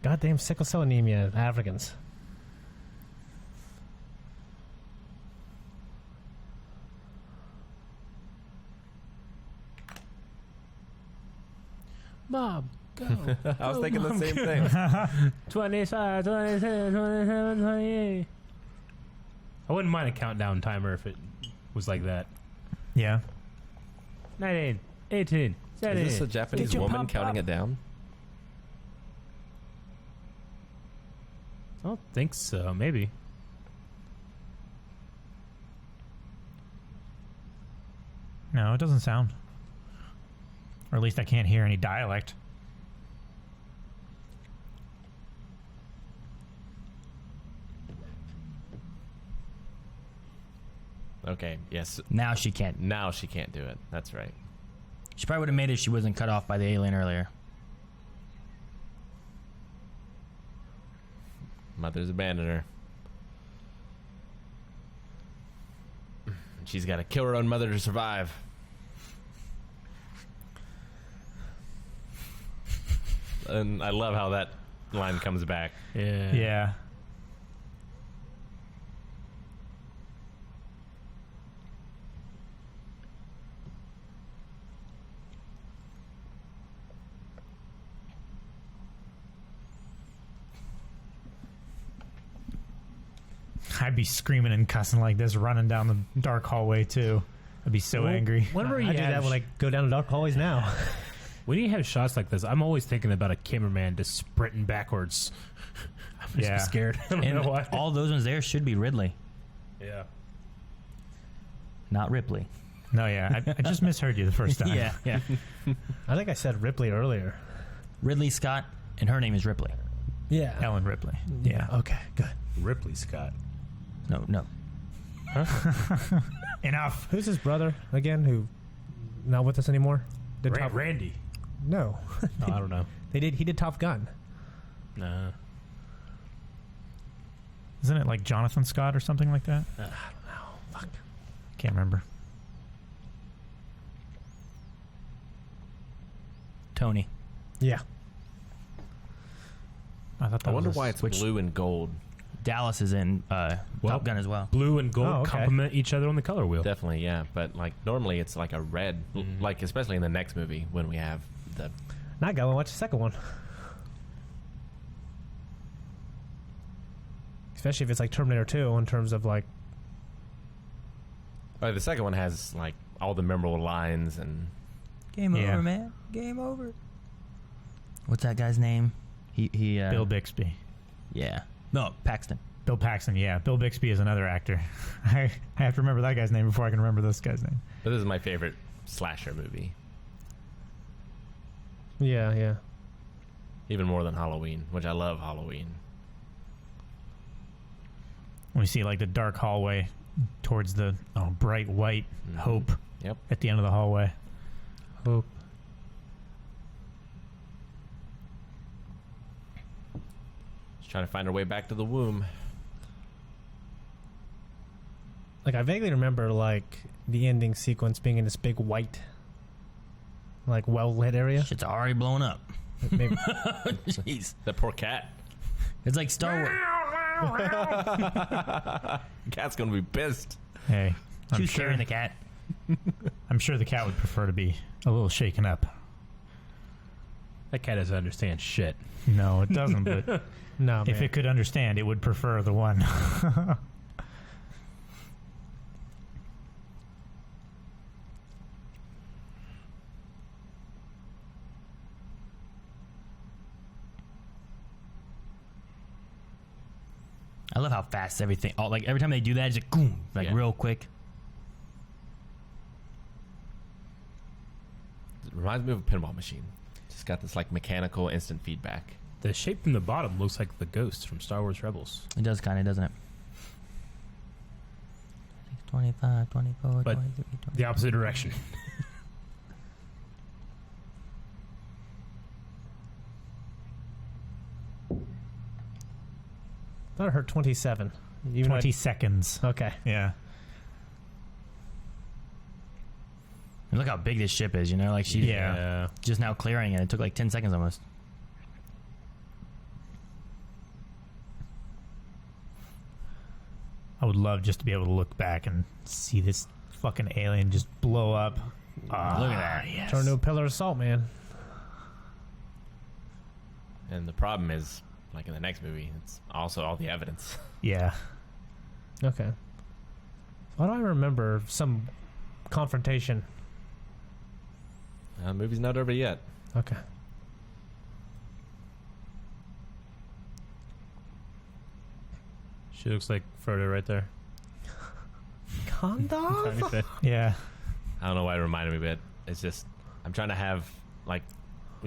[SPEAKER 2] Goddamn sickle cell anemia, Africans.
[SPEAKER 4] Mom, go.
[SPEAKER 1] I was thinking the same thing.
[SPEAKER 4] 25, 26, 27, 28. I wouldn't mind a countdown timer if it was like that.
[SPEAKER 5] Yeah.
[SPEAKER 4] 19, 18, 17.
[SPEAKER 1] Is this a Japanese
[SPEAKER 2] Get your
[SPEAKER 1] woman
[SPEAKER 2] pop
[SPEAKER 1] counting
[SPEAKER 2] up.
[SPEAKER 1] it down?
[SPEAKER 4] I don't think so. Maybe.
[SPEAKER 5] No, it doesn't sound. Or at least I can't hear any dialect.
[SPEAKER 1] Okay, yes.
[SPEAKER 3] Now she can't.
[SPEAKER 1] Now she can't do it. That's right.
[SPEAKER 3] She probably would have made it if she wasn't cut off by the alien earlier.
[SPEAKER 1] Mother's abandoned her. She's got to kill her own mother to survive. And I love how that line comes back.
[SPEAKER 4] Yeah.
[SPEAKER 5] Yeah. I'd be screaming and cussing like this, running down the dark hallway too. I'd be so angry.
[SPEAKER 4] Whenever
[SPEAKER 2] I
[SPEAKER 4] you
[SPEAKER 2] do that
[SPEAKER 4] have,
[SPEAKER 2] when I go down the dark hallways now.
[SPEAKER 4] when you have shots like this, I'm always thinking about a cameraman just sprinting backwards. I'm just
[SPEAKER 5] Yeah.
[SPEAKER 4] scared. I don't
[SPEAKER 3] And
[SPEAKER 4] know why.
[SPEAKER 3] all those ones there should be Ridley,
[SPEAKER 4] Yeah.
[SPEAKER 3] not Ripley.
[SPEAKER 5] No, yeah. I just misheard you the first time.
[SPEAKER 3] yeah.
[SPEAKER 2] I think I said Ripley earlier.
[SPEAKER 3] Ridley Scott, and her name is Ripley.
[SPEAKER 2] Yeah.
[SPEAKER 5] Ellen Ripley. Yeah.
[SPEAKER 2] Okay, good.
[SPEAKER 4] Ripley Scott.
[SPEAKER 3] No.
[SPEAKER 5] Enough.
[SPEAKER 2] Who's his brother again? Who not with us anymore? Did Top
[SPEAKER 4] Randy.
[SPEAKER 2] No.
[SPEAKER 4] Oh, I don't know.
[SPEAKER 2] He did Top Gun.
[SPEAKER 4] Nah.
[SPEAKER 5] Isn't it like Jonathan Scott or something like that?
[SPEAKER 2] I don't know. Fuck.
[SPEAKER 5] Can't remember.
[SPEAKER 3] Tony.
[SPEAKER 2] Yeah.
[SPEAKER 5] I thought that
[SPEAKER 1] I wonder
[SPEAKER 5] was
[SPEAKER 1] why it's
[SPEAKER 3] which-
[SPEAKER 1] blue and gold.
[SPEAKER 3] Dallas is in Top Gun as well.
[SPEAKER 4] Blue and gold
[SPEAKER 2] Oh, okay.
[SPEAKER 4] complement each other on the color wheel.
[SPEAKER 1] Definitely, yeah. But like normally it's like a red, like especially in the next movie when we have the.
[SPEAKER 2] Not going. Watch the second one. Especially if it's like Terminator 2 in terms of like.
[SPEAKER 1] Oh, the second one has like all the memorable lines and.
[SPEAKER 3] Game
[SPEAKER 5] Yeah.
[SPEAKER 3] over, man. Game over. What's that guy's name? He
[SPEAKER 5] Bill Bixby.
[SPEAKER 3] Yeah. No, Paxton.
[SPEAKER 5] Bill Paxton, yeah. Bill Bixby is another actor. I have to remember that guy's name before I can remember this guy's name.
[SPEAKER 1] But this is my favorite slasher movie,
[SPEAKER 2] Yeah, yeah.
[SPEAKER 1] even more than Halloween, which I love Halloween.
[SPEAKER 5] We see like the dark hallway towards the bright white hope
[SPEAKER 1] Yep.
[SPEAKER 5] at the end of the hallway.
[SPEAKER 2] Hope.
[SPEAKER 1] Just trying to find her way back to the womb.
[SPEAKER 2] Like I vaguely remember like the ending sequence being in this big white, like well lit area.
[SPEAKER 3] Shit's already blown up.
[SPEAKER 2] Maybe.
[SPEAKER 3] Jeez.
[SPEAKER 1] That poor cat.
[SPEAKER 3] It's like Star Wars.
[SPEAKER 1] Cat's gonna be pissed.
[SPEAKER 5] Hey,
[SPEAKER 3] Who's carrying the cat?
[SPEAKER 5] I'm sure the cat would prefer to be a little shaken up.
[SPEAKER 4] That cat doesn't understand shit.
[SPEAKER 5] No, it doesn't, but
[SPEAKER 2] No,
[SPEAKER 5] if
[SPEAKER 2] man.
[SPEAKER 5] it could understand, it would prefer the one.
[SPEAKER 3] I love how fast everything. Like every time they do that, it's like boom, like
[SPEAKER 1] Yeah.
[SPEAKER 3] real quick.
[SPEAKER 1] It reminds me of a pinball machine. Just got this like mechanical instant feedback.
[SPEAKER 4] The shape from the bottom looks like the ghost from Star Wars Rebels.
[SPEAKER 3] It does kind of, doesn't it? 25, 24,
[SPEAKER 4] But
[SPEAKER 3] 23,
[SPEAKER 4] the opposite direction.
[SPEAKER 2] I thought I heard 27. Even
[SPEAKER 5] 20 seconds.
[SPEAKER 2] Okay.
[SPEAKER 5] Yeah.
[SPEAKER 3] And look how big this ship is, you know? Like she's
[SPEAKER 5] Yeah.
[SPEAKER 3] just now clearing it. It took like 10 seconds almost.
[SPEAKER 5] I would love just to be able to look back and see this fucking alien just blow up.
[SPEAKER 3] Look at that.
[SPEAKER 5] Yes.
[SPEAKER 2] Turn into a pillar of salt, man.
[SPEAKER 1] And the problem is, like in the next movie, it's also all the evidence.
[SPEAKER 5] Yeah.
[SPEAKER 2] Okay. Why do I remember some confrontation?
[SPEAKER 1] The movie's not over yet.
[SPEAKER 2] Okay.
[SPEAKER 4] She looks like Frodo right there.
[SPEAKER 2] Gandalf?
[SPEAKER 4] Tiny bit.
[SPEAKER 5] Yeah.
[SPEAKER 1] I don't know why it reminded me of it. It's just, I'm trying to have, like,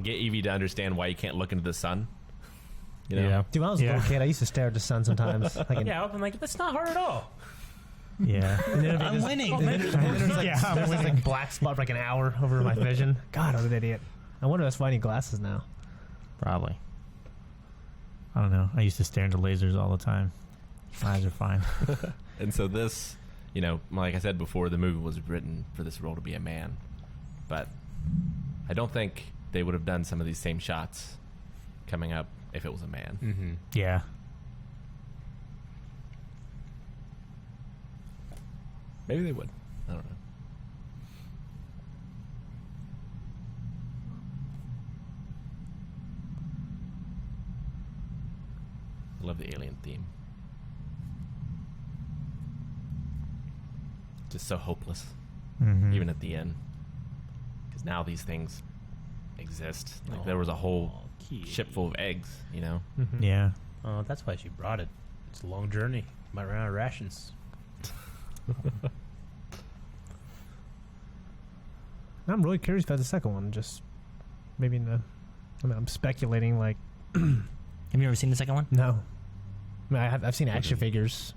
[SPEAKER 1] get Evie to understand why you can't look into the sun. You know?
[SPEAKER 4] Yeah.
[SPEAKER 2] Dude, when I was a little kid, I used to stare at the sun sometimes. Like
[SPEAKER 4] Yeah, I'm like, that's not her at all.
[SPEAKER 5] Yeah.
[SPEAKER 3] I'm winning.
[SPEAKER 2] There's like,
[SPEAKER 5] Yeah, I'm
[SPEAKER 2] there's this,
[SPEAKER 5] winning.
[SPEAKER 2] like black spot for like an hour over my vision. God, I'm an idiot. I wonder if that's why I need glasses now.
[SPEAKER 3] Probably.
[SPEAKER 5] I don't know. I used to stare into lasers all the time. My eyes are fine.
[SPEAKER 1] And so this, you know, like I said before, the movie was written for this role to be a man. But I don't think they would have done some of these same shots coming up if it was a man.
[SPEAKER 4] Mm-hmm.
[SPEAKER 5] Yeah.
[SPEAKER 1] Maybe they would. I don't know. I love the alien theme. Just so hopeless,
[SPEAKER 5] Mm-hmm.
[SPEAKER 1] even at the end. Because now these things exist. Like there was a whole ship full of eggs, you know?
[SPEAKER 2] Mm-hmm.
[SPEAKER 5] Yeah.
[SPEAKER 4] Oh, that's why she brought it. It's a long journey. Might run out of rations.
[SPEAKER 2] I'm really curious about the second one. Just maybe in the. I mean, I'm speculating. Like,
[SPEAKER 3] Have you ever seen the second one?
[SPEAKER 2] no. I mean, I've seen action figures.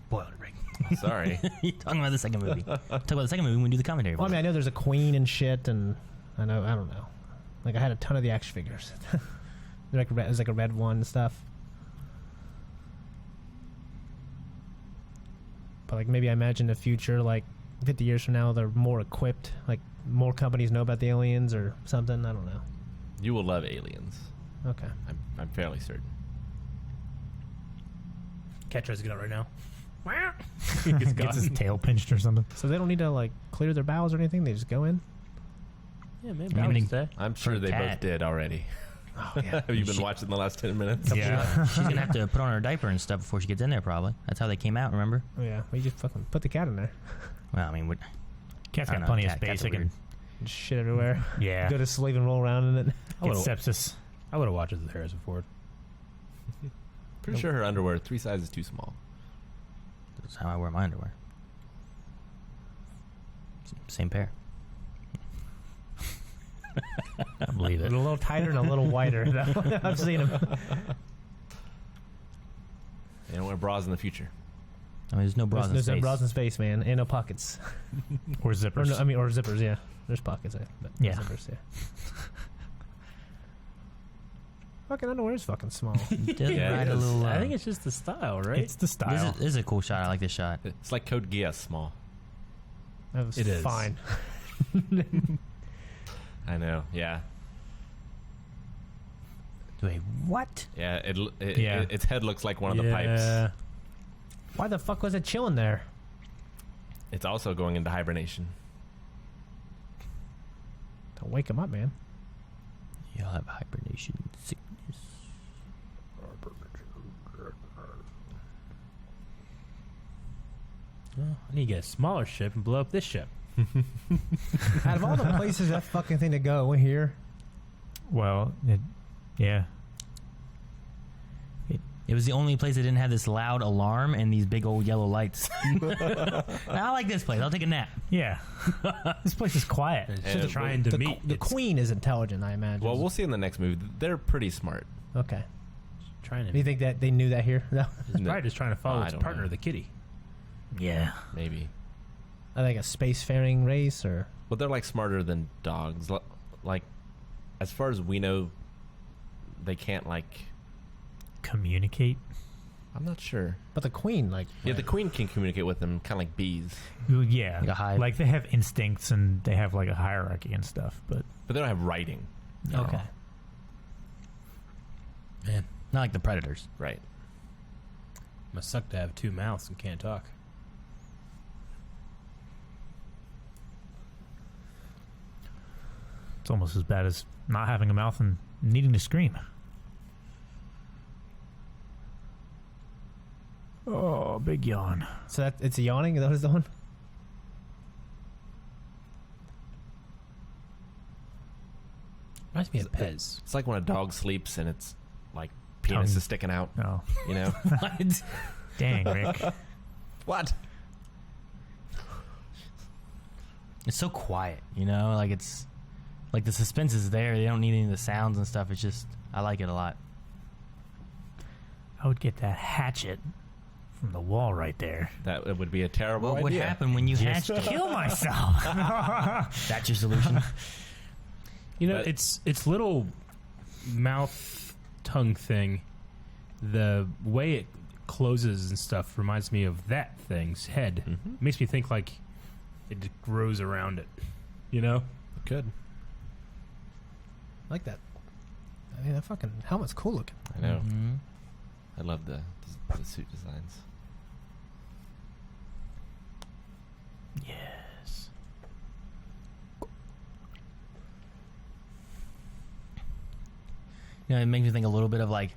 [SPEAKER 4] Spoiler break.
[SPEAKER 1] Sorry.
[SPEAKER 3] You're talking about the second movie. Talk about the second movie when we do the commentary.
[SPEAKER 2] Well, I mean, I know there's a queen and shit, and I don't know. Like, I had a ton of the action figures. Like, there's like a red one and stuff. But like, maybe I imagine the future, like 50 years from now, they're more equipped. Like, more companies know about the aliens or something. I don't know.
[SPEAKER 1] You will love aliens.
[SPEAKER 2] Okay.
[SPEAKER 1] I'm fairly certain.
[SPEAKER 4] Cat tries to get out right now.
[SPEAKER 5] Gets his tail pinched or something.
[SPEAKER 2] So they don't need to like clear their bowels or anything. They just go in.
[SPEAKER 4] Yeah, maybe.
[SPEAKER 3] I mean,
[SPEAKER 1] I'm sure
[SPEAKER 3] For a
[SPEAKER 1] they
[SPEAKER 3] cat.
[SPEAKER 1] both did already.
[SPEAKER 2] Oh yeah.
[SPEAKER 1] Have you been watching the last 10 minutes?
[SPEAKER 5] Yeah.
[SPEAKER 3] she's gonna have to put on her diaper and stuff before she gets in there. Probably. That's how they came out. Remember?
[SPEAKER 2] Oh yeah. Well, you just fucking put the cat in there.
[SPEAKER 3] Well, I mean,
[SPEAKER 5] Cat's
[SPEAKER 3] I
[SPEAKER 5] got
[SPEAKER 3] don't know,
[SPEAKER 5] plenty of
[SPEAKER 3] cats
[SPEAKER 5] space.
[SPEAKER 3] are
[SPEAKER 5] It can,
[SPEAKER 3] weird.
[SPEAKER 2] Just shit everywhere.
[SPEAKER 5] yeah.
[SPEAKER 2] Go to sleep and roll around in it.
[SPEAKER 4] I
[SPEAKER 5] Get
[SPEAKER 4] would've-
[SPEAKER 5] sepsis.
[SPEAKER 4] I would have watched it with Harrison Ford.
[SPEAKER 1] Pretty sure her underwear 3 sizes too small.
[SPEAKER 3] That's how I wear my underwear. Same pair.
[SPEAKER 5] I believe
[SPEAKER 2] A
[SPEAKER 5] it.
[SPEAKER 2] little tighter and a little wider. I've seen them.
[SPEAKER 1] They don't wear bras in the future.
[SPEAKER 3] I mean, there's no bras in
[SPEAKER 2] There's no
[SPEAKER 3] space.
[SPEAKER 2] bras in space, man, and no pockets.
[SPEAKER 5] Or
[SPEAKER 2] Or
[SPEAKER 5] zippers.
[SPEAKER 2] no, I mean, or zippers. Yeah, there's pockets. But no
[SPEAKER 5] Yeah.
[SPEAKER 2] zippers. Yeah. Fucking underwear is fucking small.
[SPEAKER 3] Does
[SPEAKER 1] Yeah,
[SPEAKER 3] ride
[SPEAKER 1] it
[SPEAKER 3] a
[SPEAKER 1] is.
[SPEAKER 3] little,
[SPEAKER 4] I think it's just the style, right?
[SPEAKER 5] It's the style.
[SPEAKER 3] This is a cool shot. I like this shot.
[SPEAKER 1] It's like Code Geass small.
[SPEAKER 2] That was
[SPEAKER 4] It is.
[SPEAKER 2] fine.
[SPEAKER 1] I know. Yeah.
[SPEAKER 3] Wait, what?
[SPEAKER 1] Yeah.
[SPEAKER 5] Yeah.
[SPEAKER 1] Its head looks like one of the pipes.
[SPEAKER 2] Why the fuck was it chilling there?
[SPEAKER 1] It's also going into hibernation.
[SPEAKER 2] Don't wake him up, man.
[SPEAKER 3] You'll have hibernation sickness.
[SPEAKER 4] Well, I need to get a smaller ship and blow up this ship.
[SPEAKER 2] Out of all the places that fucking thing to go here,
[SPEAKER 5] Well, yeah.
[SPEAKER 3] It was the only place that didn't have this loud alarm and these big old yellow lights. I like this place. I'll take a nap.
[SPEAKER 5] Yeah. This place is quiet.
[SPEAKER 4] It's
[SPEAKER 1] And
[SPEAKER 4] just trying to
[SPEAKER 2] the,
[SPEAKER 4] meet.
[SPEAKER 2] the
[SPEAKER 4] It's
[SPEAKER 2] queen is intelligent, I imagine.
[SPEAKER 1] Well, we'll see in the next movie. They're pretty smart.
[SPEAKER 2] Okay.
[SPEAKER 4] trying to
[SPEAKER 2] Do you think that they knew that here? No.
[SPEAKER 4] It's probably just trying to follow
[SPEAKER 1] I
[SPEAKER 4] its
[SPEAKER 1] don't
[SPEAKER 4] partner,
[SPEAKER 1] know.
[SPEAKER 4] the kitty.
[SPEAKER 3] Yeah.
[SPEAKER 1] Maybe.
[SPEAKER 2] I think a spacefaring race or
[SPEAKER 1] But they're like smarter than dogs. Like, as far as we know, they can't like.
[SPEAKER 5] Communicate.
[SPEAKER 1] I'm not sure.
[SPEAKER 2] but the queen like
[SPEAKER 1] Yeah, the queen can communicate with them, kind of like bees,
[SPEAKER 5] Well, yeah.
[SPEAKER 3] Like a hive.
[SPEAKER 5] Like they have instincts and they have like a hierarchy and stuff. But
[SPEAKER 1] but they don't have writing.
[SPEAKER 2] okay.
[SPEAKER 4] Man,
[SPEAKER 3] Not like the predators.
[SPEAKER 1] Right.
[SPEAKER 4] Must suck to have two mouths and can't talk.
[SPEAKER 5] It's almost as bad as not having a mouth and needing to scream. Oh, big yawn.
[SPEAKER 2] So it's a yawning? Is that what it's doing?
[SPEAKER 4] Reminds me of Pez.
[SPEAKER 1] It's like when a dog sleeps and it's like penis is sticking out.
[SPEAKER 5] Oh.
[SPEAKER 1] You know?
[SPEAKER 3] What?
[SPEAKER 5] Dang, Rick.
[SPEAKER 1] What?
[SPEAKER 3] It's so quiet, you know? Like, it's... Like, the suspense is there. They don't need any of the sounds and stuff. It's just... I like it a lot.
[SPEAKER 5] I would get that hatchet from the wall right there.
[SPEAKER 1] That would be a terrible
[SPEAKER 3] What would
[SPEAKER 1] idea.
[SPEAKER 3] happen when you hatched it?
[SPEAKER 5] Kill myself.
[SPEAKER 3] That's your solution?
[SPEAKER 4] You know,
[SPEAKER 1] But-
[SPEAKER 4] it's little mouth tongue thing. The way it closes and stuff reminds me of that thing's head.
[SPEAKER 1] Mhm.
[SPEAKER 4] Makes me think like it just grows around it. You know?
[SPEAKER 1] Good.
[SPEAKER 2] I like that. I mean, that fucking helmet's cool looking.
[SPEAKER 1] I know.
[SPEAKER 3] Mhm.
[SPEAKER 1] I love the suit designs.
[SPEAKER 5] Yes.
[SPEAKER 3] You know, it makes me think a little bit of like,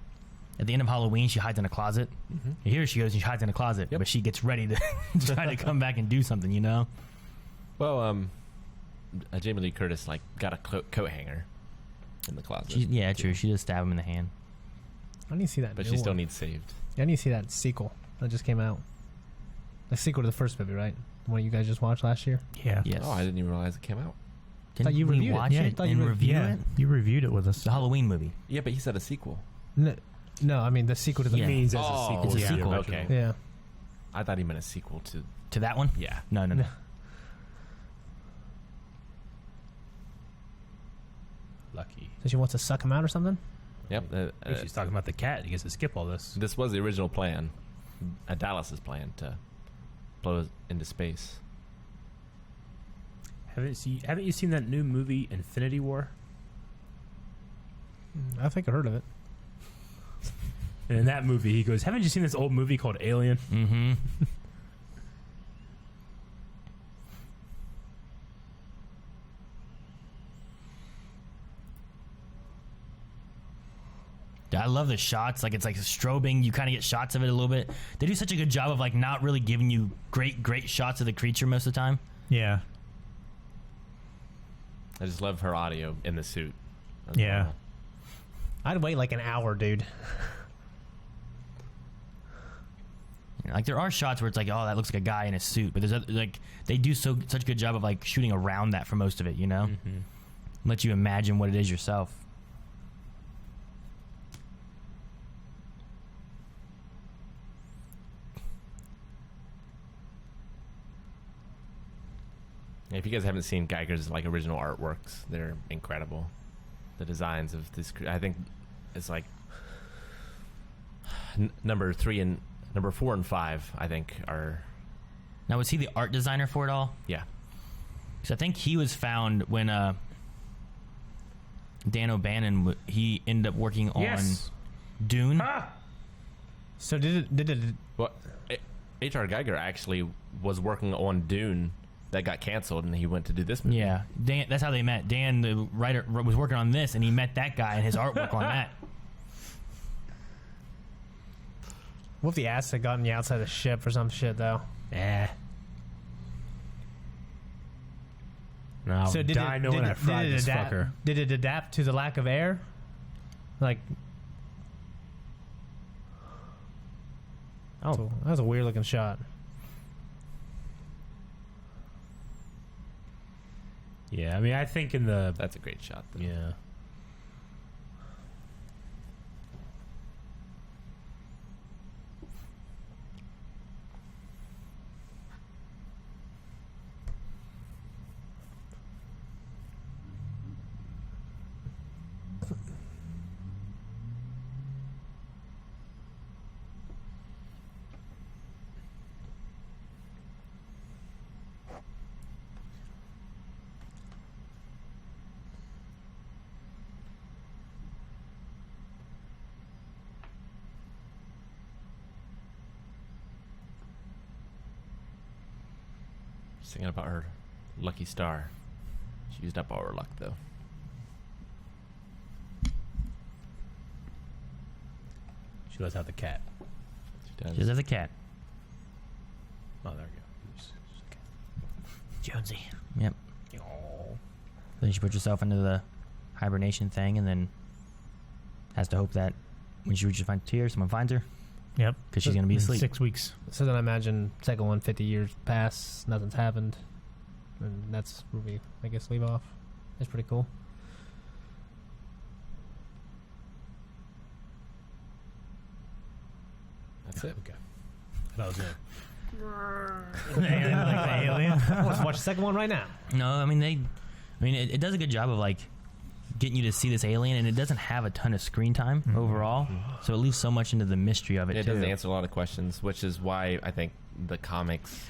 [SPEAKER 3] at the end of Halloween, she hides in a closet.
[SPEAKER 1] Mm-hmm.
[SPEAKER 3] Here she goes and she hides in a closet,
[SPEAKER 1] Yep.
[SPEAKER 3] but she gets ready to try to come back and do something, you know?
[SPEAKER 1] Well, Jamie Lee Curtis like got a coat hanger in the closet.
[SPEAKER 3] Yeah, true. She just stabbed him in the hand.
[SPEAKER 2] I need to see that.
[SPEAKER 1] But
[SPEAKER 2] new
[SPEAKER 1] she still
[SPEAKER 2] one.
[SPEAKER 1] needs saved.
[SPEAKER 2] I need to see that sequel that just came out. The sequel to the first movie, right? The one you guys just watched last year.
[SPEAKER 5] Yeah.
[SPEAKER 3] Yes.
[SPEAKER 1] Oh, I didn't even realize it came out.
[SPEAKER 3] Didn't
[SPEAKER 2] you
[SPEAKER 3] we
[SPEAKER 2] reviewed it.
[SPEAKER 3] watch
[SPEAKER 2] Yeah, I
[SPEAKER 3] it
[SPEAKER 2] thought you
[SPEAKER 3] and
[SPEAKER 2] re-
[SPEAKER 3] review
[SPEAKER 5] Yeah,
[SPEAKER 3] it?
[SPEAKER 5] you reviewed it with us.
[SPEAKER 3] The Halloween movie.
[SPEAKER 1] Yeah, but he said a sequel.
[SPEAKER 2] No, I mean the sequel to the
[SPEAKER 3] Yeah.
[SPEAKER 4] It means as
[SPEAKER 1] Oh,
[SPEAKER 4] a sequel.
[SPEAKER 3] it's a
[SPEAKER 4] to the
[SPEAKER 3] sequel.
[SPEAKER 4] original.
[SPEAKER 1] Okay.
[SPEAKER 2] Yeah.
[SPEAKER 1] I thought he meant a sequel to.
[SPEAKER 3] To that one?
[SPEAKER 1] Yeah.
[SPEAKER 3] No.
[SPEAKER 4] Lucky.
[SPEAKER 2] So she wants to suck him out or something?
[SPEAKER 1] Yep.
[SPEAKER 4] I think she's talking about the cat. He gets to skip all this.
[SPEAKER 1] This was the original plan, Dallas's plan to blow into space.
[SPEAKER 4] Haven't you seen that new movie Infinity War?
[SPEAKER 2] I think I heard of it.
[SPEAKER 4] And in that movie, he goes, "Haven't you seen this old movie called Alien?"
[SPEAKER 3] Mm-hmm. I love the shots. Like, it's like strobing. You kind of get shots of it a little bit. They do such a good job of like not really giving you great shots of the creature most of the time.
[SPEAKER 5] Yeah.
[SPEAKER 1] I just love her audio in the suit. as
[SPEAKER 5] Yeah.
[SPEAKER 1] well.
[SPEAKER 2] I'd wait like an hour, dude.
[SPEAKER 3] Like, there are shots where it's like, oh, that looks like a guy in a suit, but there's other, like, they do such a good job of like shooting around that for most of it, you know.
[SPEAKER 4] Mm-hmm.
[SPEAKER 3] Let you imagine what it is yourself.
[SPEAKER 1] If you guys haven't seen Geiger's like original artworks, they're incredible. The designs of this, I think, it's like number 4 and 5. I think are
[SPEAKER 3] Now, was he the art designer for it all?
[SPEAKER 1] yeah.
[SPEAKER 3] Because I think he was found when Dan O'Bannon he ended up working on
[SPEAKER 4] Yes.
[SPEAKER 3] Dune.
[SPEAKER 2] So did it
[SPEAKER 1] Well, H.R. Geiger actually was working on Dune that got canceled, and he went to do this movie.
[SPEAKER 3] Yeah, Dan. That's how they met. Dan, the writer, was working on this, and he met that guy and his artwork on that.
[SPEAKER 2] what if the acid got on the outside of the ship or some shit though?
[SPEAKER 4] No,
[SPEAKER 2] So
[SPEAKER 4] die knowing I fried this
[SPEAKER 2] adapt,
[SPEAKER 4] fucker.
[SPEAKER 2] Did it adapt to the lack of air? Like, oh, that was a weird looking shot.
[SPEAKER 4] Yeah, I mean, I think in the
[SPEAKER 1] That's a great shot, though.
[SPEAKER 4] yeah.
[SPEAKER 1] Singing about her lucky star. She used up all her luck, though.
[SPEAKER 4] She lets out the cat.
[SPEAKER 1] She does.
[SPEAKER 3] She does have the cat.
[SPEAKER 4] Oh, there we go.
[SPEAKER 2] Jonesy.
[SPEAKER 3] Yep. Then she puts herself into the hibernation thing, and then has to hope that when she reaches frontier, someone finds her.
[SPEAKER 5] Yep.
[SPEAKER 3] Because she's going to be asleep.
[SPEAKER 5] 6 weeks.
[SPEAKER 2] So then I imagine second one, 50 years pass, nothing's happened. And that's where we, I guess, leave off. That's pretty cool.
[SPEAKER 1] That's it.
[SPEAKER 4] Okay. That was it.
[SPEAKER 2] Let's watch the second one right now.
[SPEAKER 3] No, I mean, it does a good job of, like, getting you to see this alien, and it doesn't have a ton of screen time overall, so it leaves so much into the mystery of it,
[SPEAKER 1] It
[SPEAKER 3] too.
[SPEAKER 1] does answer a lot of questions, which is why I think the comics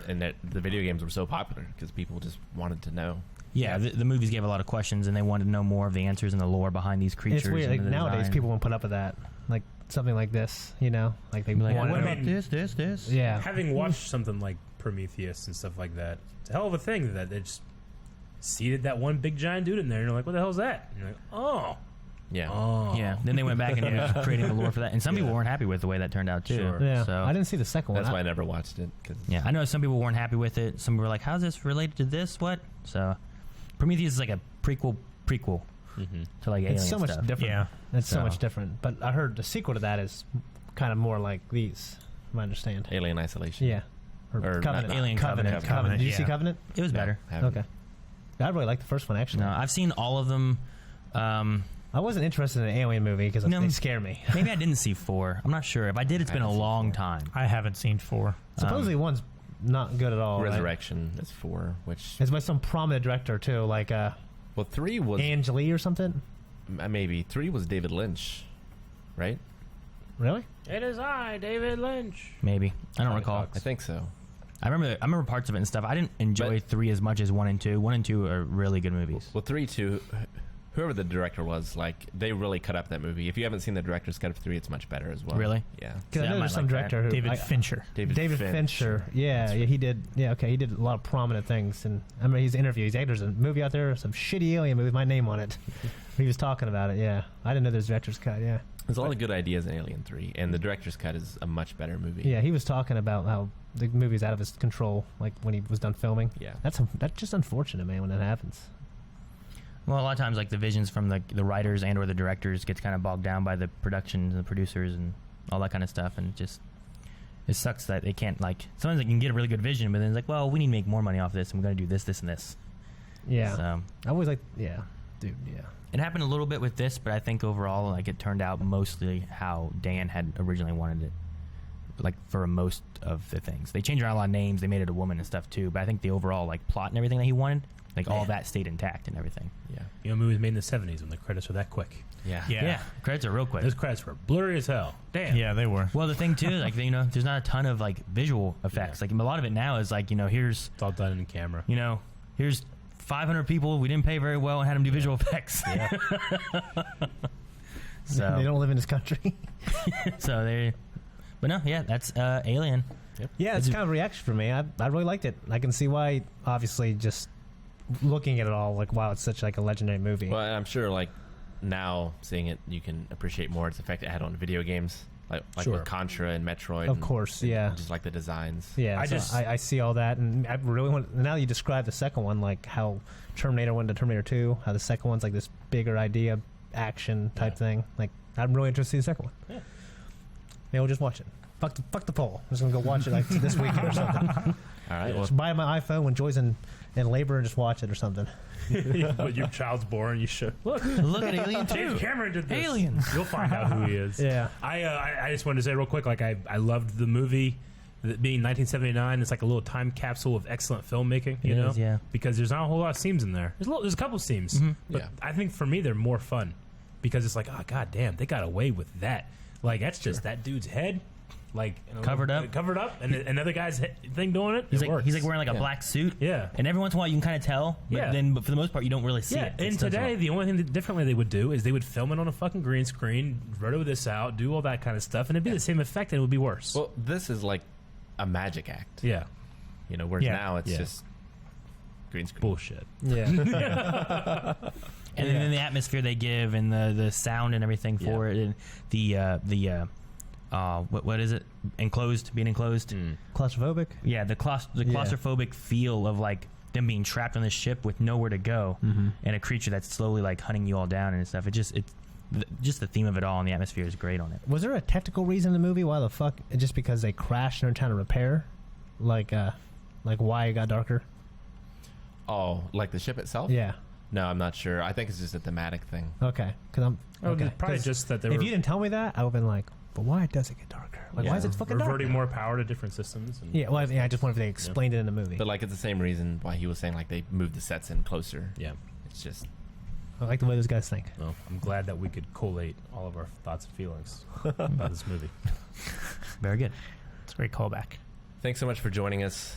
[SPEAKER 1] and that the video games were so popular, because people just wanted to know.
[SPEAKER 3] Yeah, the movies gave a lot of questions, and they wanted to know more of the answers and the lore behind these creatures.
[SPEAKER 2] It's weird.
[SPEAKER 3] and
[SPEAKER 2] Like,
[SPEAKER 3] the
[SPEAKER 2] nowadays,
[SPEAKER 3] design.
[SPEAKER 2] people won't put up with that. Like something like this, you know? Like they
[SPEAKER 3] Be like,
[SPEAKER 2] want
[SPEAKER 3] what
[SPEAKER 2] to
[SPEAKER 3] about
[SPEAKER 2] know.
[SPEAKER 5] this?
[SPEAKER 2] Yeah.
[SPEAKER 4] Having watched something like Prometheus and stuff like that, it's a hell of a thing that they just seated that one big giant dude in there, and you're like, what the hell's that? And you're like, oh.
[SPEAKER 1] Yeah.
[SPEAKER 4] Oh.
[SPEAKER 3] Yeah, then they went back and ended up creating the lore for that, and some people weren't happy with the way that turned out, too.
[SPEAKER 4] Sure.
[SPEAKER 2] Yeah.
[SPEAKER 3] So,
[SPEAKER 2] I didn't see the second one.
[SPEAKER 1] That's why I never watched it. Cause
[SPEAKER 3] yeah, I know some people weren't happy with it. Some were like, how's this related to this? What? So, Prometheus is like a prequel to, like, alien
[SPEAKER 2] It's so much
[SPEAKER 3] stuff.
[SPEAKER 2] different.
[SPEAKER 5] Yeah.
[SPEAKER 2] It's so
[SPEAKER 3] So-
[SPEAKER 2] much different. But I heard the sequel to that is kind of more like these, from what I understand.
[SPEAKER 1] Alien Isolation.
[SPEAKER 2] Yeah.
[SPEAKER 1] Or
[SPEAKER 2] Covenant.
[SPEAKER 1] not-
[SPEAKER 3] Alien Covenant.
[SPEAKER 2] Covenant. Did you see
[SPEAKER 5] yeah.
[SPEAKER 2] Covenant?
[SPEAKER 3] It was better.
[SPEAKER 1] Haven't.
[SPEAKER 2] Okay. I really like the first one, actually.
[SPEAKER 3] No, I've seen all of them.
[SPEAKER 2] I wasn't interested in an alien movie because
[SPEAKER 3] No.
[SPEAKER 2] they scare me.
[SPEAKER 3] Maybe I didn't see 4. I'm not sure. If I did, it's
[SPEAKER 1] I
[SPEAKER 3] been a
[SPEAKER 1] haven't seen
[SPEAKER 3] long
[SPEAKER 1] 4.
[SPEAKER 3] time.
[SPEAKER 5] I haven't seen 4.
[SPEAKER 2] Supposedly one's not good at all. right?
[SPEAKER 1] Resurrection is 4, which...
[SPEAKER 2] It's by some prominent director, too, like
[SPEAKER 1] Well, 3 was...
[SPEAKER 2] Angeli or something.
[SPEAKER 1] Maybe. 3 was David Lynch, right?
[SPEAKER 2] Really?
[SPEAKER 4] It is I, David Lynch.
[SPEAKER 3] Maybe. I don't recall.
[SPEAKER 1] I think so.
[SPEAKER 3] I remember parts of it and stuff. I didn't enjoy 3 as much as 1 and 2. 1 and 2 are really good movies.
[SPEAKER 1] Well, 3, 2... Whoever the director was, like, they really cut up that movie. If you haven't seen the director's cut of 3, it's much better as well.
[SPEAKER 3] Really?
[SPEAKER 1] Yeah.
[SPEAKER 2] Because
[SPEAKER 3] Yeah,
[SPEAKER 2] I
[SPEAKER 3] I
[SPEAKER 2] know
[SPEAKER 3] might
[SPEAKER 2] there's some
[SPEAKER 3] like that.
[SPEAKER 2] director who...
[SPEAKER 5] David Fincher.
[SPEAKER 2] David Fincher. Yeah, he did. Yeah, okay, he did a lot of prominent things, and I remember his interview. There's a movie out there, some shitty alien movie with my name on it. He was talking about it. Yeah, I didn't know there's a director's cut. Yeah,
[SPEAKER 1] There's a lot of good ideas in Alien 3, and the director's cut is a much better movie.
[SPEAKER 2] yeah, he was talking about how the movie's out of his control, like when he was done filming.
[SPEAKER 1] Yeah.
[SPEAKER 2] That's just unfortunate, man, when that happens.
[SPEAKER 3] Well, a lot of times, like, the visions from the writers and or the directors gets kind of bogged down by the production and the producers and all that kind of stuff, and it sucks that they can't, like, sometimes they can get a really good vision, but then it's like, well, we need to make more money off this, and we're going to do this, this, and this.
[SPEAKER 2] Yeah,
[SPEAKER 3] So
[SPEAKER 2] I always like, yeah, dude, yeah.
[SPEAKER 3] it happened a little bit with this, but I think overall, like, it turned out mostly how Dan had originally wanted it. Like, for most of the things, they changed around a lot of names, they made it a woman and stuff too, but I think the overall, like, plot and everything that he wanted, like, all that stayed intact and everything.
[SPEAKER 1] Yeah.
[SPEAKER 4] You know, movies made in the 70s when the credits were that quick.
[SPEAKER 1] Yeah.
[SPEAKER 3] Yeah, credits are real quick.
[SPEAKER 4] Those credits were blurry as hell. Damn.
[SPEAKER 5] Yeah, they were.
[SPEAKER 3] Well, the thing too, like, you know, there's not a ton of, like, visual effects.
[SPEAKER 4] Yeah.
[SPEAKER 3] Like, a lot of it now is like, you know, here's
[SPEAKER 4] It's all done in camera.
[SPEAKER 3] 500 people we didn't pay very well and had them do visual effects.
[SPEAKER 4] Yeah.
[SPEAKER 3] So
[SPEAKER 2] They don't live in this country.
[SPEAKER 3] so they, but no, yeah, that's Alien.
[SPEAKER 2] Yeah, it's kind of a reaction for me. I really liked it. I can see why, obviously, just looking at it all, like, wow, it's such like a legendary movie.
[SPEAKER 1] Well, I'm sure, like, now seeing it, you can appreciate more its effect it had on video games, like
[SPEAKER 4] Sure.
[SPEAKER 1] with Contra and Metroid.
[SPEAKER 2] Of
[SPEAKER 1] and
[SPEAKER 2] course, yeah.
[SPEAKER 1] Just like the designs.
[SPEAKER 2] Yeah, I see all that, and I really want. Now you describe the second one, like how Terminator 1 to Terminator 2, how the second one's like this bigger idea, action type thing. Like, I'm really interested in the second one.
[SPEAKER 4] Yeah.
[SPEAKER 2] Maybe we'll just watch it. Fuck the poll. I'm just gonna go watch it like this weekend or something.
[SPEAKER 1] All right. Well,
[SPEAKER 2] Just buy my iPhone when Joy's in labor and just watch it or something.
[SPEAKER 4] When your child's born, you should look.
[SPEAKER 3] Look at Alien
[SPEAKER 4] James
[SPEAKER 3] 2.
[SPEAKER 4] Cameron did this.
[SPEAKER 3] Aliens.
[SPEAKER 4] You'll find out who he is.
[SPEAKER 2] Yeah.
[SPEAKER 4] I just wanted to say real quick, like, I loved the movie. That being 1979, it's like a little time capsule of excellent filmmaking. You
[SPEAKER 3] It
[SPEAKER 4] know,
[SPEAKER 3] is, yeah.
[SPEAKER 4] because there's not a whole lot of scenes in there. There's a couple scenes, but
[SPEAKER 1] Yeah.
[SPEAKER 4] I think for me they're more fun because it's like, oh god damn, they got away with that. Like, that's just that dude's head, like,
[SPEAKER 3] Covered up.
[SPEAKER 4] and another guy's thing doing it.
[SPEAKER 3] He's
[SPEAKER 4] it
[SPEAKER 3] like
[SPEAKER 4] works.
[SPEAKER 3] wearing like a black suit.
[SPEAKER 4] Yeah.
[SPEAKER 3] And every once in a while you can kind of tell, but
[SPEAKER 4] Yeah.
[SPEAKER 3] then for the most part you don't really see it.
[SPEAKER 4] And
[SPEAKER 3] It's so
[SPEAKER 4] today,
[SPEAKER 3] small.
[SPEAKER 4] the only thing that differently they would do is they would film it on a fucking green screen, roto this out, do all that kind of stuff, and it'd be the same effect, and it would be worse.
[SPEAKER 1] well, this is like a magic act.
[SPEAKER 4] Yeah.
[SPEAKER 1] You know, whereas
[SPEAKER 5] Yeah.
[SPEAKER 1] now it's
[SPEAKER 4] Yeah.
[SPEAKER 1] just green screen.
[SPEAKER 4] Bullshit.
[SPEAKER 2] Yeah.
[SPEAKER 3] And then the atmosphere they give and the sound and everything for it, and the what is it? Being enclosed.
[SPEAKER 2] Claustrophobic.
[SPEAKER 3] Yeah, the claustrophobic feel of like them being trapped on this ship with nowhere to go, and a creature that's slowly like hunting you all down and stuff. Just the theme of it all and the atmosphere is great on it.
[SPEAKER 2] Was there a technical reason in the movie why the fuck? Just because they crashed and are trying to repair, like why it got darker?
[SPEAKER 1] Oh, like the ship itself?
[SPEAKER 2] Yeah.
[SPEAKER 1] No, I'm not sure. I think it's just a thematic thing.
[SPEAKER 2] Okay. Because I'm. Okay.
[SPEAKER 4] Probably
[SPEAKER 2] 'Cause
[SPEAKER 4] just that they
[SPEAKER 2] if
[SPEAKER 4] were
[SPEAKER 2] you didn't tell me that, I would have been like, but why does it get darker? Like, why is it fucking dark?
[SPEAKER 4] reverting more power to different systems. And
[SPEAKER 2] Yeah. Well, I just wonder if they explained it in the movie.
[SPEAKER 1] But like it's the same reason why he was saying like they moved the sets in closer.
[SPEAKER 4] yeah.
[SPEAKER 1] It's just
[SPEAKER 2] I like the way those guys think.
[SPEAKER 4] Well, I'm glad that we could collate all of our thoughts and feelings about this movie.
[SPEAKER 3] Very good.
[SPEAKER 5] It's a great callback.
[SPEAKER 1] thanks so much for joining us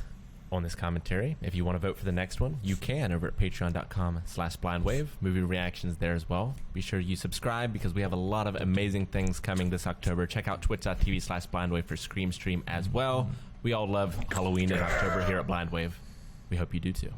[SPEAKER 1] on this commentary. If you want to vote for the next one, you can over at patreon.com/blindwave. Movie reactions there as well. Be sure you subscribe because we have a lot of amazing things coming this October. Check out twitch.tv/blindwave for Scream Stream as well. We all love Halloween in October here at Blindwave. We hope you do too.